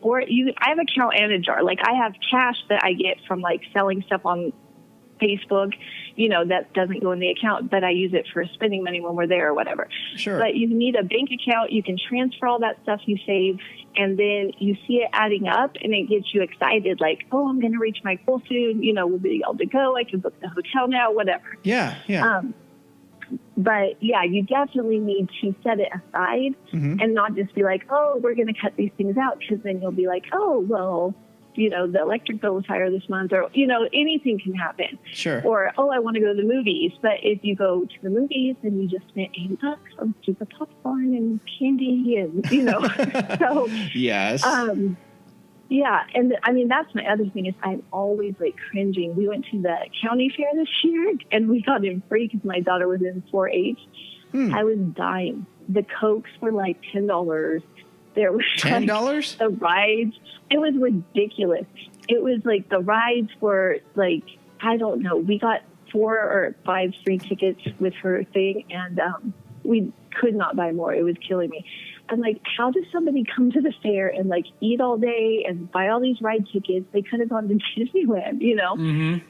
have account and a jar. Like, I have cash that I get from like selling stuff on Facebook, that doesn't go in the account, but I use it for spending money when we're there or whatever. Sure. But you need a bank account. You can transfer all that stuff you save, and then you see it adding up, and it gets you excited. Like, oh, I'm going to reach my goal soon. We'll be able to go. I can book the hotel now, whatever. Yeah. But yeah, you definitely need to set it aside and not just be like, oh, we're going to cut these things out, because then you'll be like, oh, well, the electric bill was higher this month, or, anything can happen. Sure. Or, oh, I want to go to the movies. But if you go to the movies and you just spent $8 on stupid popcorn and candy and, so. Yes. Yeah. And I mean, that's my other thing is I'm always like cringing. We went to the county fair this year and we got in free because my daughter was in 4-H. I was dying. The Cokes were like $10. There was $10? The rides. It was ridiculous. It was like the rides were like, I don't know. We got 4 or 5 free tickets with her thing, and we could not buy more. It was killing me. I'm like, how does somebody come to the fair and like eat all day and buy all these ride tickets? They could have gone to Disneyland,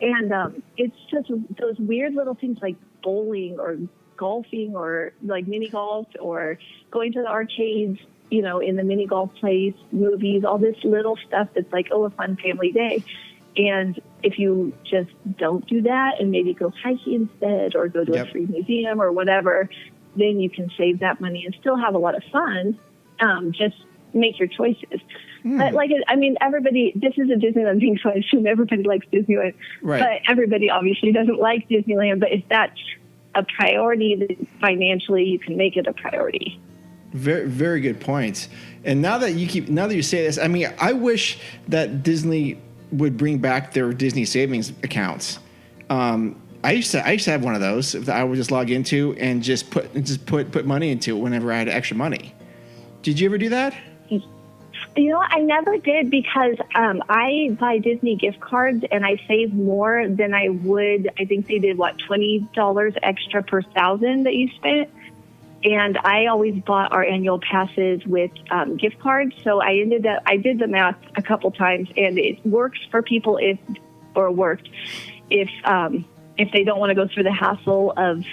And it's just those weird little things like bowling or golfing or like mini golf or going to the arcades, in the mini golf place, movies, all this little stuff that's like, oh, a fun family day. And if you just don't do that and maybe go hiking instead or go to a free museum or whatever, then you can save that money and still have a lot of fun. Just make your choices. But everybody, this is a Disneyland thing, so I assume everybody likes Disneyland. Right. But everybody obviously doesn't like Disneyland. But if that's a priority, then financially you can make it a priority. Very, very good points. And now that you say this, I mean, I wish that Disney would bring back their Disney savings accounts. I used to have one of those that I would just log into and just put money into it whenever I had extra money. Did you ever do that? I never did because I buy Disney gift cards and I save more than I would. I think they did $20 extra per 1,000 that you spent. And I always bought our annual passes with gift cards. So I did the math a couple times, and it works for people if they don't want to go through the hassle of,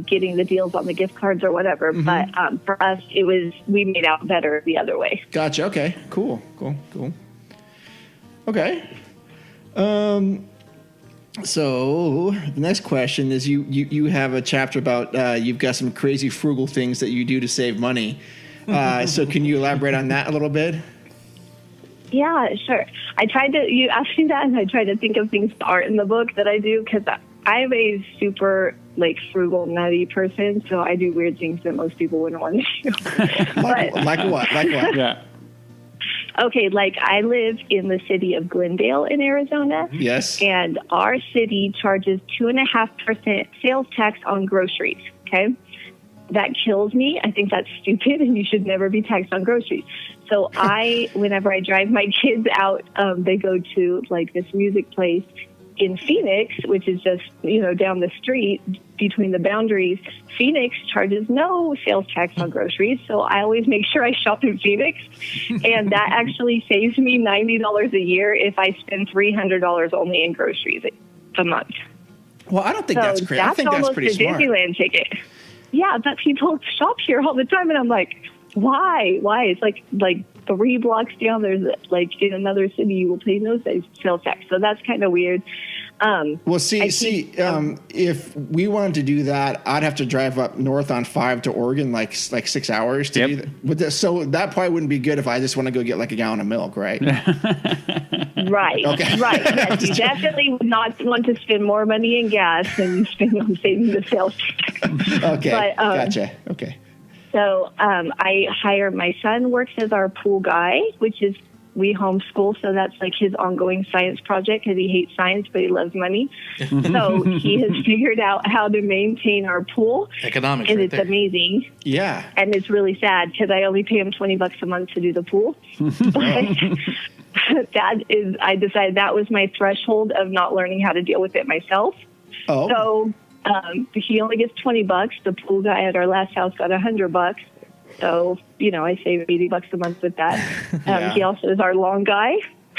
getting the deals on the gift cards or whatever. But for us, we made out better the other way. Gotcha. Okay. Cool. Okay. So the next question is you have a chapter about you've got some crazy frugal things that you do to save money. So can you elaborate on that a little bit? Yeah, sure. You asked me that, and I tried to think of things that aren't in the book that I do, because I'm a super frugal, nutty person, so I do weird things that most people wouldn't want to do. Like what? Yeah. Okay, I live in the city of Glendale in Arizona. Yes. And our city charges 2.5% sales tax on groceries, okay? That kills me. I think that's stupid, and you should never be taxed on groceries. So whenever I drive my kids out, they go to this music place in Phoenix, which is just, down the street between the boundaries. Phoenix charges no sales tax on groceries, so I always make sure I shop in Phoenix, and that actually saves me $90 a year if I spend $300 only in groceries a month. Well, I don't think that's crazy. I think that's pretty smart. That's almost a Disneyland ticket. Yeah, but people shop here all the time, and I'm like, why? It's like 3 blocks down, there's in another city you will pay no sales tax. So that's kind of weird. Well, if we wanted to do that, I'd have to drive up north on 5 to Oregon, 6 hours to do that. So that probably wouldn't be good if I just want to go get a gallon of milk, right? Right. Okay. Right. Yes, you definitely would not want to spend more money in gas than you spend on saving the sales tax. Okay. But, gotcha. Okay. So I hire my son works as our pool guy, which is we homeschool, so that's like his ongoing science project because he hates science, but he loves money. So he has figured out how to maintain our pool. Economics, and right it's there. amazing. Yeah. And it's really sad because I only pay him $20 a month to do the pool. I decided that was my threshold of not learning how to deal with it myself. Oh. So he only gets $20. The pool guy at our last house got $100. So, I save $80 a month with that. Yeah. He also is our lawn guy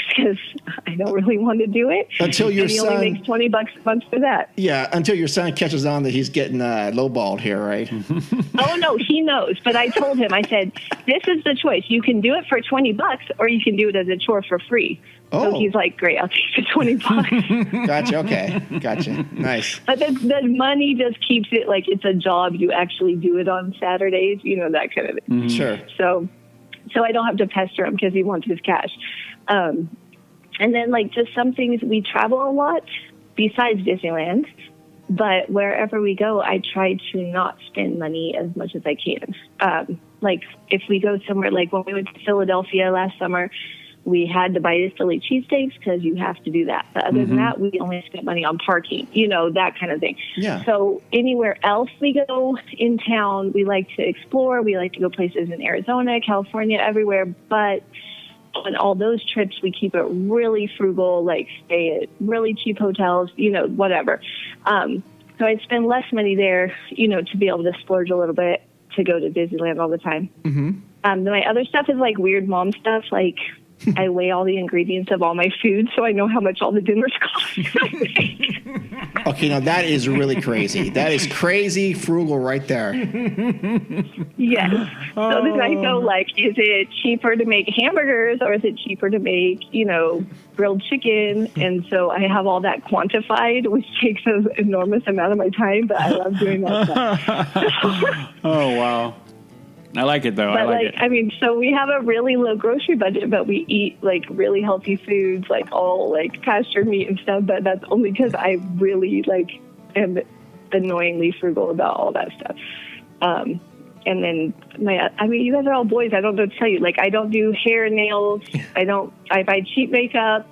because I don't really want to do it. Until your and he son only makes $20 a month for that. Yeah, until your son catches on that he's getting lowballed here, right? Oh, no, he knows. But I told him, I said, this is the choice. You can do it for $20 or you can do it as a chore for free. Oh. So he's like, great, I'll take the $20. Gotcha. Okay. Gotcha. Nice. But the money just keeps it like it's a job. You actually do it on Saturdays, that kind of thing. Sure. So I don't have to pester him because he wants his cash. And then like just some things, we travel a lot besides Disneyland. But wherever we go, I try to not spend money as much as I can. Like if we go somewhere, like when we went to Philadelphia last summer, we had to buy the Philly cheesesteaks because you have to do that. But other than that, we only spent money on parking, that kind of thing. Yeah. So anywhere else we go in town, we like to explore. We like to go places in Arizona, California, everywhere. But on all those trips, we keep it really frugal, like stay at really cheap hotels, whatever. So I spend less money there, to be able to splurge a little bit to go to Disneyland all the time. Mm-hmm. My other stuff is like weird mom stuff, like I weigh all the ingredients of all my food so I know how much all the dinners cost. Okay, now that is really crazy. That is crazy frugal right there. Yes. So then I go like, is it cheaper to make hamburgers or is it cheaper to make, grilled chicken? And so I have all that quantified, which takes an enormous amount of my time, but I love doing that stuff. Oh, wow. I like it, though. But I like it. So we have a really low grocery budget, but we eat like really healthy foods, like all like pasture meat and stuff. But that's only because I really am annoyingly frugal about all that stuff. And then you guys are all boys. I don't know what to tell you. Like I don't do hair, nails. I buy cheap makeup.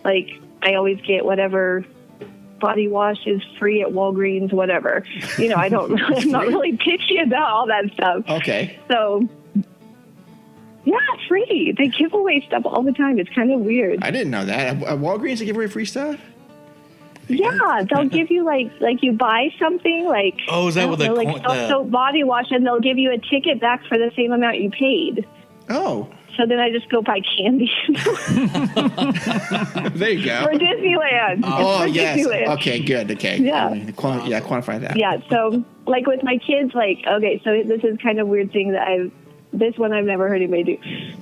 Like I always get whatever body wash is free at Walgreens, whatever. I'm not really picky about all that stuff. Okay. So, yeah, free. They give away stuff all the time. It's kind of weird. I didn't know that. At Walgreens, they give away free stuff? Yeah, they'll give you like you buy something like is that with the soap body wash, and they'll give you a ticket back for the same amount you paid. Oh. So then I just go buy candy. There you go. For Disneyland. Oh, for yes. Disneyland. Okay, good. Okay. Yeah. Quantify that. Yeah, so like with my kids, okay, so this is kind of weird thing that this one I've never heard anybody do.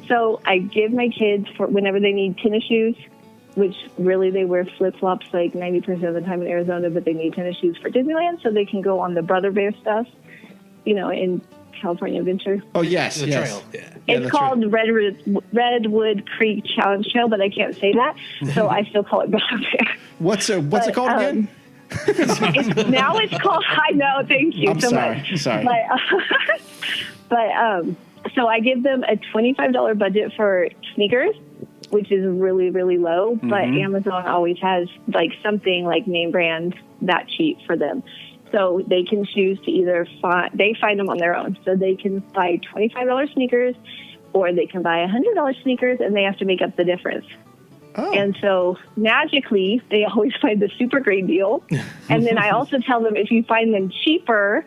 So I give my kids for whenever they need tennis shoes, which really they wear flip-flops like 90% of the time in Arizona, but they need tennis shoes for Disneyland so they can go on the Brother Bear stuff, in California Adventure. Oh, yes. The yes. trail. Yeah. It's called Redwood Creek Challenge Trail, but I can't say that, so I still call it Brother Bear. What's it called again? Now it's called, I know, thank you I'm so sorry. much. Sorry. But so I give them a $25 budget for sneakers, which is really, really low, but Amazon always has something like name brand that cheap for them. So they can choose to either they find them on their own. So they can buy $25 sneakers or they can buy $100 sneakers and they have to make up the difference. Oh. And so magically, they always find the super great deal. And then I also tell them if you find them cheaper,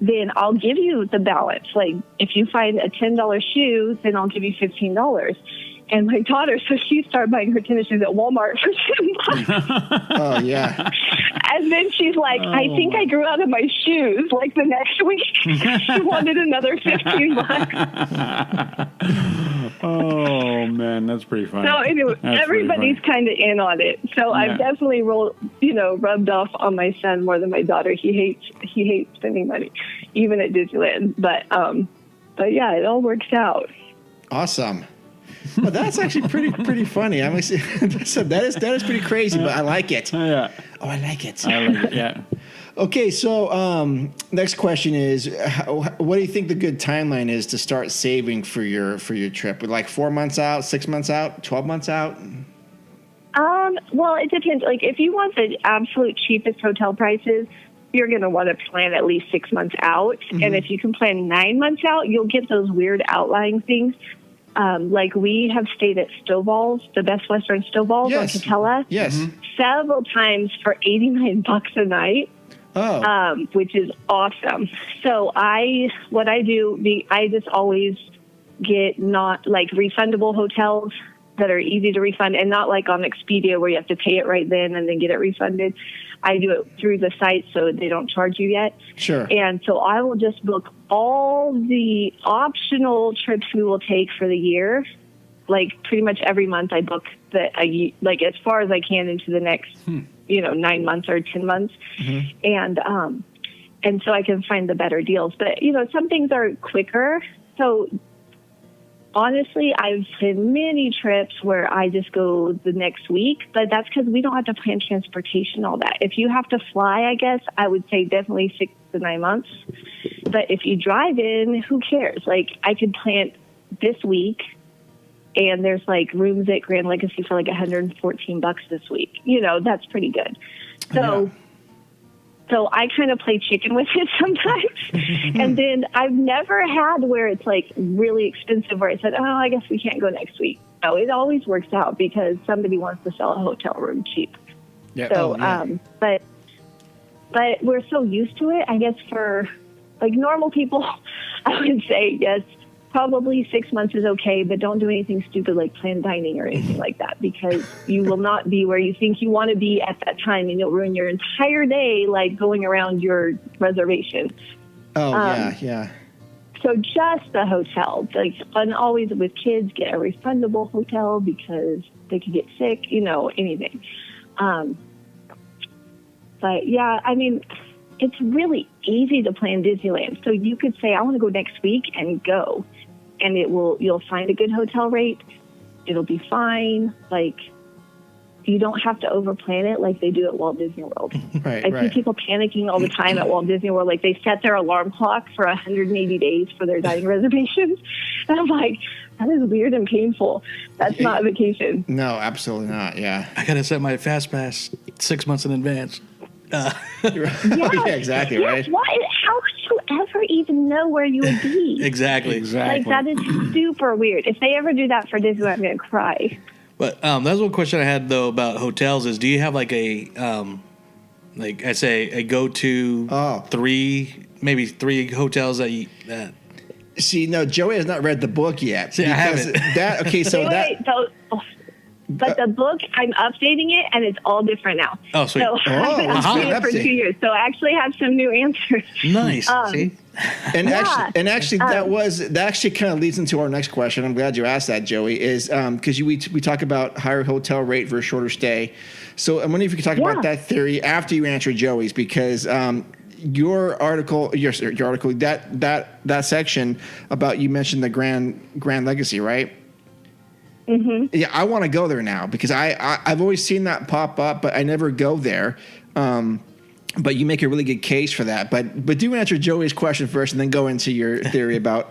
then I'll give you the balance. Like if you find a $10 shoe, then I'll give you $15. And my daughter, so she started buying her tennis shoes at Walmart for $10. Oh, yeah. And then she's like, I think I grew out of my shoes. Like the next week, she wanted another $15. Oh, man, that's pretty funny. So anyway, That's everybody's kind of in on it. So I've definitely rubbed off on my son more than my daughter. He hates spending money, even at Disneyland. But yeah, it all works out. Awesome. Well, that's actually pretty funny. I mean, that is pretty crazy, but I like it. Yeah. Oh, I like it. I like it. Yeah. Okay, so next question is, what do you think the good timeline is to start saving for your trip? Like 4 months out, 6 months out, 12 months out? Well, it depends. Like, if you want the absolute cheapest hotel prices, you're going to want to plan at least 6 months out. Mm-hmm. And if you can plan 9 months out, you'll get those weird outlying things. Like, we have stayed at Stovall's, the Best Western Stovall's on Catella. Yes. Several times for $89 a night. Oh. Which is awesome. So I just always get not like refundable hotels that are easy to refund, and not like on Expedia where you have to pay it right then and then get it refunded. I do it through the site so they don't charge you yet. Sure. And so I will just book all the optional trips we will take for the year. Like pretty much every month I book like as far as I can into the next 9 months or 10 months. Mm-hmm. And so I can find the better deals. But, some things are quicker. So honestly, I've had many trips where I just go the next week, but that's because we don't have to plan transportation, all that. If you have to fly, I guess, I would say definitely 6 to 9 months. But if you drive in, who cares? Like, I could plan this week, and there's like rooms at Grand Legacy for like $114 this week. That's pretty good. So I kind of play chicken with it sometimes. And then I've never had where it's like really expensive where I said, oh, I guess we can't go next week. No, it always works out because somebody wants to sell a hotel room cheap. Yeah. So, but we're so used to it. I guess for like normal people, I would say yes. Probably 6 months is okay, but don't do anything stupid like planned dining or anything like that, because you will not be where you think you want to be at that time, and you'll ruin your entire day like going around your reservation. Oh, yeah. So just the hotel, like, and always with kids, get a refundable hotel because they could get sick, anything. But yeah, I mean, it's really easy to plan Disneyland. So you could say, I want to go next week and go. And you'll find a good hotel rate. It'll be fine. Like, you don't have to overplan it like they do at Walt Disney World. Right, I see people panicking all the time at Walt Disney World. Like, they set their alarm clock for 180 days for their dining reservations. And I'm like, that is weird and painful. That's not a vacation. No, absolutely not. Yeah. I got to set my Fast Pass 6 months in advance. Yeah, exactly, right? Why? How would you ever even know where you would be? Exactly. Like, that is super weird. If they ever do that for Disney, I'm going to cry. But that's one question I had, though, about hotels is, do you have like a, like I say, a go-to maybe three hotels that See, no, Joey has not read the book yet. See, I haven't. But the book, I'm updating it, and it's all different now. Oh, sweet. So I've been updating it for 2 years. So I actually have some new answers. Nice. See? And actually, that actually kind of leads into our next question. I'm glad you asked that, Joey, is because we talk about higher hotel rate for a shorter stay. So I'm wondering if you could talk about that theory after you answer Joey's, because your article, that section about, you mentioned the Grand Legacy, right? Mm-hmm. Yeah, I want to go there now because I've always seen that pop up, but I never go there. But you make a really good case for that. But do answer Joey's question first, and then go into your theory about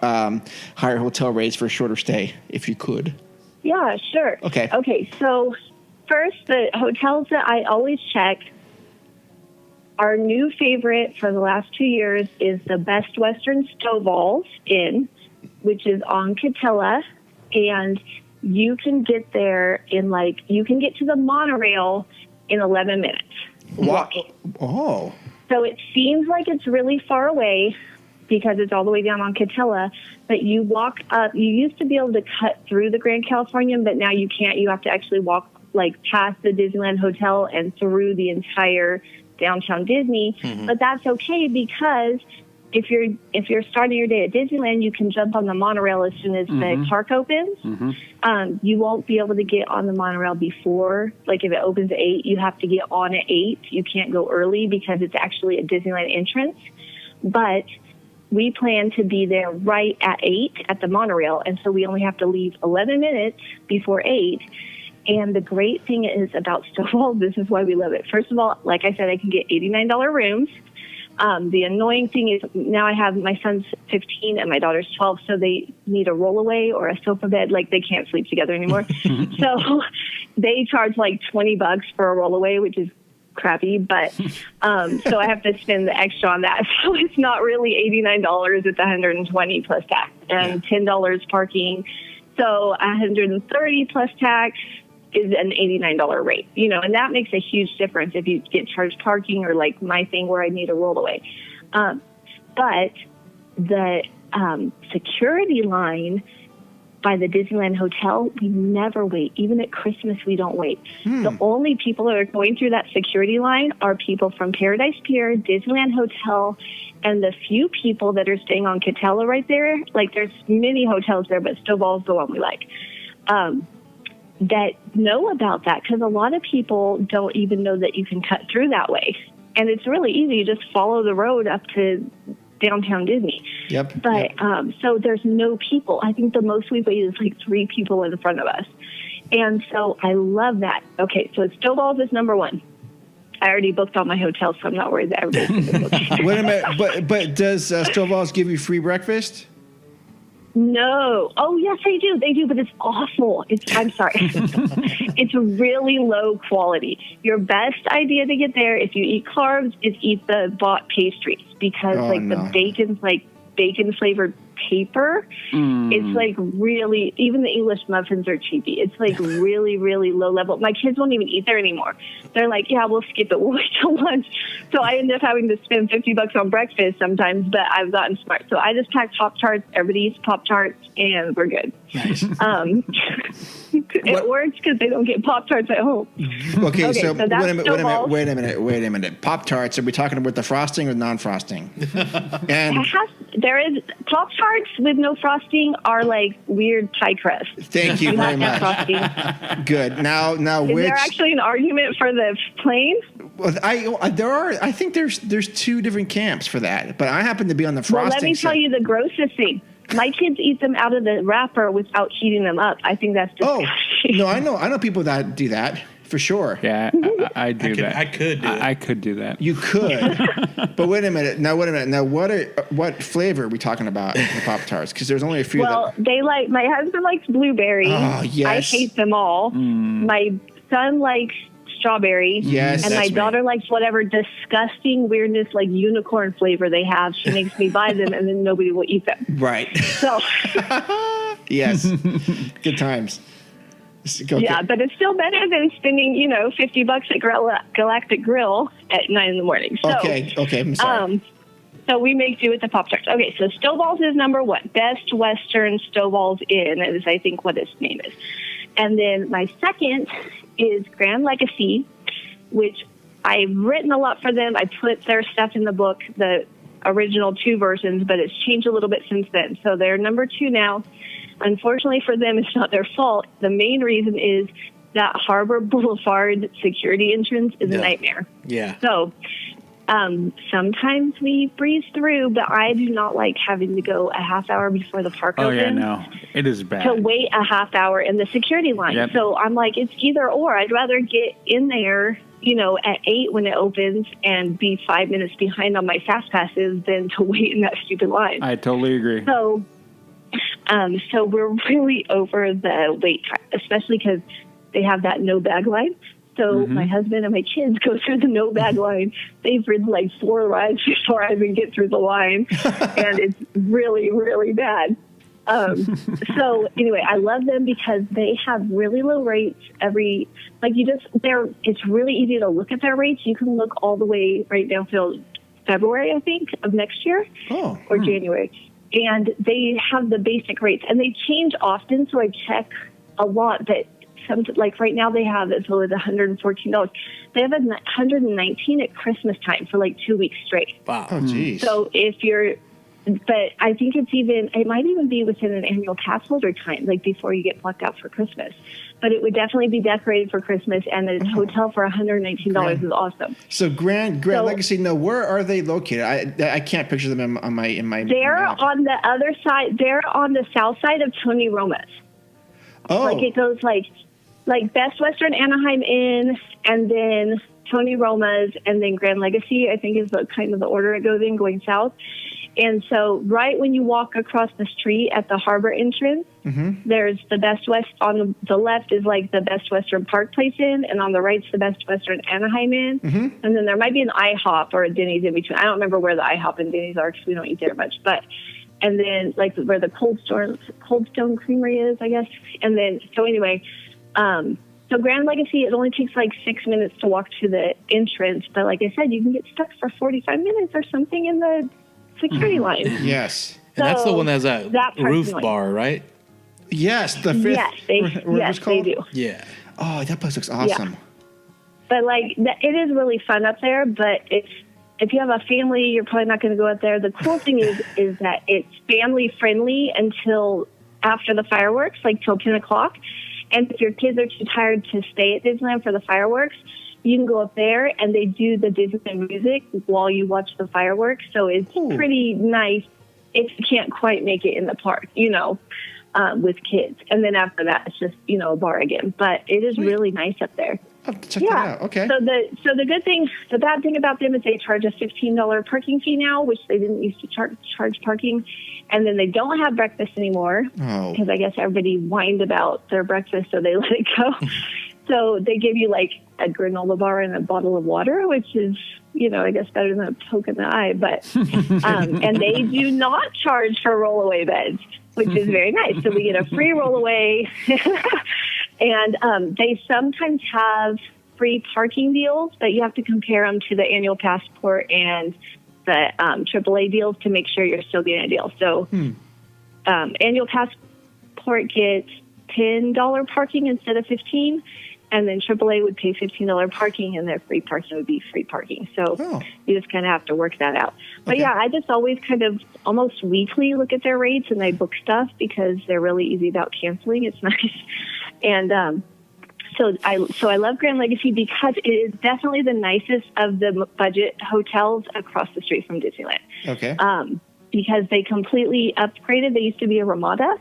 higher hotel rates for a shorter stay, if you could. Yeah, sure. Okay. So first, the hotels that I always check. Our new favorite for the last 2 years is the Best Western Stovall's Inn, which is on Catella, and you can get there you can get to the monorail in 11 minutes walking. Oh. So it seems like it's really far away because it's all the way down on Catella, but you walk up. You used to be able to cut through the Grand Californian, but now you can't. You have to actually walk past the Disneyland Hotel and through the entire downtown Disney. Mm-hmm. But that's okay because if you're starting your day at Disneyland, you can jump on the monorail as soon as the park opens. Mm-hmm. You won't be able to get on the monorail before, like if it opens at 8, you have to get on at 8. You can't go early because it's actually a Disneyland entrance. But we plan to be there right at 8 at the monorail, and so we only have to leave 11 minutes before 8. And the great thing is about Stovall, this is why we love it. First of all, like I said, I can get $89 rooms. The annoying thing is now I have my son's 15 and my daughter's 12, so they need a rollaway or a sofa bed. Like, they can't sleep together anymore. So they charge like $20 for a rollaway, which is crappy, but so I have to spend the extra on that. So it's not really $89, it's $120 plus tax and $10 parking. So $130 plus tax is an $89 rate, and that makes a huge difference if you get charged parking or like my thing where I need a rollaway. But the security line by the Disneyland Hotel, we never wait. Even at Christmas, we don't wait. The only people that are going through that security line are people from Paradise Pier, Disneyland Hotel, and the few people that are staying on Catella right there. Like, there's many hotels there, but Stovall's the one we like, that know about that, because a lot of people don't even know that you can cut through that way. And it's really easy. You just follow the road up to downtown Disney. But so there's no people. I think the most we wait is like 3 people in front of us. And so I love that. Okay, so Stovall's is number 1. I already booked all my hotels, so I'm not worried that everybody's going to book. Wait a minute, but does Stovall's give you free breakfast? No. Oh, yes, they do. They do, but it's awful. I'm sorry. It's really low quality. Your best idea to get there, if you eat carbs, is eat the bought pastries, because the bacon's like bacon-flavored paper. It's like really, even the English muffins are cheapy. It's like really, really low level. My kids won't even eat there anymore. They're like, yeah, we'll skip it. We'll wait till lunch. So I end up having to spend $50 on breakfast sometimes, but I've gotten smart. So I just pack Pop-Tarts. Everybody eats Pop-Tarts, and we're good. Nice. It works because they don't get Pop-Tarts at home. Okay, so wait a minute. Pop-Tarts, are we talking about the frosting or non-frosting? And there is Pop-Tarts with no frosting are like weird pie crust. Thank you very much. Good. Now, is there actually an argument for the plain? Well, I think there's 2 different camps for that, but I happen to be on the frosting. Well, let me tell you the grossest thing. My kids eat them out of the wrapper without heating them up. I think that's disgusting. Oh, no, I know people that do that. For sure. Yeah, I do that. I could do it. I could do that. You could. But wait a minute. Now, what flavor are we talking about in the Pop-Tarts? Because there's only a few. Well, my husband likes blueberry. Oh, yes. I hate them all. My son likes strawberry. Yes. And my daughter likes whatever disgusting weirdness like unicorn flavor they have. She makes me buy them, and then nobody will eat them. Right. So. Yes. Good times. Okay. Yeah, but it's still better than spending, $50 at Galactic Grill at 9 in the morning. So, okay, I'm sorry. So we make do with the Pop-Tarts. Okay, so Stovall's is number 1. Best Western Stovall's Inn is, I think, what its name is. And then my second is Grand Legacy, which I've written a lot for them. I put their stuff in the book, the original 2 versions, but it's changed a little bit since then. So they're number 2 now. Unfortunately for them, it's not their fault. The main reason is that Harbor Boulevard security entrance is a nightmare. Yeah. So sometimes we breeze through, but I do not like having to go a half hour before the park opens. Oh, yeah, no. It is bad. To wait a half hour in the security line. Yep. So I'm like, it's either or. I'd rather get in there, at 8 when it opens and be 5 minutes behind on my fast passes than to wait in that stupid line. I totally agree. So we're really over the wait time, especially because they have that no bag line. So my husband and my kids go through the no bag line. They've ridden like 4 rides before I even get through the line, and it's really, really bad. So anyway, I love them because they have really low rates it's really easy to look at their rates. You can look all the way right down till February, I think, of next year or January. And they have the basic rates, and they change often. So I check a lot. But like right now, they have it's $114. They have $119 at Christmas time for like 2 weeks straight. Wow. Oh, geez. So but I think it might even be within an annual pass holder time, like before you get plucked out for Christmas. But it would definitely be decorated for Christmas, and the hotel for $119 is awesome. So Grand Legacy. Now, where are they located? I can't picture them in my. They're map. on the other side. They're on the south side of Tony Roma's. Oh, like it goes like Best Western Anaheim Inn, and then Tony Roma's, and then Grand Legacy, I think is the kind of the order it goes in going south. And so right when you walk across the street at the harbor entrance, there's the Best West. On the left is like the Best Western Park Place Inn, and on the right's the Best Western Anaheim Inn. And then there might be an IHOP or a Denny's in between. I don't remember where the IHOP and Denny's are because we don't eat there much. But and then like where the Cold Stone Creamery is, I guess. And then so anyway, so Grand Legacy, it only takes like 6 minutes to walk to the entrance. But like I said, you can get stuck for 45 minutes or something in the security line. Yes. And that's the one that has that roof parking bar, right? Yes, the fifth. Yes, they do. Yeah. Oh, that place looks awesome. Yeah. But like, it is really fun up there. But if you have a family, you're probably not going to go up there. The cool thing is that it's family friendly until after the fireworks, like till 10 o'clock. And if your kids are too tired to stay at Disneyland for the fireworks, you can go up there and they do the Disneyland music while you watch the fireworks. So it's pretty nice if you can't quite make it in the park, with kids. And then after that, it's just, a bar again. But it is really nice up there. I'll have to check that out. Okay. So the bad thing about them is they charge a $15 parking fee now, which they didn't used to charge parking. And then they don't have breakfast anymore because I guess everybody whined about their breakfast, so they let it go. So they give you like a granola bar and a bottle of water, which is, I guess better than a poke in the eye. But and they do not charge for rollaway beds, which is very nice. So we get a free rollaway. And they sometimes have free parking deals, but you have to compare them to the annual passport and the AAA deals to make sure you're still getting a deal. So annual passport gets $10 parking instead of $15, and then AAA would pay $15 parking, and their free parking would be free parking. So you just kind of have to work that out. But yeah, I just always kind of almost weekly look at their rates, and I book stuff because they're really easy about canceling. It's nice. And so I love Grand Legacy because it is definitely the nicest of the budget hotels across the street from Disneyland. Okay. Because they completely upgraded. They used to be a Ramada,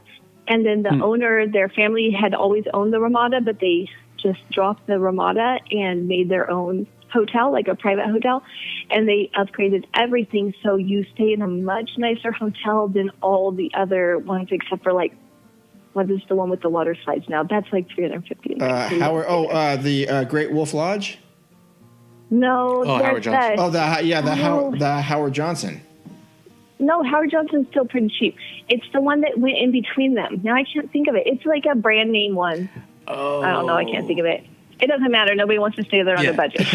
and then the owner, their family had always owned the Ramada, but they just dropped the Ramada and made their own hotel, like a private hotel, and they upgraded everything. So you stay in a much nicer hotel than all the other ones, except for like, what is the one with the water slides now? That's like $350. Howard. The Great Wolf Lodge. No. Howard Johnson. The Howard Johnson. No, Howard Johnson's still pretty cheap. It's the one that went in between them. Now I can't think of it. It's like a brand name one. I don't know. I can't think of it. It doesn't matter. Nobody wants to stay there on the budget.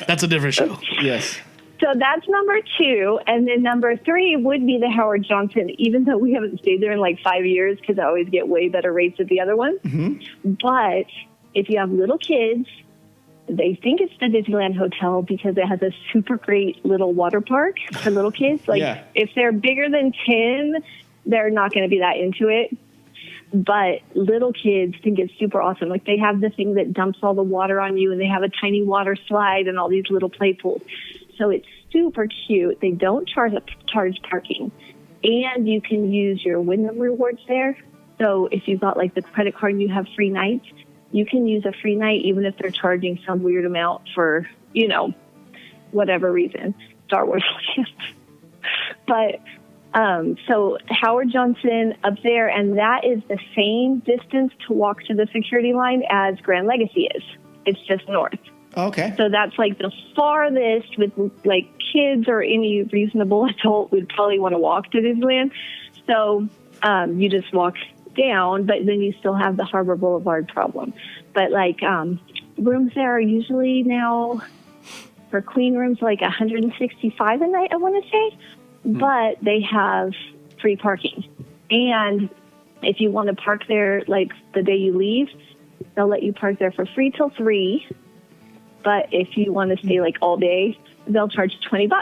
That's a different show. Yes. So that's number 2. And then number 3 would be the Howard Johnson, even though we haven't stayed there in like 5 years because I always get way better rates at the other one. But if you have little kids, they think it's the Disneyland Hotel because it has a super great little water park for little kids. Like if they're bigger than 10, they're not going to be that into it. But little kids think it's super awesome. Like they have the thing that dumps all the water on you, and they have a tiny water slide and all these little play pools. So it's super cute. They don't charge parking, and you can use your Wyndham rewards there. So if you've got like the credit card and you have free nights, you can use a free night even if they're charging some weird amount for, whatever reason, Star Wars. But so Howard Johnson up there, and that is the same distance to walk to the security line as Grand Legacy is. It's just north. Okay. So that's like the farthest with like kids or any reasonable adult would probably want to walk to Disneyland. So you just walk down, but then you still have the Harbor Boulevard problem. But like rooms there are usually now for queen rooms like $165 a night, I want to say. But they have free parking. And if you want to park there like the day you leave, they'll let you park there for free till 3. But if you want to stay like all day, they'll charge $20,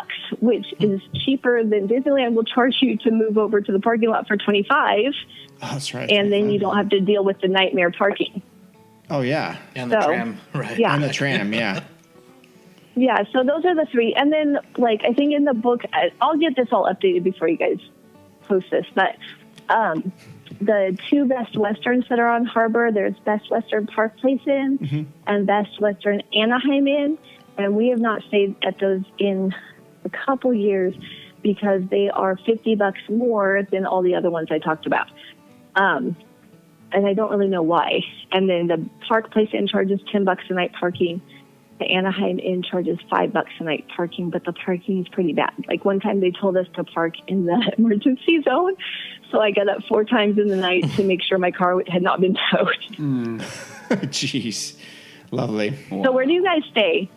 which is cheaper than Disneyland will charge you to move over to the parking lot for $25. Oh, that's right. And then you don't have to deal with the nightmare parking. Oh, yeah. And the tram, right. Yeah. And the tram, yeah. Yeah, so those are the 3. And then, like, I think in the book, I'll get this all updated before you guys post this, but the two Best Westerns that are on Harbor. There's Best Western Park Place Inn and Best Western Anaheim Inn. And we have not stayed at those in a couple years because they are $50 more than all the other ones I talked about. And I don't really know why. And then the Park Place Inn charges $10 a night parking. The Anaheim Inn charges $5 a night parking, but the parking is pretty bad. Like one time they told us to park in the emergency zone, so I got up 4 times in the night to make sure my car had not been towed. Jeez, lovely. So where do you guys stay?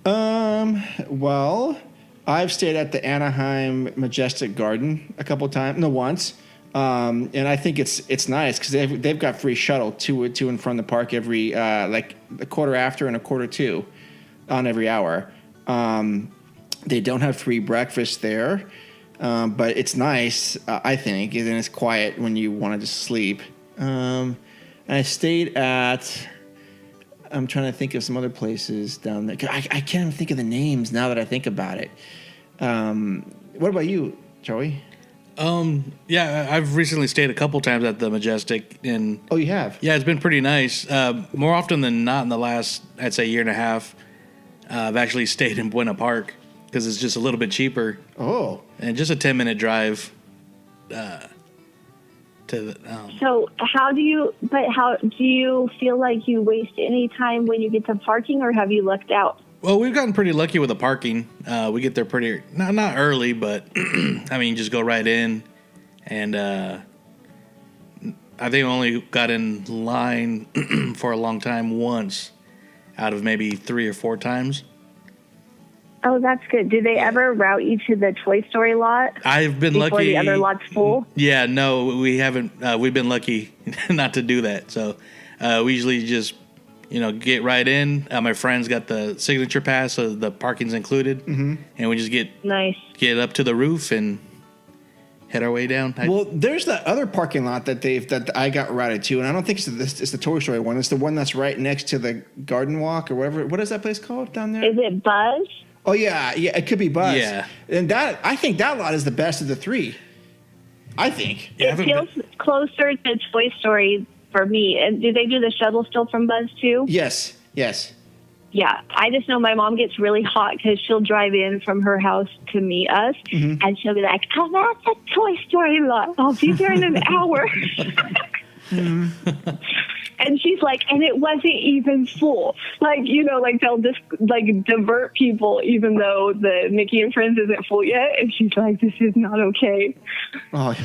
Well, I've stayed at the Anaheim Majestic Garden a couple times, once. And I think it's nice because they've got free shuttle to and from the park every like a quarter after and a quarter to on every hour. They don't have free breakfast there, but it's nice, I think, and it's quiet when you want to just sleep. And I stayed at. I'm trying to think of some other places down there. I can't even think of the names now that I think about it. What about you, Joey? Yeah, I've recently stayed a couple times at the Majestic. And oh, you have? Yeah, it's been pretty nice. More often than not in the last, I'd say, year and a half, I've actually stayed in Buena Park because it's just a little bit cheaper. Oh. And just a 10-minute drive to the... So how do you feel like you waste any time when you get to parking, or have you lucked out? Well, we've gotten pretty lucky with the parking. We get there pretty, not early, but I mean, just go right in. And I think I only got in line for a long time once out of maybe 3 or 4 times. Oh, that's good. Do they ever route you to the Toy Story lot? I've been before lucky. The other lot's full? Yeah, no, we haven't. We've been lucky not to do that. So we usually just... get right in. My friend's got the signature pass, so the parking's included, and we just get up to the roof and head our way down. Well, there's that other parking lot that I got routed to, and I don't think it's the Toy Story one. It's the one that's right next to the Garden Walk or whatever. What is that place called down there? Is it Buzz? Oh yeah, it could be Buzz. Yeah, and I think that lot is the best of the 3. I think it feels closer to Toy Story. For me, and do they do the shuttle still from Buzz too? Yes. Yeah, I just know my mom gets really hot because she'll drive in from her house to meet us, and she'll be like, "I'm at the Toy Story lot. I'll be there in an hour." And she's like, and it wasn't even full. Like, they'll just divert people even though the Mickey and Friends isn't full yet. And she's like, this is not okay. Oh,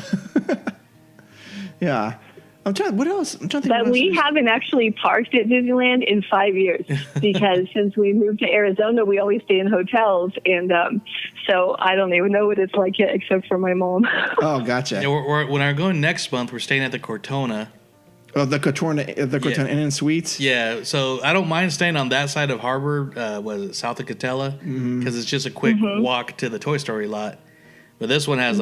yeah. I'm trying. What else? I'm trying to think. But we haven't actually parked at Disneyland in 5 years because since we moved to Arizona, we always stay in hotels, and so I don't even know what it's like yet, except for my mom. Oh, gotcha. Yeah, when we're going next month, we're staying at the Cortona. Oh, the Cortona Inn and Suites. Yeah, so I don't mind staying on that side of Harbor. Was it south of Catella? Because it's just a quick walk to the Toy Story lot. But this one has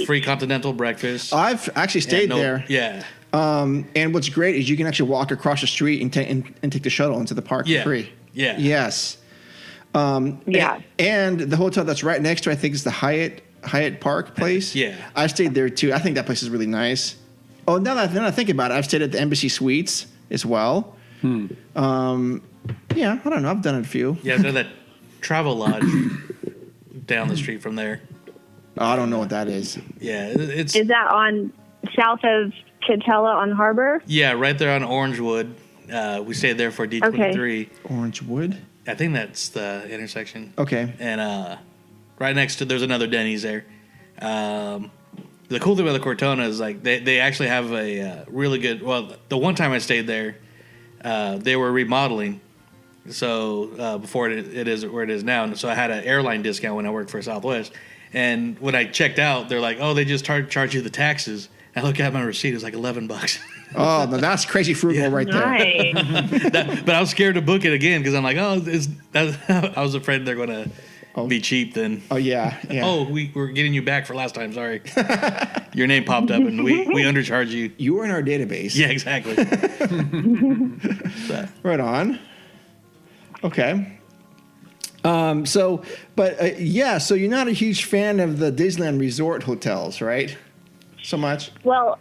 free continental breakfast. I've actually stayed there. Yeah. And what's great is you can actually walk across the street and take the shuttle into the park for free. Yeah. Yes. Yeah. And the hotel that's right next to, I think, is the Hyatt Park place. Yeah. I stayed there too. I think that place is really nice. Oh, now that I think about it, I've stayed at the Embassy Suites as well. Yeah, I don't know. I've done it a few. Yeah, I've done that Travel Lodge down the street from there. Oh, I don't know what that is. Yeah, it's... Is that on south of Catella on Harbor? Yeah, right there on Orangewood. We stayed there for D23. Okay. Orangewood? I think that's the intersection. Okay. And right next to, there's another Denny's there. The cool thing about the Cortona is they actually have a really good. Well, the one time I stayed there, they were remodeling, so before it is where it is now. And so I had an airline discount when I worked for Southwest. And when I checked out, they're like, "Oh, they just charge you the taxes." I look at my receipt; it's like $11. Oh, no, that's crazy frugal right there. Nice. But I was scared to book it again because I'm like, "Oh, I was afraid they're going to be cheap." Then, oh yeah. Oh, we're getting you back for last time. Sorry, your name popped up and we undercharged you. You were in our database. Yeah, exactly. Right on. Okay. So you're not a huge fan of the Disneyland Resort hotels, right? So much? Well,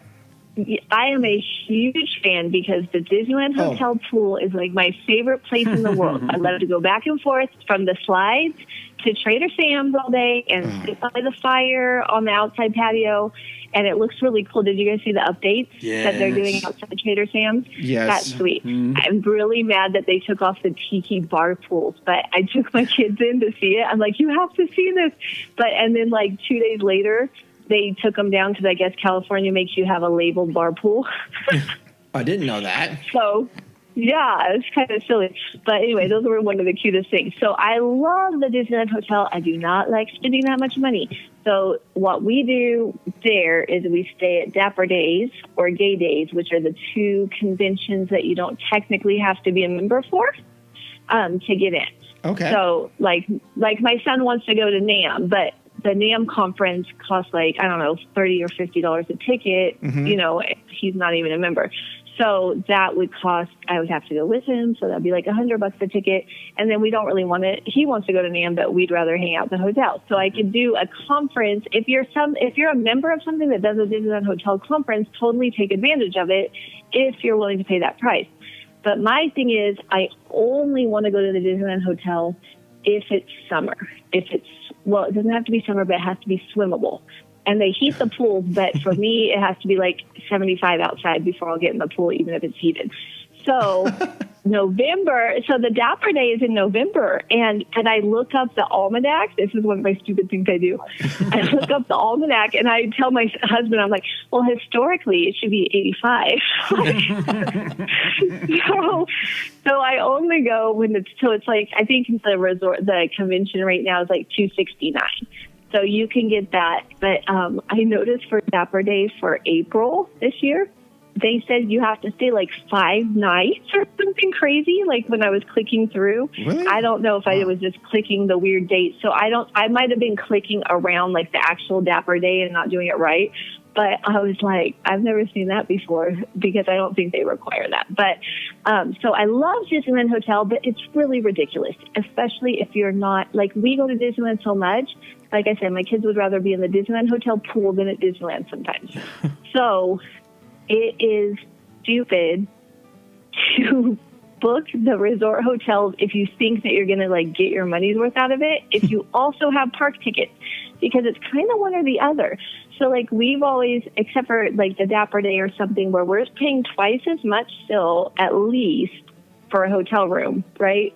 I am a huge fan because the Disneyland Hotel pool is like my favorite place in the world. I love to go back and forth from the slides to Trader Sam's all day and sit by the fire on the outside patio. And it looks really cool. Did you guys see the updates that they're doing outside Trader Sam's? Yes. That's sweet. I'm really mad that they took off the tiki bar pools, but I took my kids in to see it. I'm like, you have to see this. And then like 2 days later, they took them down because I guess California makes you have a labeled bar pool. I didn't know that. So, yeah, it's kind of silly. But anyway, those were one of the cutest things. So I love the Disneyland Hotel. I do not like spending that much money. So what we do there is we stay at Dapper Days or Gay Days, which are the two conventions that you don't technically have to be a member for to get in. Okay. So like my son wants to go to NAMM, but the NAMM conference costs like, I don't know, $30 or $50 a ticket. You know, he's not even a member. So that would cost, I would have to go with him. So that'd be like $100 a ticket. And then we don't really want it. He wants to go to NAMM, but we'd rather hang out in the hotel. So I could do a conference. If you're a member of something that does a Disneyland Hotel conference, totally take advantage of it if you're willing to pay that price. But my thing is, I only want to go to the Disneyland Hotel if it's summer. Well, it doesn't have to be summer, but it has to be swimmable. And they heat the pools, but for me, it has to be like 75 outside before I'll get in the pool, even if it's heated. So November, so the Dapper Day is in November, and I look up the almanac. This is one of my stupid things I do. I look up the almanac, and I tell my husband, I'm like, well, historically, it should be 85. So I only go when it's like, I think the convention right now is like $269. So you can get that. But I noticed for Dapper Day for April this year, they said you have to stay like 5 nights or something crazy. Like when I was clicking through, Really? I don't know if I was just clicking the weird date. So I might have been clicking around like the actual Dapper Day and not doing it right. But I was like, I've never seen that before because I don't think they require that. But so I love Disneyland Hotel, but it's really ridiculous, especially if you're not, like we go to Disneyland so much. Like I said, my kids would rather be in the Disneyland Hotel pool than at Disneyland sometimes. So it is stupid to book the resort hotels if you think that you're going to like get your money's worth out of it. If you also have park tickets, because it's kind of one or the other. So like we've always, except for like the Dapper Day or something where we're paying twice as much still at least for a hotel room, right?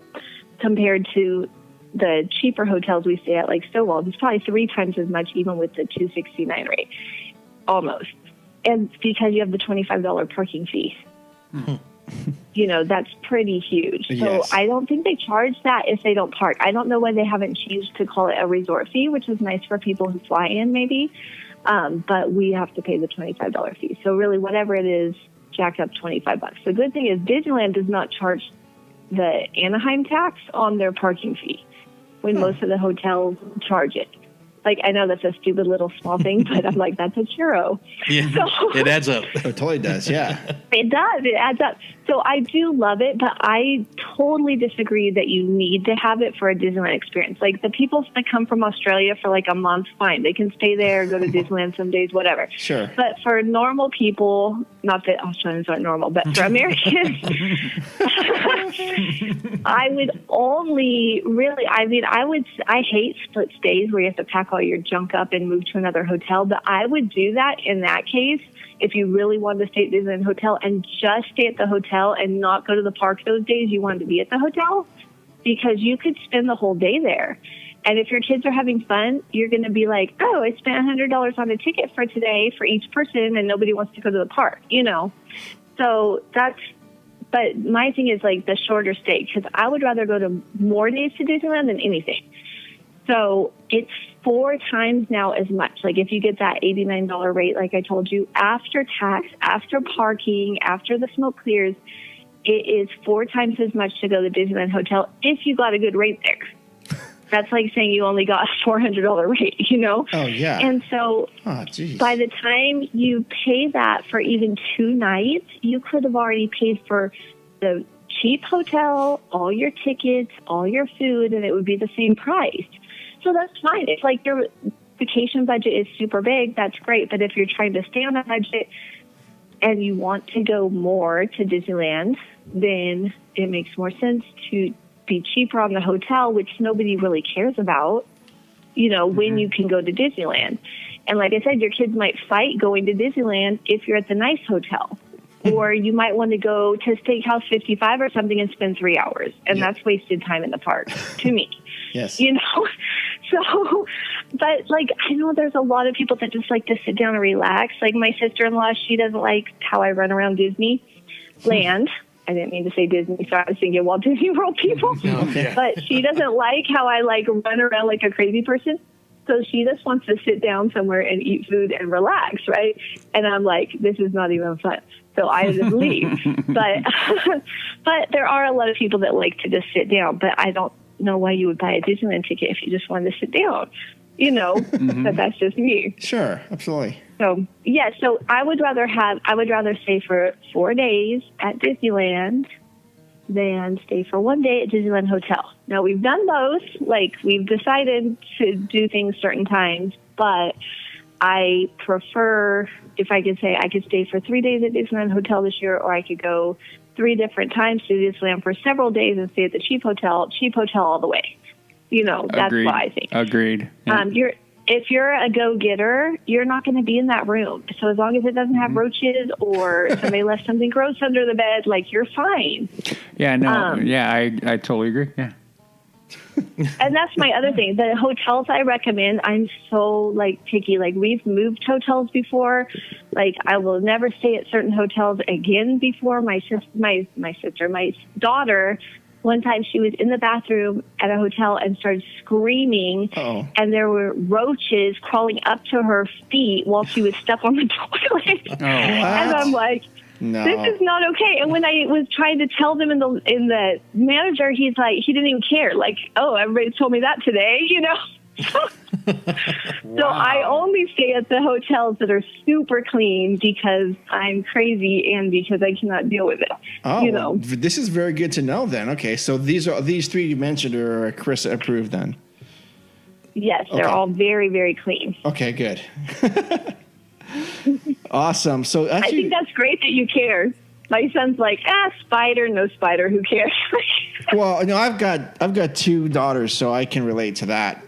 Compared to the cheaper hotels we stay at like Stonewall. It's probably 3 times as much even with the $269 rate, almost. And because you have the $25 parking fee. You know, that's pretty huge. So Yes. I don't think they charge that if they don't park. I don't know why they haven't changed to call it a resort fee, which is nice for people who fly in maybe. But we have to pay the $25 fee. So really whatever it is, jack up $25. The good thing is Disneyland does not charge the Anaheim tax on their parking fee when most of the hotels charge it. Like, I know that's a stupid little small thing, but I'm like, that's a churro. Yeah, so, it adds up. It totally does, yeah. It does. It adds up. So I do love it, but I totally disagree that you need to have it for a Disneyland experience. Like, the people that come from Australia for like a month, fine. They can stay there, go to Disneyland some days, whatever. Sure. But for normal people, not that Australians aren't normal, but for Americans, I would only really, I hate split stays where you have to pack all your junk up and move to another hotel, but I would do that in that case if you really wanted to stay at Disneyland Hotel and just stay at the hotel and not go to the park those days you wanted to be at the hotel, because you could spend the whole day there. And if your kids are having fun, you're going to be like, oh, I spent $100 on a ticket for today for each person and nobody wants to go to the park, you know? So but my thing is like the shorter stay, because I would rather go to more days to Disneyland than anything. So it's 4 times now as much. Like if you get that $89 rate, like I told you, after tax, after parking, after the smoke clears, it is 4 times as much to go to Disneyland Hotel if you got a good rate there. That's like saying you only got a $400 rate, you know? Oh, yeah. And so by the time you pay that for even 2 nights, you could have already paid for the cheap hotel, all your tickets, all your food, and it would be the same price. So that's fine. If like your vacation budget is super big, that's great. But if you're trying to stay on a budget, and you want to go more to Disneyland, then it makes more sense to be cheaper on the hotel, which nobody really cares about, when you can go to Disneyland. And like I said, your kids might fight going to Disneyland if you're at the nice hotel. Or you might want to go to Steakhouse 55 or something and spend 3 hours. And that's wasted time in the park to me. Yes. So, but I know there's a lot of people that just like to sit down and relax. Like my sister-in-law, she doesn't like how I run around Disneyland. I didn't mean to say Disney, so I was thinking Walt Disney World people. Okay. But she doesn't like how I run around like a crazy person. So she just wants to sit down somewhere and eat food and relax, right? And I'm like, this is not even fun. So I just leave. But there are a lot of people that like to just sit down. But I don't know why you would buy a Disneyland ticket if you just wanted to sit down. But that's just me. Sure, absolutely. So yeah, so I would rather stay for 4 days at Disneyland than stay for 1 day at Disneyland Hotel. Now we've done both. We've decided to do things certain times, but I prefer, if I could say, I could stay for 3 days at Disneyland Hotel this year, or I could go 3 different times to Disneyland for several days and stay at the cheap hotel all the way. That's Agreed. what I think. Agreed. Yeah. If you're a go-getter, you're not going to be in that room. So as long as it doesn't have roaches or somebody left something gross under the bed, you're fine. Yeah, no, I totally agree. Yeah. And that's my other thing. The hotels I recommend, I'm so picky. We've moved hotels before. I will never stay at certain hotels again before. My daughter, one time she was in the bathroom at a hotel and started screaming, and there were roaches crawling up to her feet while she was stuck on the toilet. And I'm like, no, this is not okay. And when I was trying to tell them in the manager, he's like, he didn't even care. Everybody told me that today, So I only stay at the hotels that are super clean because I'm crazy and because I cannot deal with it. Well, this is very good to know then. Okay, so these three you mentioned are Carissa approved then? Yes, they're all very, very clean. Okay, good. Awesome. So actually, I think that's great that you care. My son's like, spider, no spider, who cares? Well, I've got 2 daughters, so I can relate to that.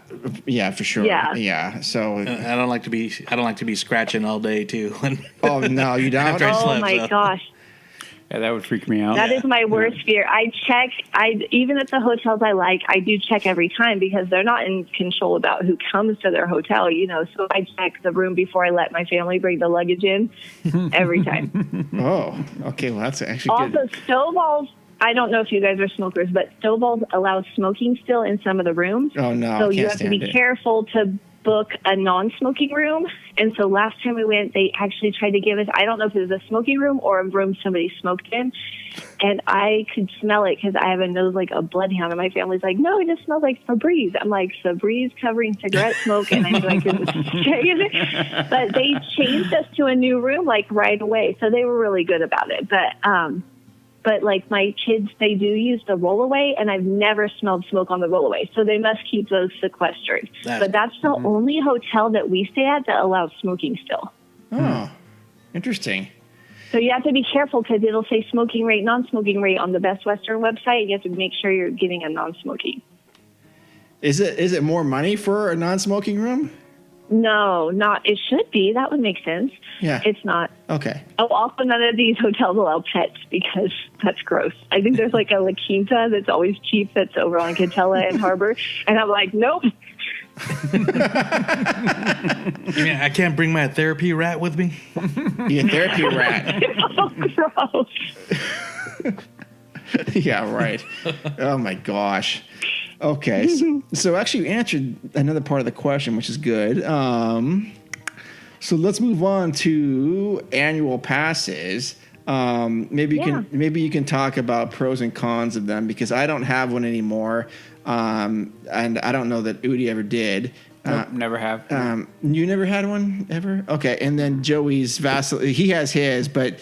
Yeah, for sure. Yeah. So I don't like to be scratching all day too. Oh no, you don't. After I slept, oh my gosh. Yeah, that would freak me out. That is my worst fear. I check. Even at the hotels I do check every time because they're not in control about who comes to their hotel. So I check the room before I let my family bring the luggage in every time. Oh, okay. Well, that's actually good. Also, Stovall's. I don't know if you guys are smokers, but Stovall's allows smoking still in some of the rooms. Oh no! So you have to be careful to book a non-smoking room. And so last time we went, they actually tried to give us, I don't know if it was a smoking room or a room somebody smoked in. And I could smell it because I have a nose like a bloodhound. And my family's like, no, it just smells like Febreze. I'm like, Febreze covering cigarette smoke. And I'm like, but they changed us to a new room right away. So they were really good about it. But my kids, they do use the rollaway, and I've never smelled smoke on the rollaway. So they must keep those sequestered. But that's the only hotel that we stay at that allows smoking still. Oh, interesting. So you have to be careful because it'll say smoking rate, non-smoking rate on the Best Western website. You have to make sure you're getting a non-smoking. Is it more money for a non-smoking room? No, not. It should be. That would make sense. Yeah. It's not. Okay. Oh, also none of these hotels allow pets because that's gross. I think there's a La Quinta that's always cheap that's over on Catella and Harbor. And I'm like, nope. You mean I can't bring my therapy rat with me? Your therapy rat. Oh, gross. Yeah, right. Oh, my gosh. Okay. So actually you answered another part of the question, which is good. So let's move on to annual passes. Maybe you can talk about pros and cons of them because I don't have one anymore. And I don't know that Udi ever did. Nope, never have. You never had one ever? Okay. And then Joey's he has his, but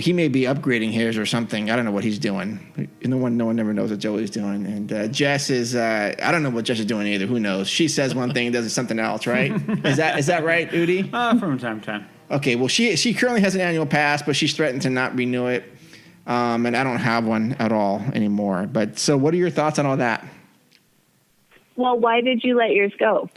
he may be upgrading his or something. I don't know what he's doing. No one ever knows what Joey's doing. And Jess is, I don't know what Jess is doing either. Who knows? She says one thing and does something else, right? Is that right, Udi? From time to time. Okay, well, she currently has an annual pass, but she's threatened to not renew it, and I don't have one at all anymore. But so, what are your thoughts on all that? Well, why did you let yours go?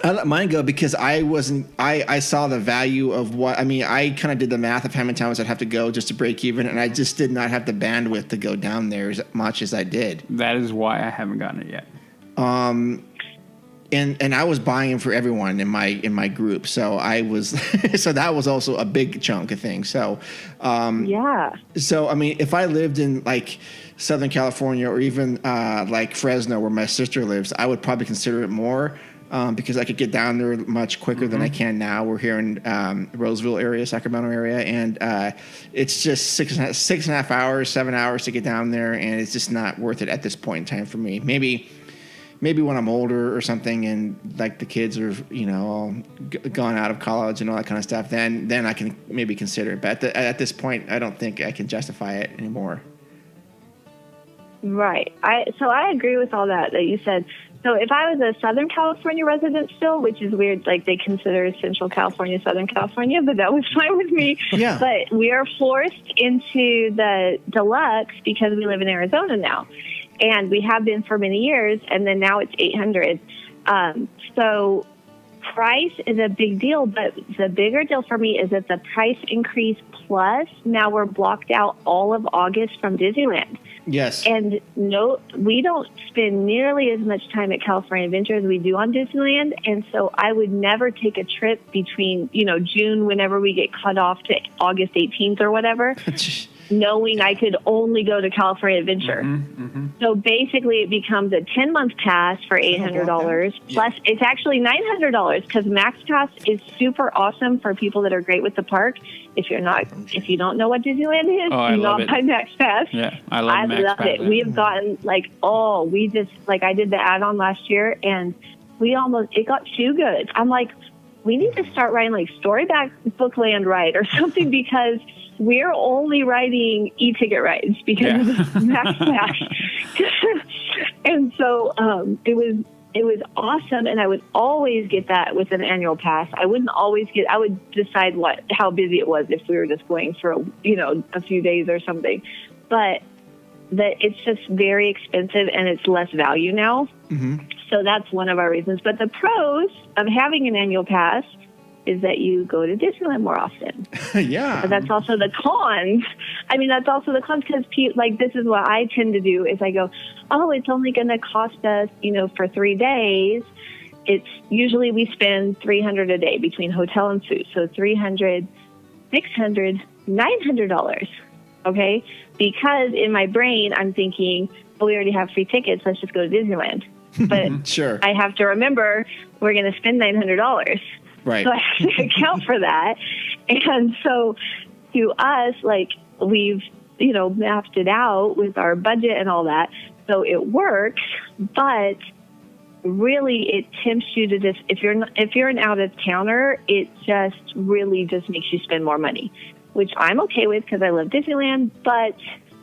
I let mine go because I saw the value of what, I mean, I kind of did the math of how many times I'd have to go just to break even, and I just did not have the bandwidth to go down there as much as I did. That is why I haven't gotten it yet. And I was buying for everyone in my group, so I was so that was also a big chunk of things. So Yeah. So I mean, if I lived in like Southern California or even like Fresno, where my sister lives, I would probably consider it more because I could get down there much quicker than I can now. We're here in Reusable area, Sacramento area, and it's just 6.5 hours, 7 hours to get down there, and it's just not worth it at this point in time for me. Maybe when I'm older or something, and like the kids are, you know, all gone out of college and all that kind of stuff, then I can maybe consider it. But at this point, I don't think I can justify it anymore. Right. So I agree with all that you said. So if I was a Southern California resident still, which is weird, like they consider Central California Southern California, but that was fine with me. Yeah. But we are forced into the deluxe because we live in Arizona now. And we have been for many years, and then now it's $800. So price is a big deal, but the bigger deal for me is that the price increase plus now we're blocked out all of August from Disneyland. Yes. And no, we don't spend nearly as much time at California Adventure as we do on Disneyland. And so I would never take a trip between, June, whenever we get cut off, to August 18th or whatever. Knowing I could only go to California Adventure. So basically it becomes a 10-month pass for $800. Plus it's actually $900 because Max Pass is super awesome for people that are great with the park. If you don't know what Disneyland is, I do love not buy Max Pass. Yeah, I love Max Pass. It. We have gotten I did the add-on last year and it got too good. I'm like, we need to start writing like Storyback Bookland Ride or something because we're only riding e-ticket rides because of this Max Pass. And so it was awesome, and I would always get that with an annual pass. I would decide how busy it was if we were just going for a few days or something. But it's just very expensive and it's less value now. So that's one of our reasons. But the pros of having an annual pass is that you go to Disneyland more often. Yeah. But that's also the cons. I mean, that's also the cons because, this is what I tend to do is I go, oh, it's only going to cost us, for 3 days. It's usually we spend $300 a day between hotel and food. So $300, $600, $900. Okay. Because in my brain, I'm thinking, we already have free tickets. Let's just go to Disneyland. But sure. I have to remember we're going to spend $900. Right. So I have to account for that. And so to us, we've, mapped it out with our budget and all that. So it works, but really it tempts you to just, if you're an out of towner, it just really just makes you spend more money, which I'm okay with because I love Disneyland, but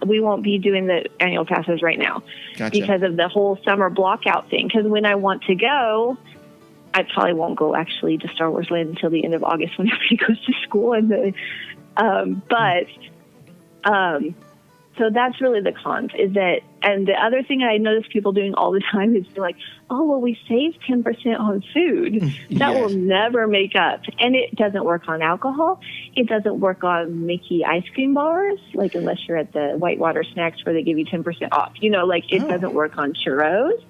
we won't be doing the annual passes right now. Gotcha. Because of the whole summer blockout thing. Because when I want to go, I probably won't go actually to Star Wars Land until the end of August when everybody goes to school. So that's really the cons is that, and the other thing I notice people doing all the time is they're like, oh, well, we saved 10% on food. That will never make up. And it doesn't work on alcohol. It doesn't work on Mickey ice cream bars, unless you're at the Whitewater Snacks where they give you 10% off. It doesn't work on churros.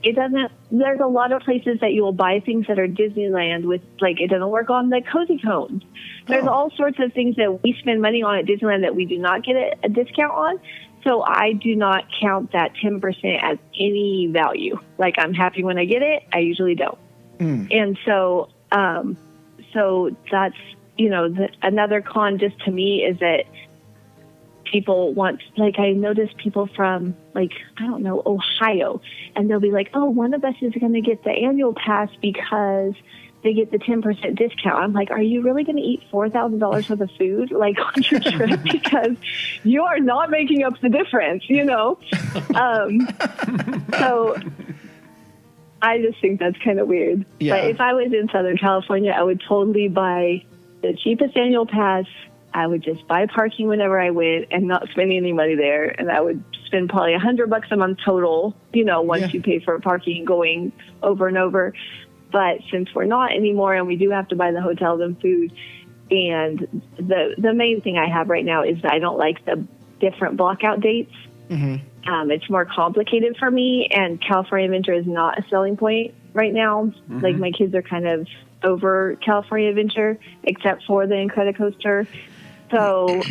It doesn't, there's a lot of places that you will buy things that are Disneyland with, it doesn't work on the cozy cones. There's all sorts of things that we spend money on at Disneyland that we do not get a discount on. So I do not count that 10% as any value. I'm happy when I get it. I usually don't. And so, so that's, another con just to me is that people want, I notice people from, Ohio, and they'll be like, oh, one of us is going to get the annual pass because they get the 10% discount. I'm like, are you really going to eat $4,000 worth of food, on your trip? Because you are not making up the difference, I just think that's kind of weird. Yeah. But if I was in Southern California, I would totally buy the cheapest annual pass. I would just buy parking whenever I went and not spend any money there. And I would spend probably $100 a month total, once you pay for parking going over and over. But since we're not anymore and we do have to buy the hotels and food, and the main thing I have right now is that I don't like the different blockout dates. Mm-hmm. It's more complicated for me, and California Adventure is not a selling point right now. Mm-hmm. Like, my kids are kind of over California Adventure, except for the Incredicoaster. So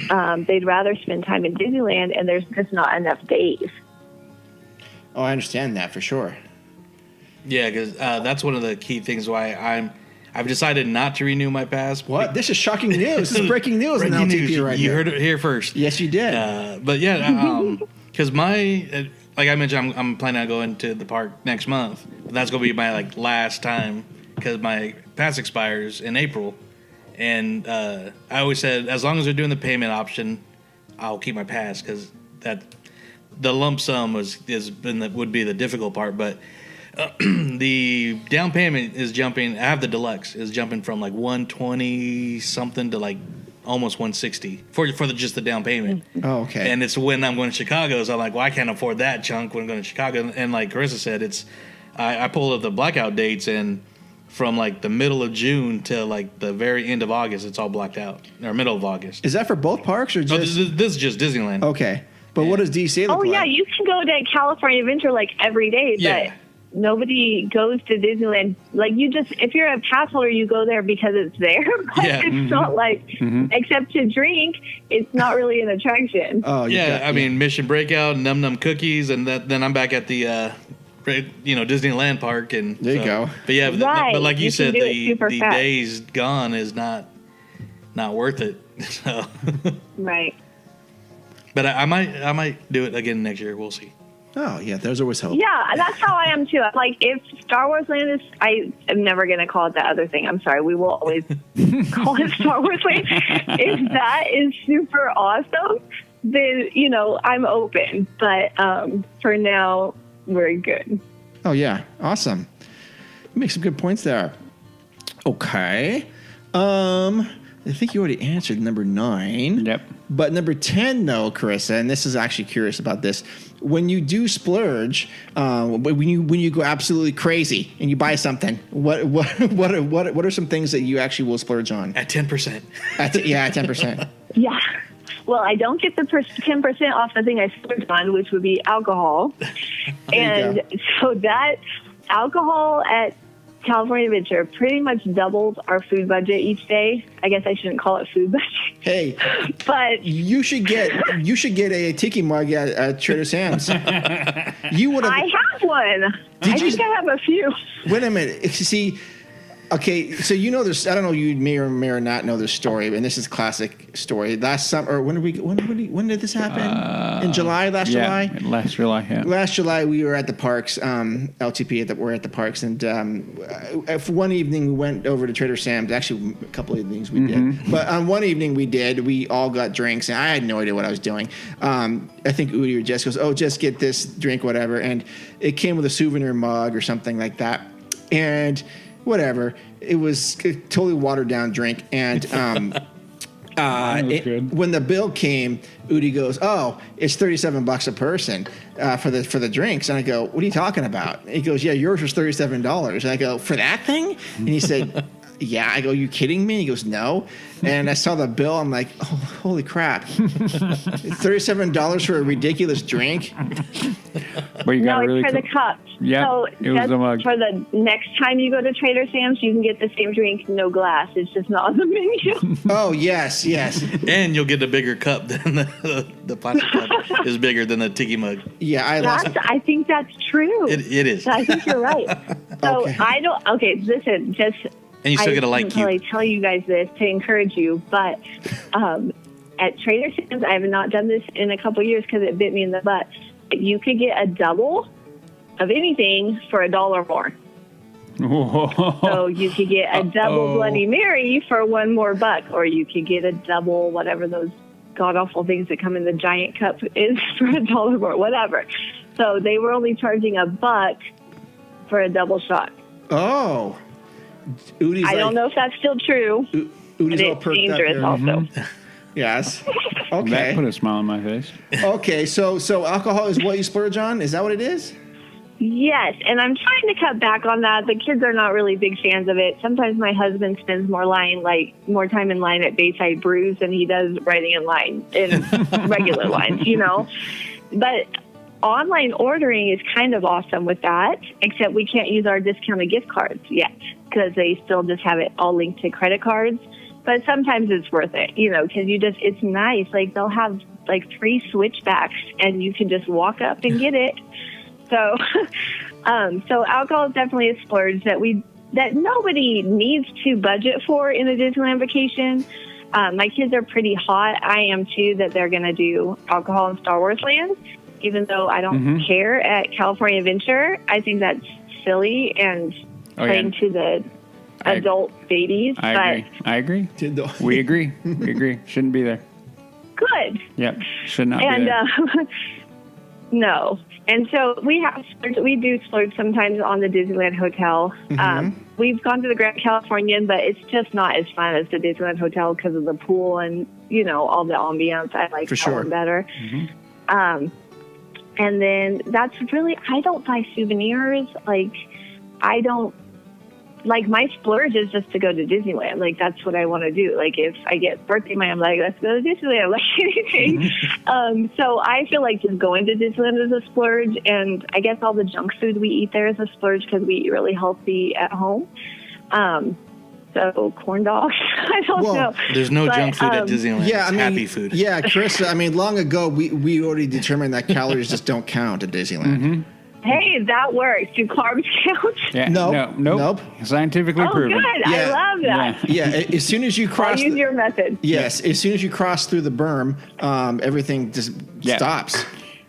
they'd rather spend time in Disneyland, and there's just not enough days. Oh, I understand that for sure. Yeah, because that's one of the key things why I've decided not to renew my pass. What? This is shocking news. This is breaking news on LTP right You here. heard it here first. Yes, you did. But yeah, because like I mentioned, I'm planning on going to the park next month. That's going to be my last time because my pass expires in April. And I always said, as long as they're doing the payment option, I'll keep my pass because the lump sum would be the difficult part. But the down payment is jumping. I have the deluxe is jumping from $120 something to almost $160 for just the down payment. Oh, okay. And it's when I'm going to Chicago, so I'm like, well, I can't afford that chunk when I'm going to Chicago. And like Carissa said, I pulled up the blackout dates, and from the middle of June to the very end of August, it's all blacked out, or middle of August. Is that for both parks or just? No, this is just Disneyland. Okay, but what does DC look like? Oh yeah, you can go to California Adventure every day, but nobody goes to Disneyland. If you're a pass holder, you go there because it's there. But it's not except to drink, it's not really an attraction. Oh yeah, I mean Mission Breakout, Num Num Cookies, and then I'm back at the Disneyland Park, and there you go. But yeah, but like you said, the fast. days gone is not worth it. So. Right. But I might do it again next year. We'll see. Oh yeah, there's always hope. Yeah, that's how I am too. If Star Wars Land is, I am never going to call it that other thing. I'm sorry, we will always call it Star Wars Land. If that is super awesome, then I'm open. But for now, we're good. Oh yeah, awesome. You make some good points there. Okay. I think you already answered number 9. Yep. But number 10, though, Carissa, and this is actually curious about this. When you do splurge, when you go absolutely crazy and you buy something, what are some things that you actually will splurge on? At 10%. At 10%. Yeah. Well, I don't get the 10% off the thing I splurged on, which would be alcohol. And so that alcohol at California Adventure pretty much doubles our food budget each day. I guess I shouldn't call it food budget. Hey, but you should get a tiki mug at Trader Sam's. You would have. I have one. I think I have a few. Wait a minute. See. Okay, so this. I don't know. You may or may not know this story, and this is a classic story. Last summer, or when did this happen? In July, July. Last July. Yeah. Last July, we were at the parks. LTP we're at the parks, and for one evening, we went over to Trader Sam's. Actually, a couple of evenings we did, but on one evening we did. We all got drinks, and I had no idea what I was doing. I think Hury or Jess goes, "Oh, just get this drink, whatever," and it came with a souvenir mug or something like that, and. Whatever. It was a totally watered down drink. And when the bill came, Udi goes, "Oh, it's $37 a person for the drinks." And I go, "What are you talking about?" And he goes, "Yeah, yours was $37." And I go, "For that thing?" And he said, "Yeah." I go, "You kidding me?" He goes, "No." And I saw the bill. I'm like, "Oh, holy crap. $37 for a ridiculous drink?" But you got it's for the cups. Yeah, so it was the mug. For the next time you go to Trader Sam's, you can get the same drink, no glass. It's just not on the menu. Oh, yes. And you'll get a bigger cup than the plastic cup is bigger than the tiki mug. Yeah, I think that's true. It is. I think you're right. So okay. Listen, just... And you still get a I probably tell you guys this to encourage you, but at Trader Sam's, I have not done this in a couple years because it bit me in the butt. You could get a double of anything for $1 more. Whoa. So you could get a double Bloody Mary for $1 more, or you could get a double whatever those god awful things that come in the giant cup is for $1 more, whatever. So they were only charging $1 for a double shot. Oh. Udi's I don't know if that's still true. Udi's but all it's perked up dangerous here. also. Yes. That Okay. put a smile on my face. Okay, so alcohol is what you splurge on? Is that what it is? Yes, and I'm trying to cut back on that. The kids are not really big fans of it. Sometimes my husband spends more time in line at Bayside Brews than he does writing in line in regular lines, you know. But online ordering is kind of awesome with that, except we can't use our discounted gift cards yet because they still just have it all linked to credit cards. But sometimes it's worth it, you know, because it's nice. Like they'll have like 3 switchbacks and you can just walk up and get it. So, so alcohol is definitely a splurge that nobody needs to budget for in a Disneyland vacation. My kids are pretty hot. I am too, that they're going to do alcohol in Star Wars Land, even though I don't care at California Adventure. I think that's silly and playing to the adult babies. I agree. We agree. We agree. Shouldn't be there. Good. Yep. Should not be And there. no. And so we do splurge sometimes on the Disneyland Hotel. We've gone to the Grand Californian, but it's just not as fun as the Disneyland Hotel because of the pool and, you know, all the ambiance. I like that one better. And then that's really, I don't buy souvenirs. My splurge is just to go to Disneyland. Like, that's what I want to do. Like, if I get birthday money, I'm like, let's go to Disneyland. Like, anything. So I feel like just going to Disneyland is a splurge. And I guess all the junk food we eat there is a splurge because we eat really healthy at home. So corn dogs, I don't know. There's no junk food at Disneyland. Yeah, it's happy food. Yeah, Carissa, I mean, long ago, we already determined that calories just don't count at Disneyland. Hey, that works. Do carbs count? Yeah, Nope. Nope. Scientifically proven. Good. I love that. Yeah, as soon as you cross... I'll use your method. Yes, as soon as you cross through the berm, everything just stops.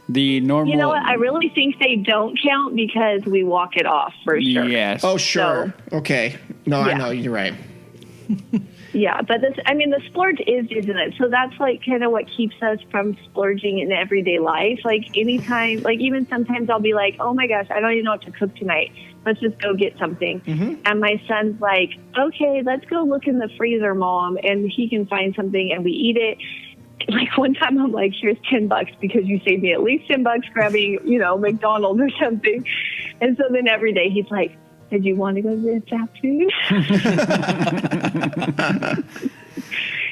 The normal... You know what? I really think they don't count because we walk it off for sure. Yes. Oh, sure. Okay. No, I know. You're right. Yeah, but the splurge is, isn't it? So that's like kind of what keeps us from splurging in everyday life. Like anytime, like even sometimes I'll be like, oh my gosh, I don't even know what to cook tonight. Let's just go get something. And my son's like, okay, let's go look in the freezer, Mom. And he can find something and we eat it. Like one time I'm like, here's $10 because you saved me at least $10 grabbing, you know, McDonald's or something. And so then every day he's like, did you want to go to fast food?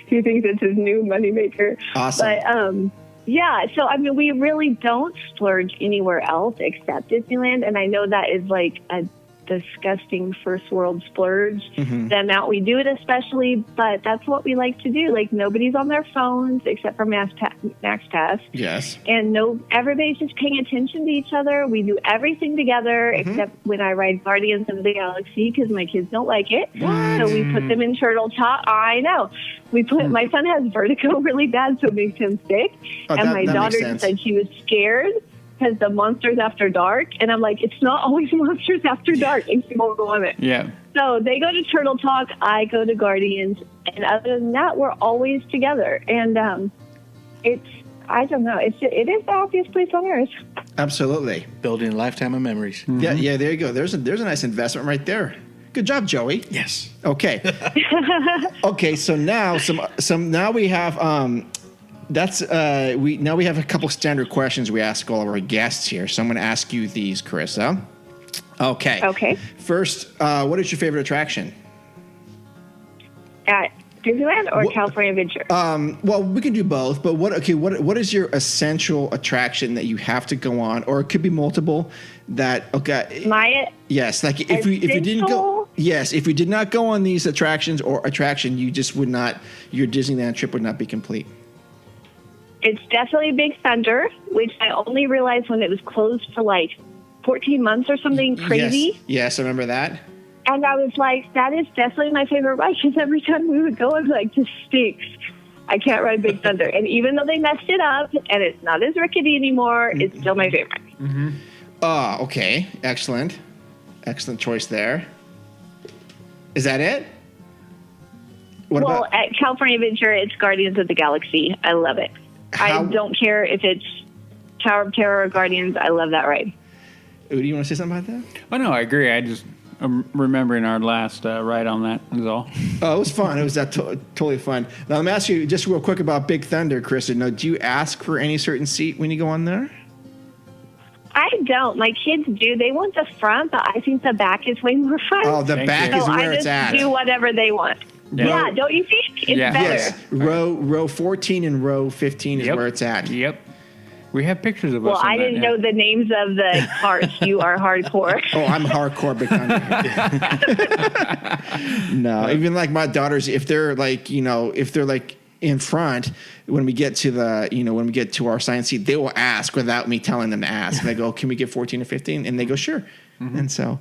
He thinks it's his new moneymaker. Awesome. But, yeah, so, I mean, we really don't splurge anywhere else except Disneyland. And I know that is like a disgusting first world splurge, the amount we do it especially, but that's what we like to do. Like nobody's on their phones except for Max Pass. Yes. And everybody's just paying attention to each other. We do everything together except when I ride Guardians of the Galaxy because my kids don't like it. So we put them in Turtle Talk. I know. My son has vertigo really bad, so it makes him sick. And my daughter said she was scared because the Monsters After Dark, and I'm like, it's not always Monsters After Dark, and she won't go on it. Yeah. So they go to Turtle Talk, I go to Guardians, and other than that, we're always together. And I don't know, it is the happiest place on earth. Absolutely. Building a lifetime of memories. Yeah, there you go. There's a nice investment right there. Good job, Joey. Yes. Okay. Okay, so now now we have we have a couple standard questions we ask all of our guests here. So I'm going to ask you these, Carissa. Okay. First, what is your favorite attraction? At Disneyland or California Adventure? Well, we can do both, but what is your essential attraction that you have to go on, or it could be multiple yes, like if you didn't go, if you did not go on these attractions you just would not, your Disneyland trip would not be complete. It's definitely Big Thunder, which I only realized when it was closed for like 14 months or something crazy. Yes, I remember that. And I was like, that is definitely my favorite ride because every time we would go, I was like, this stinks. I can't ride Big Thunder. And even though they messed it up and it's not as rickety anymore, it's still my favorite. Okay. Excellent. Excellent choice there. Is that it? At California Adventure, it's Guardians of the Galaxy. I love it. I don't care if it's Tower of Terror or Guardians. I love that ride. Udi, you want to say something about that? Oh, no, I agree. I just am remembering our last ride on that is all. Oh, it was fun. It was totally fun. Now, let me ask you just real quick about Big Thunder, Carissa. Now, do you ask for any certain seat when you go on there? I don't. My kids do. They want the front, but I think the back is way more fun. Oh, the back is where it's at. I just do whatever they want. Yeah, don't you think? It's better. Yes. Row 14 and row 15 is where it's at. Yep. We have pictures of us. Well, I didn't know the names of the parts. You are hardcore. Oh, I'm hardcore Big Thunder. No, even like my daughters, if they're like, in front, when we get to when we get to our assigned seat, they will ask without me telling them to ask. And they go, "Can we get 14 or 15?" And they go, "Sure." Mm-hmm. And so.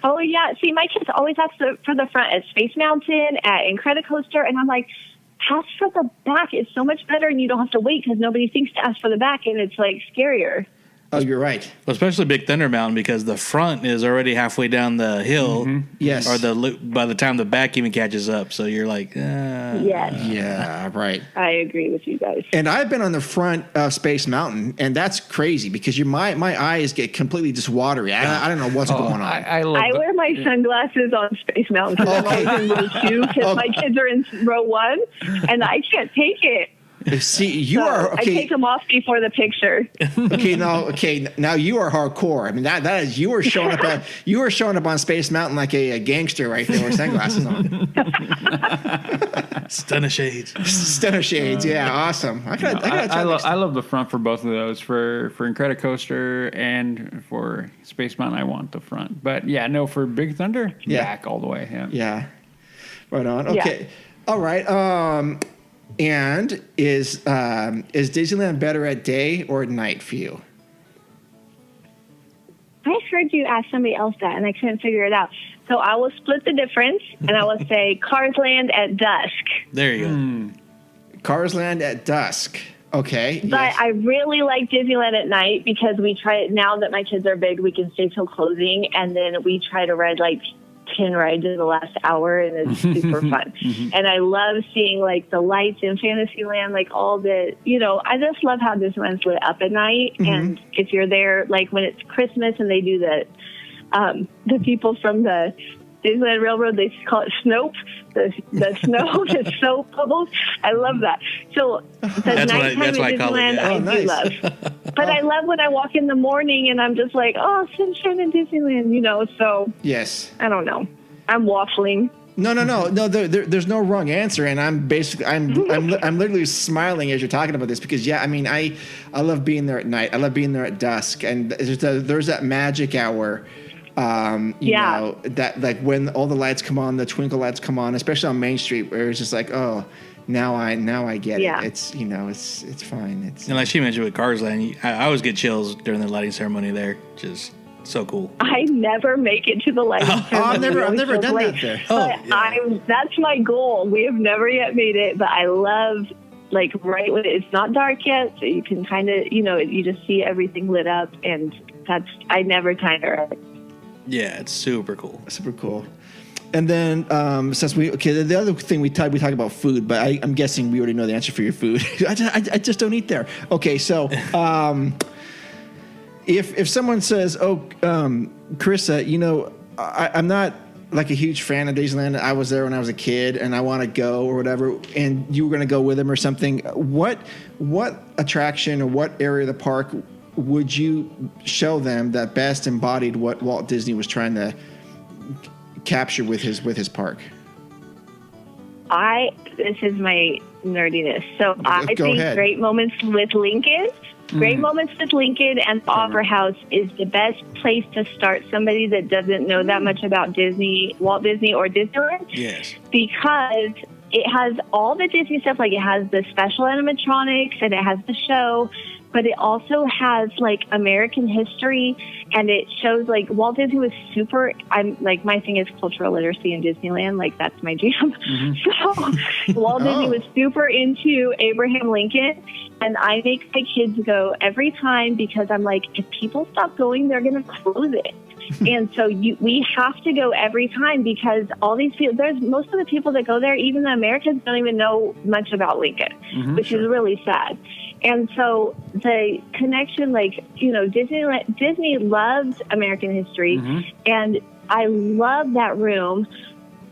Oh yeah. See, my kids always ask for the front at Space Mountain, at Incredicoaster, and I'm like, ask for the back. It's so much better, and you don't have to wait because nobody thinks to ask for the back, and it's like scarier. Oh, you're right. Well, especially Big Thunder Mountain because the front is already halfway down the hill. Mm-hmm. Yes. Or by the time the back even catches up, so you're like, Yes. Yeah, right. I agree with you guys. And I've been on the front of Space Mountain, and that's crazy because my eyes get completely just watery. I don't know what's going on. I wear my sunglasses on Space Mountain because I'm always in row 2 because my kids are in row 1, and I can't take it. See, you are okay. I take them off before the picture. Now you are hardcore. I mean that is you are showing up on Space Mountain like a gangster right there with sunglasses on. Stunner shades. Stunner shades. Yeah, awesome. I love the front for both of those. For Incredicoaster and for Space Mountain, I want the front. But yeah, no, for Big Thunder, back all the way. Yeah. Right on. Okay. Yeah. All right. And is Disneyland better at day or at night for you? I heard you ask somebody else that, and I couldn't figure it out. So I will split the difference, and I will say Cars Land at dusk. There you go. Cars Land at dusk. Okay. But I really like Disneyland at night because we try it now that my kids are big. We can stay till closing, and then we try to ride like 10 rides in the last hour, and it's super fun. And I love seeing like the lights in Fantasyland, like all the, I just love how Disneyland's lit up at night. And if you're there, like when it's Christmas and they do the people from the Disneyland Railroad, they call it Snope, the snow, the soap bubbles. I love that. So the nighttime at Disneyland, I do love. But I love when I walk in the morning and I'm just like, oh, sunshine in Disneyland, so. Yes. I don't know. I'm waffling. No. There's no wrong answer, and I'm literally smiling as you're talking about this because I love being there at night. I love being there at dusk, and there's that magic hour. That like when all the lights come on, the twinkle lights come on, especially on Main Street, where it's just like, oh, now I get it. It's it's fine. And like she mentioned with Cars Land, I always get chills during the lighting ceremony there. Just so cool. I never make it to the lighting ceremony. I've never done that there. That's my goal. We have never yet made it, but I love like right when it's not dark yet, so you can kind of you just see everything lit up, and I never tire. Yeah, it's super cool. Super cool. And then since the other thing we talk about food, but I'm guessing we already know the answer for your food. I just don't eat there. Okay, so if someone says, Carissa, I'm not like a huge fan of Disneyland. I was there when I was a kid, and I want to go or whatever, and you were going to go with them or something. What attraction or what area of the park would you show them that best embodied what Walt Disney was trying to capture with his park? This is my nerdiness. So I think Great Moments with Lincoln and the Opera House is the best place to start somebody that doesn't know that much about Disney, Walt Disney or Disneyland. Yes. Because it has all the Disney stuff, like it has the special animatronics and it has the show, but it also has like American history, and it shows like Walt Disney was super. I'm like, my thing is cultural literacy in Disneyland, like that's my jam. So Walt Disney was super into Abraham Lincoln, and I make my kids go every time because I'm like, if people stop going, they're going to close it. And so we have to go every time because all these people, most of the people that go there, even the Americans, don't even know much about Lincoln, which is really sad. And so the connection, like, Disney loves American history, and I love that room.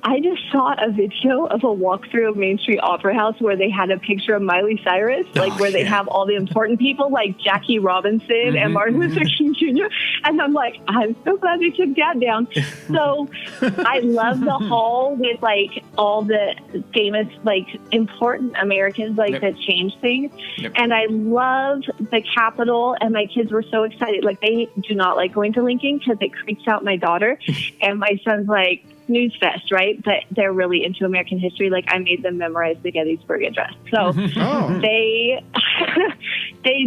I just saw a video of a walkthrough of Main Street Opera House where they had a picture of Miley Cyrus, where they have all the important people like Jackie Robinson and Martin Luther King Jr. And I'm like, I'm so glad they took that down. So I love the hall with like all the famous, like important Americans that changed things. And I love the Capitol, and my kids were so excited. Like, they do not like going to Lincoln because it creeps out my daughter. And my son's like, News Fest, right? But they're really into American history. Like, I made them memorize the Gettysburg Address. So they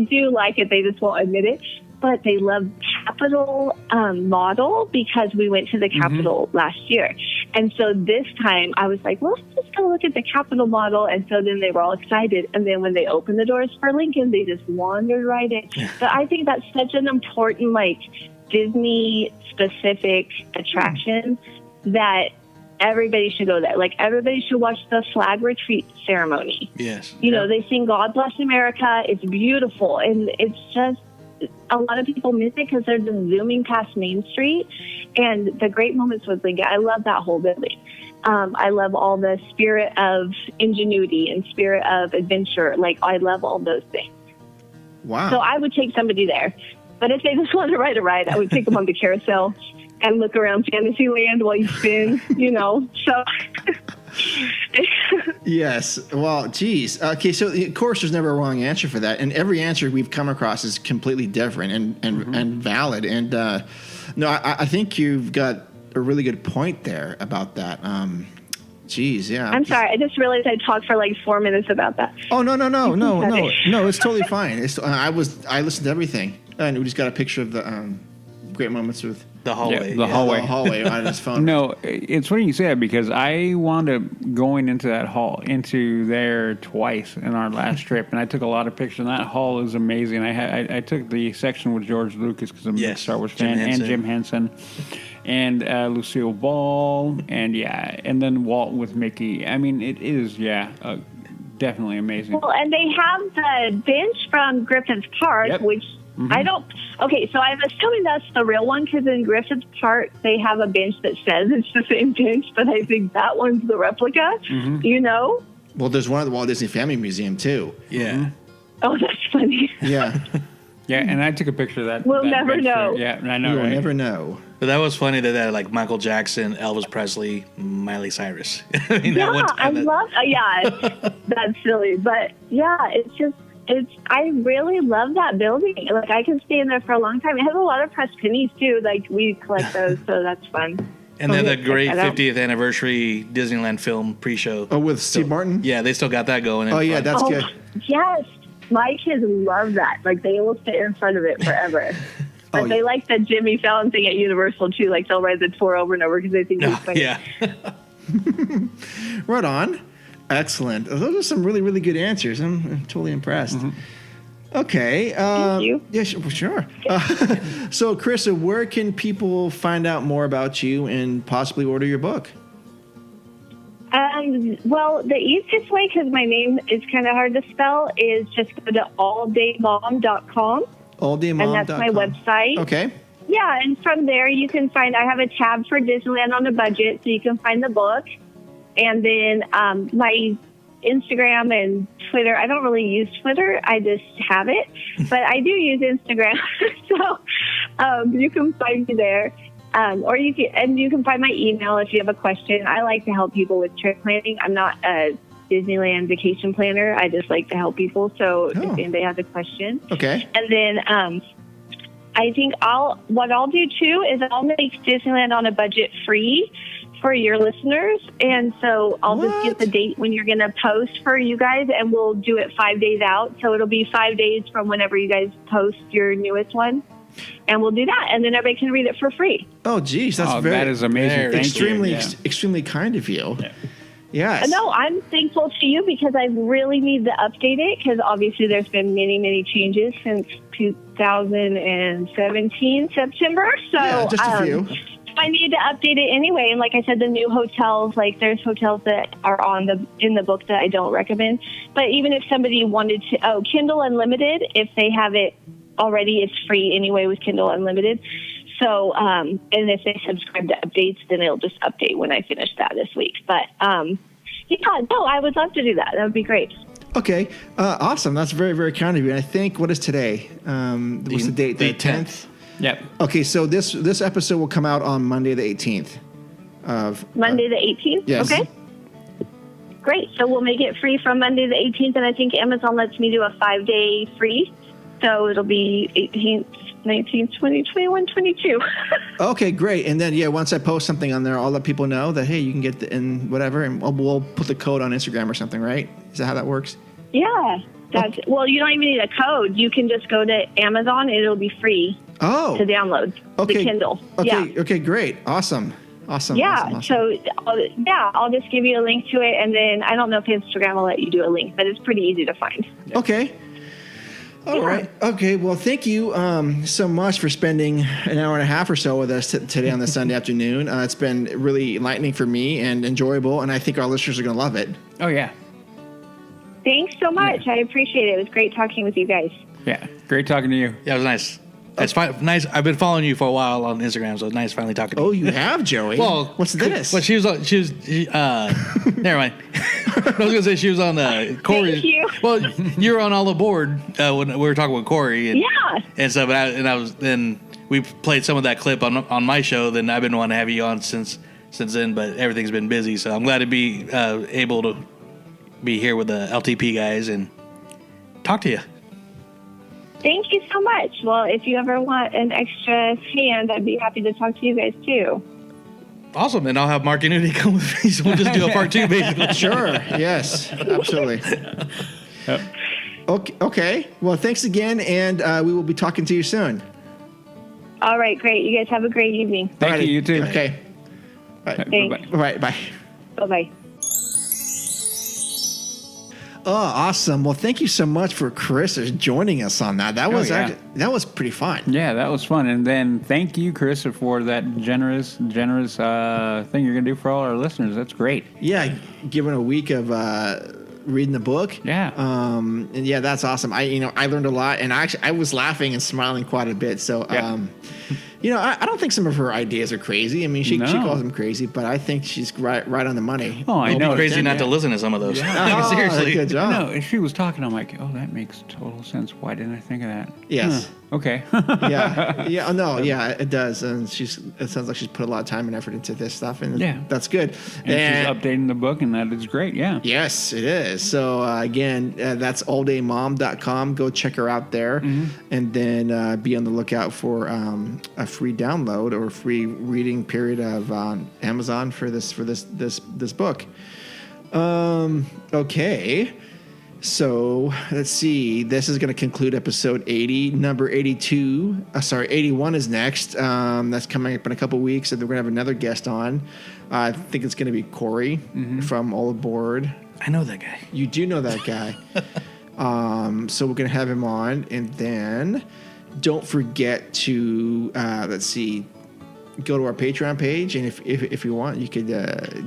do like it. They just won't admit it. But they love Capitol model because we went to the Capitol last year. And so this time I was like, well, let's just go look at the Capitol model. And so then they were all excited. And then when they opened the doors for Lincoln, they just wandered right in. But I think that's such an important, like, Disney-specific attraction that everybody should go there. Like, everybody should watch the flag retreat ceremony. Yes. They sing God Bless America. It's beautiful. And it's just, a lot of people miss it because they're just zooming past Main Street. And the great moments with Lincoln, I love that whole building. I love all the spirit of ingenuity and spirit of adventure. Like, I love all those things. Wow. So I would take somebody there. But if they just want to ride a ride, I would take them on the carousel and look around Fantasyland while you spin, so. Yes. Well, geez. Okay, so of course there's never a wrong answer for that. And every answer we've come across is completely different and valid. And no, I think you've got a really good point there about that. Geez, yeah. I'm sorry. I just realized I talked for like 4 minutes about that. Oh, no. It's totally fine. I listened to everything. And we just got a picture of the great moments with the hallway. The hallway on his phone. No, it's funny you say that because I wound up going into there twice in our last trip, and I took a lot of pictures. And that hall is amazing. I took the section with George Lucas because I'm a big Star Wars fan, and Jim Henson, and Lucille Ball, and then Walt with Mickey. I mean, it is definitely amazing. Well, and they have the bench from Griffith Park, which. I don't. Okay, so I'm assuming that's the real one because in Griffith Park they have a bench that says it's the same bench, but I think that one's the replica. Well, there's one at the Walt Disney Family Museum too. Yeah. Oh, that's funny. Yeah. Yeah, and I took a picture of that. We'll never know. Yeah, I know. We'll never know. But that was funny that like Michael Jackson, Elvis Presley, Miley Cyrus. I love. That's silly, but it's just. I really love that building. Like, I can stay in there for a long time. It has a lot of pressed pennies too. Like, we collect those, so that's fun. And then the great 50th anniversary Disneyland film pre-show. Oh, with Steve Martin? Yeah, they still got that going. Oh, yeah, that's good. Yes. My kids love that. Like, they will sit in front of it forever. But they like the Jimmy Fallon thing at Universal too. Like, they'll ride the tour over and over because they think it's funny. Yeah. Right on. Excellent. Those are some really, really good answers. I'm totally impressed. Okay. Thank you. Yeah, sure. So, Carissa, where can people find out more about you and possibly order your book? Well, the easiest way, because my name is kind of hard to spell, is just go to alldaymom.com. Alldaymom.com. And that's my website. Okay. Yeah, and from there you can find, I have a tab for Disneyland on a budget, so you can find the book. And then my Instagram and Twitter, I don't really use Twitter, I just have it. But I do use Instagram, so you can find me there. Or you can find my email if you have a question. I like to help people with trip planning. I'm not a Disneyland vacation planner. I just like to help people. So if anybody has a question. Okay. And then I think what I'll do too is I'll make Disneyland on a budget free for your listeners. And so I'll just get the date when you're going to post for you guys, and we'll do it 5 days out. So it'll be 5 days from whenever you guys post your newest one. And we'll do that, and then everybody can read it for free. Oh, geez, that is amazing. Extremely kind of you. Yeah. Yes. No, I'm thankful to you because I really need to update it because obviously there's been many, many changes since 2017 September. So just a few. I need to update it anyway. And like I said, the new hotels, like there's hotels that are in the book that I don't recommend. But even if somebody wanted to, Kindle Unlimited, if they have it already, it's free anyway with Kindle Unlimited. So, and if they subscribe to updates, then it'll just update when I finish that this week. But, I would love to do that. That would be great. Okay, awesome. That's very, very kind of you. And I think, what is today? What's the date? The 10th. Yep. Okay, so this episode will come out on Monday the 18th. Monday the 18th? Yes. Okay. Great. So we'll make it free from Monday the 18th, and I think Amazon lets me do a 5-day free. So it'll be 18th, 19th, 20th, 21, 22. Okay, great. And then, once I post something on there, I'll let people know that, hey, you can get in whatever, and we'll put the code on Instagram or something, right? Is that how that works? Yeah. Well, you don't even need a code. You can just go to Amazon, and it'll be free to download the Kindle. Okay, okay, great. Awesome. Yeah, awesome. So, I'll just give you a link to it, and then I don't know if Instagram will let you do a link, but it's pretty easy to find. Okay. All right. Okay. Well, thank you so much for spending an hour and a half or so with us today on this Sunday afternoon. It's been really enlightening for me and enjoyable, and I think our listeners are going to love it. Oh, yeah. Thanks so much. I appreciate it. It was great talking with you guys. Yeah. Great talking to you. Yeah, it was nice. It's nice. I've been following you for a while on Instagram, so it's nice finally talking to you. Oh, you have, Joey? Well, what's this? Well, she was never mind. I was going to say she was on Corey. Thank you. Well, you were on All Aboard when we were talking with Corey. And stuff. Then we played some of that clip on my show. Then I've been wanting to have you on since then, but everything's been busy. So I'm glad to be able to be here with the LTP guys and talk to you. Thank you so much. Well, if you ever want an extra hand, I'd be happy to talk to you guys too. Awesome. And I'll have Mark and Nudie come with me, so we'll just do a part 2, basically. Sure. Yes, absolutely. Yep. Okay. Well, thanks again, and we will be talking to you soon. All right, great. You guys have a great evening. Thank you. You too. Okay. All right. Thanks. All right. Bye. Bye-bye. Oh, awesome. Well, thank you so much for Carissa joining us on that. That was pretty fun. Yeah, that was fun. And then thank you, Carissa, for that generous thing you're going to do for all our listeners. That's great. Yeah, given a week of reading the book. Yeah. And yeah, that's awesome. I learned a lot, and I was laughing and smiling quite a bit. So, I don't think some of her ideas are crazy. I mean, she calls them crazy, but I think she's right on the money. Oh, I know. Crazy not to listen to some of those. Yeah. Seriously. Good job. No, if she was talking, I'm like, oh, that makes total sense. Why didn't I think of that? Yes. Huh. Okay. Yeah. No. Yeah, it does. And it sounds like she's put a lot of time and effort into this stuff, and that's good. And she's updating the book, and that is great. Yeah. Yes, it is. So again, that's alldaymom.com. Go check her out there, and then be on the lookout for a free download or free reading period of Amazon for this book. Okay. So let's see. This is going to conclude episode 80. Number 82. 81 is next. That's coming up in a couple weeks. And we're going to have another guest on. I think it's going to be Corey from All Aboard. I know that guy. You do know that guy. So we're going to have him on. And then don't forget to, go to our Patreon page. And if you want, you could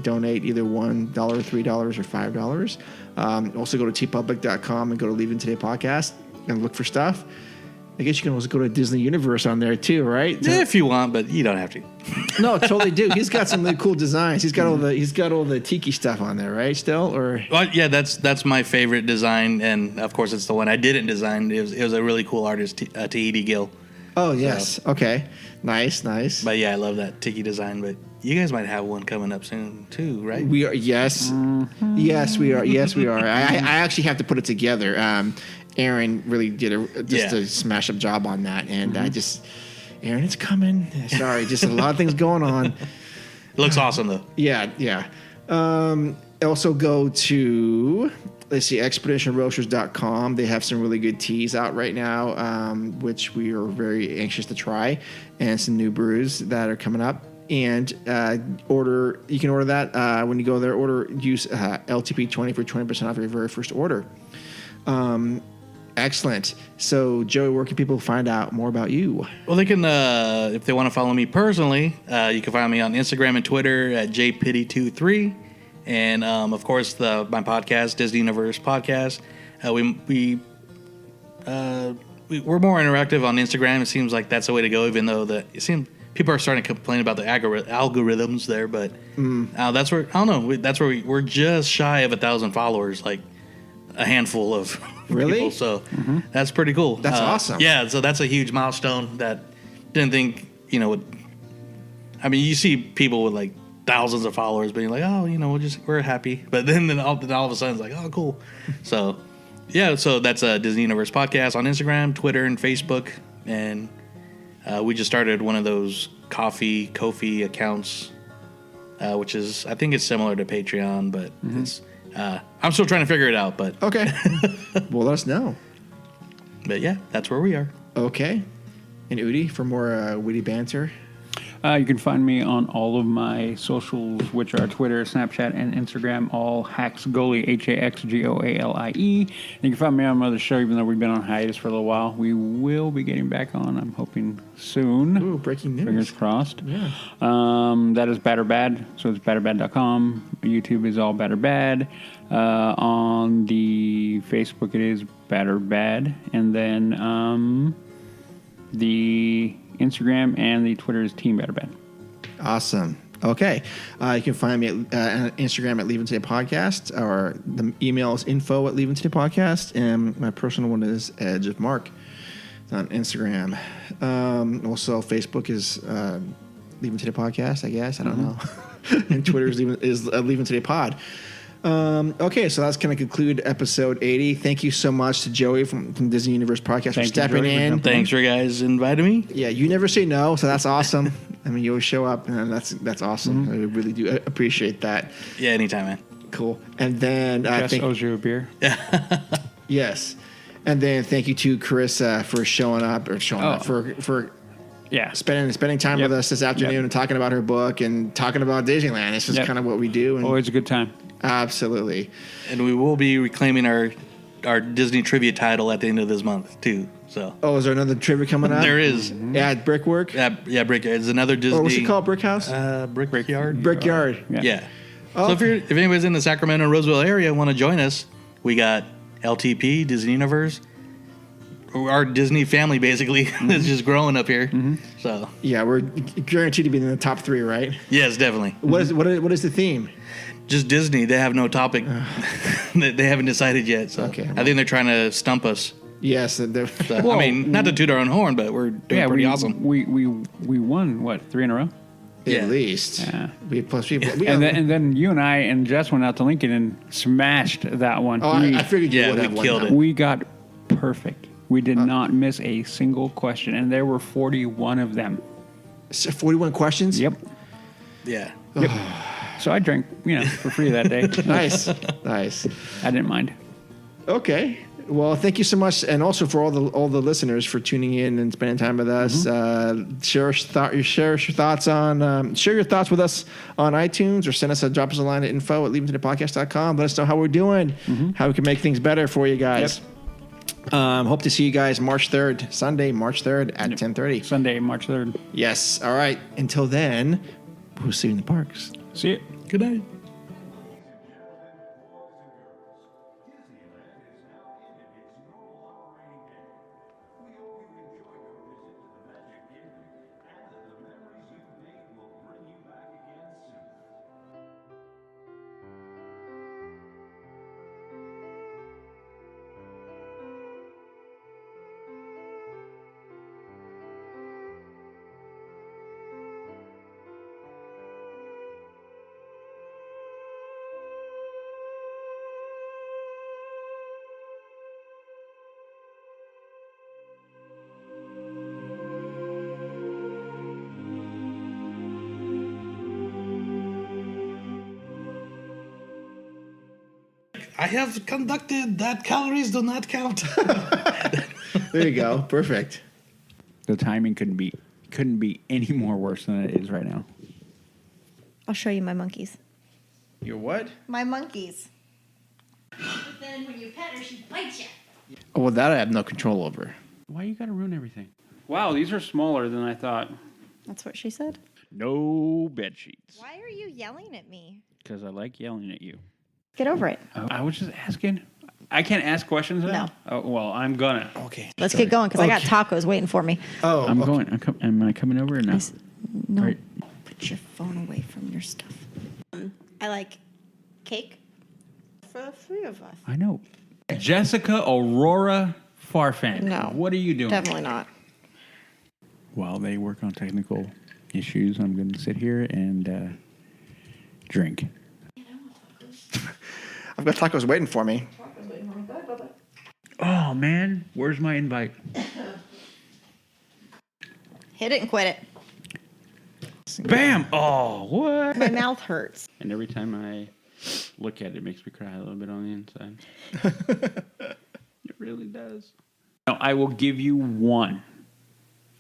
donate either $1, $3, or $5. Also go to tpublic.com and go to Leaving Today Podcast and look for stuff. I guess you can also go to Disney Universe on there too, right? Yeah, if you want, but you don't have to. No, totally do. He's got some really cool designs. He's got all the tiki stuff on there, right? Still, or yeah, that's my favorite design, and of course it's the one I didn't design. It was a really cool artist, Tahiti Gill. Oh yes, so. Okay, nice. But yeah, I love that tiki design. But you guys might have one coming up soon too, right? We are. Yes, yes, we are. Yes, we are. I actually have to put it together. Aaron really did a smash up job on that, and Aaron, it's coming. Sorry, just a lot of things going on. It looks awesome though. Yeah. Also go to expeditionroasters.com. They have some really good teas out right now, which we are very anxious to try, and some new brews that are coming up. And you can order that when you go there. Use LTP20 for 20% off your very first order. Excellent. So, Joey, where can people find out more about you? Well, they can, if they want to follow me personally, you can find me on Instagram and Twitter at jpitty23. And, of course, my podcast, Disney Universe Podcast. We're more interactive on Instagram. It seems like that's the way to go, even though people are starting to complain about the algorithms there. But that's where, I don't know, that's where we're just shy of 1,000 followers, like a handful of really people. So that's pretty cool. That's awesome. Yeah, so that's a huge milestone that didn't think, I mean, you see people with like thousands of followers being like, oh, we're happy. But then all of a sudden it's like, oh, cool. So, yeah, so that's a Disney Universe Podcast on Instagram, Twitter, and Facebook. And we just started one of those Ko-fi accounts, which is, I think it's similar to Patreon, but it's, I'm still trying to figure it out. But okay. Well, let us know. But yeah, that's where we are. Okay. And Udi, for more witty banter? You can find me on all of my socials, which are Twitter, Snapchat, and Instagram, all haxgoalie, haxgoalie. And you can find me on my other show, even though we've been on hiatus for a little while. We will be getting back on, I'm hoping, soon. Ooh, breaking news. Fingers crossed. Yeah. That is Bad or Bad, so it's badorbad.com. YouTube is all Bad or Bad. On the Facebook, it is Bad or Bad. And then the Instagram and the Twitter is Team Bad or Bad. Awesome. Okay. You can find me on Instagram at Leave It Today Podcast, or the email is info at Leave It Today Podcast, and my personal one is Edge of Mark. It's on Instagram. Also, Facebook is Leave It Today Podcast, I guess. I don't know. And Twitter is Leave It Today Pod. Okay, so that's going to conclude episode 80. Thank you so much to Joey from Disney Universe Podcast for stepping in. Thanks for guys inviting me. Yeah, you never say no, so that's awesome. I mean, you always show up, and that's awesome. I really do appreciate that. Yeah, anytime, man. Cool. And then I think owes you a beer. Yes. And then thank you to Carissa for showing up for spending time with us this afternoon and talking about her book and talking about Disneyland. This is kind of what we do. And always a good time. Absolutely. And we will be reclaiming our Disney trivia title at the end of this month too. So. Oh, is there another trivia coming up? There is. Yeah, at Brickwork? Yeah, Brickyard. It's another Disney. Or what's it called? Brick House? Brickyard. Brickyard. Yeah. Oh, so if anybody's in the Sacramento and Roseville area and want to join us, we got LTP, Disney Universe. Our Disney family basically is just growing up here. So yeah, we're guaranteed to be in the top 3, right? Yes, definitely. What is the theme? Just Disney. They have no topic. They haven't decided yet. So okay, well. I think they're trying to stump us. Yes. So, I mean, not to toot our own horn, but we're doing pretty awesome. We won, what, 3 in a row? At least. Yeah. Plus people. And then you and I and Jess went out to Lincoln and smashed that one. Oh, I figured you would have we killed it. We got perfect. We did not miss a single question, and there were 41 of them. 41 questions? Yep. Yeah. Yep. So I drank, for free that day. Nice. I didn't mind. Okay. Well, thank you so much, and also for all the listeners for tuning in and spending time with us. Share your thoughts with us on iTunes, or drop us a line at info@leavingtodaypodcast.com. Let us know how we're doing, how we can make things better for you guys. Yep. Hope to see you guys Sunday, March 3rd at 10:30. Sunday, March 3rd. Yes. All right. Until then, we'll see you in the parks. See you. Good night. I have conducted that calories do not count. There you go. Perfect. The timing couldn't be any more worse than it is right now. I'll show you my monkeys. Your what? My monkeys. But then when you pet her, she bites you. Well, that I have no control over. Why you got to ruin everything? Wow, these are smaller than I thought. That's what she said. No bed sheets. Why are you yelling at me? Because I like yelling at you. Get over it. I was just asking. I can't ask questions now? No. Oh, well, I'm gonna. Okay. Let's get going because I got tacos waiting for me. Oh, I'm okay. going. Am I coming over or no? No. Right. Put your phone away from your stuff. I like cake for the three of us. I know. Jessica Aurora Farfan. No. What are you doing? Definitely not. While they work on technical issues, I'm going to sit here and drink. I've got tacos waiting for me. Oh, man. Where's my invite? Hit it and quit it. Bam! Oh, what? My mouth hurts. And every time I look at it, it makes me cry a little bit on the inside. It really does. No, I will give you one.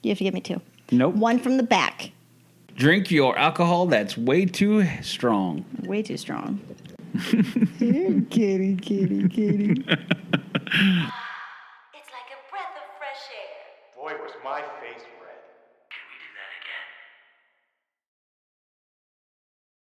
You have to give me two. Nope. One from the back. Drink your alcohol that's way too strong. Way too strong. Kitty. It's like a breath of fresh air. Boy, was my face red. Can we do that again?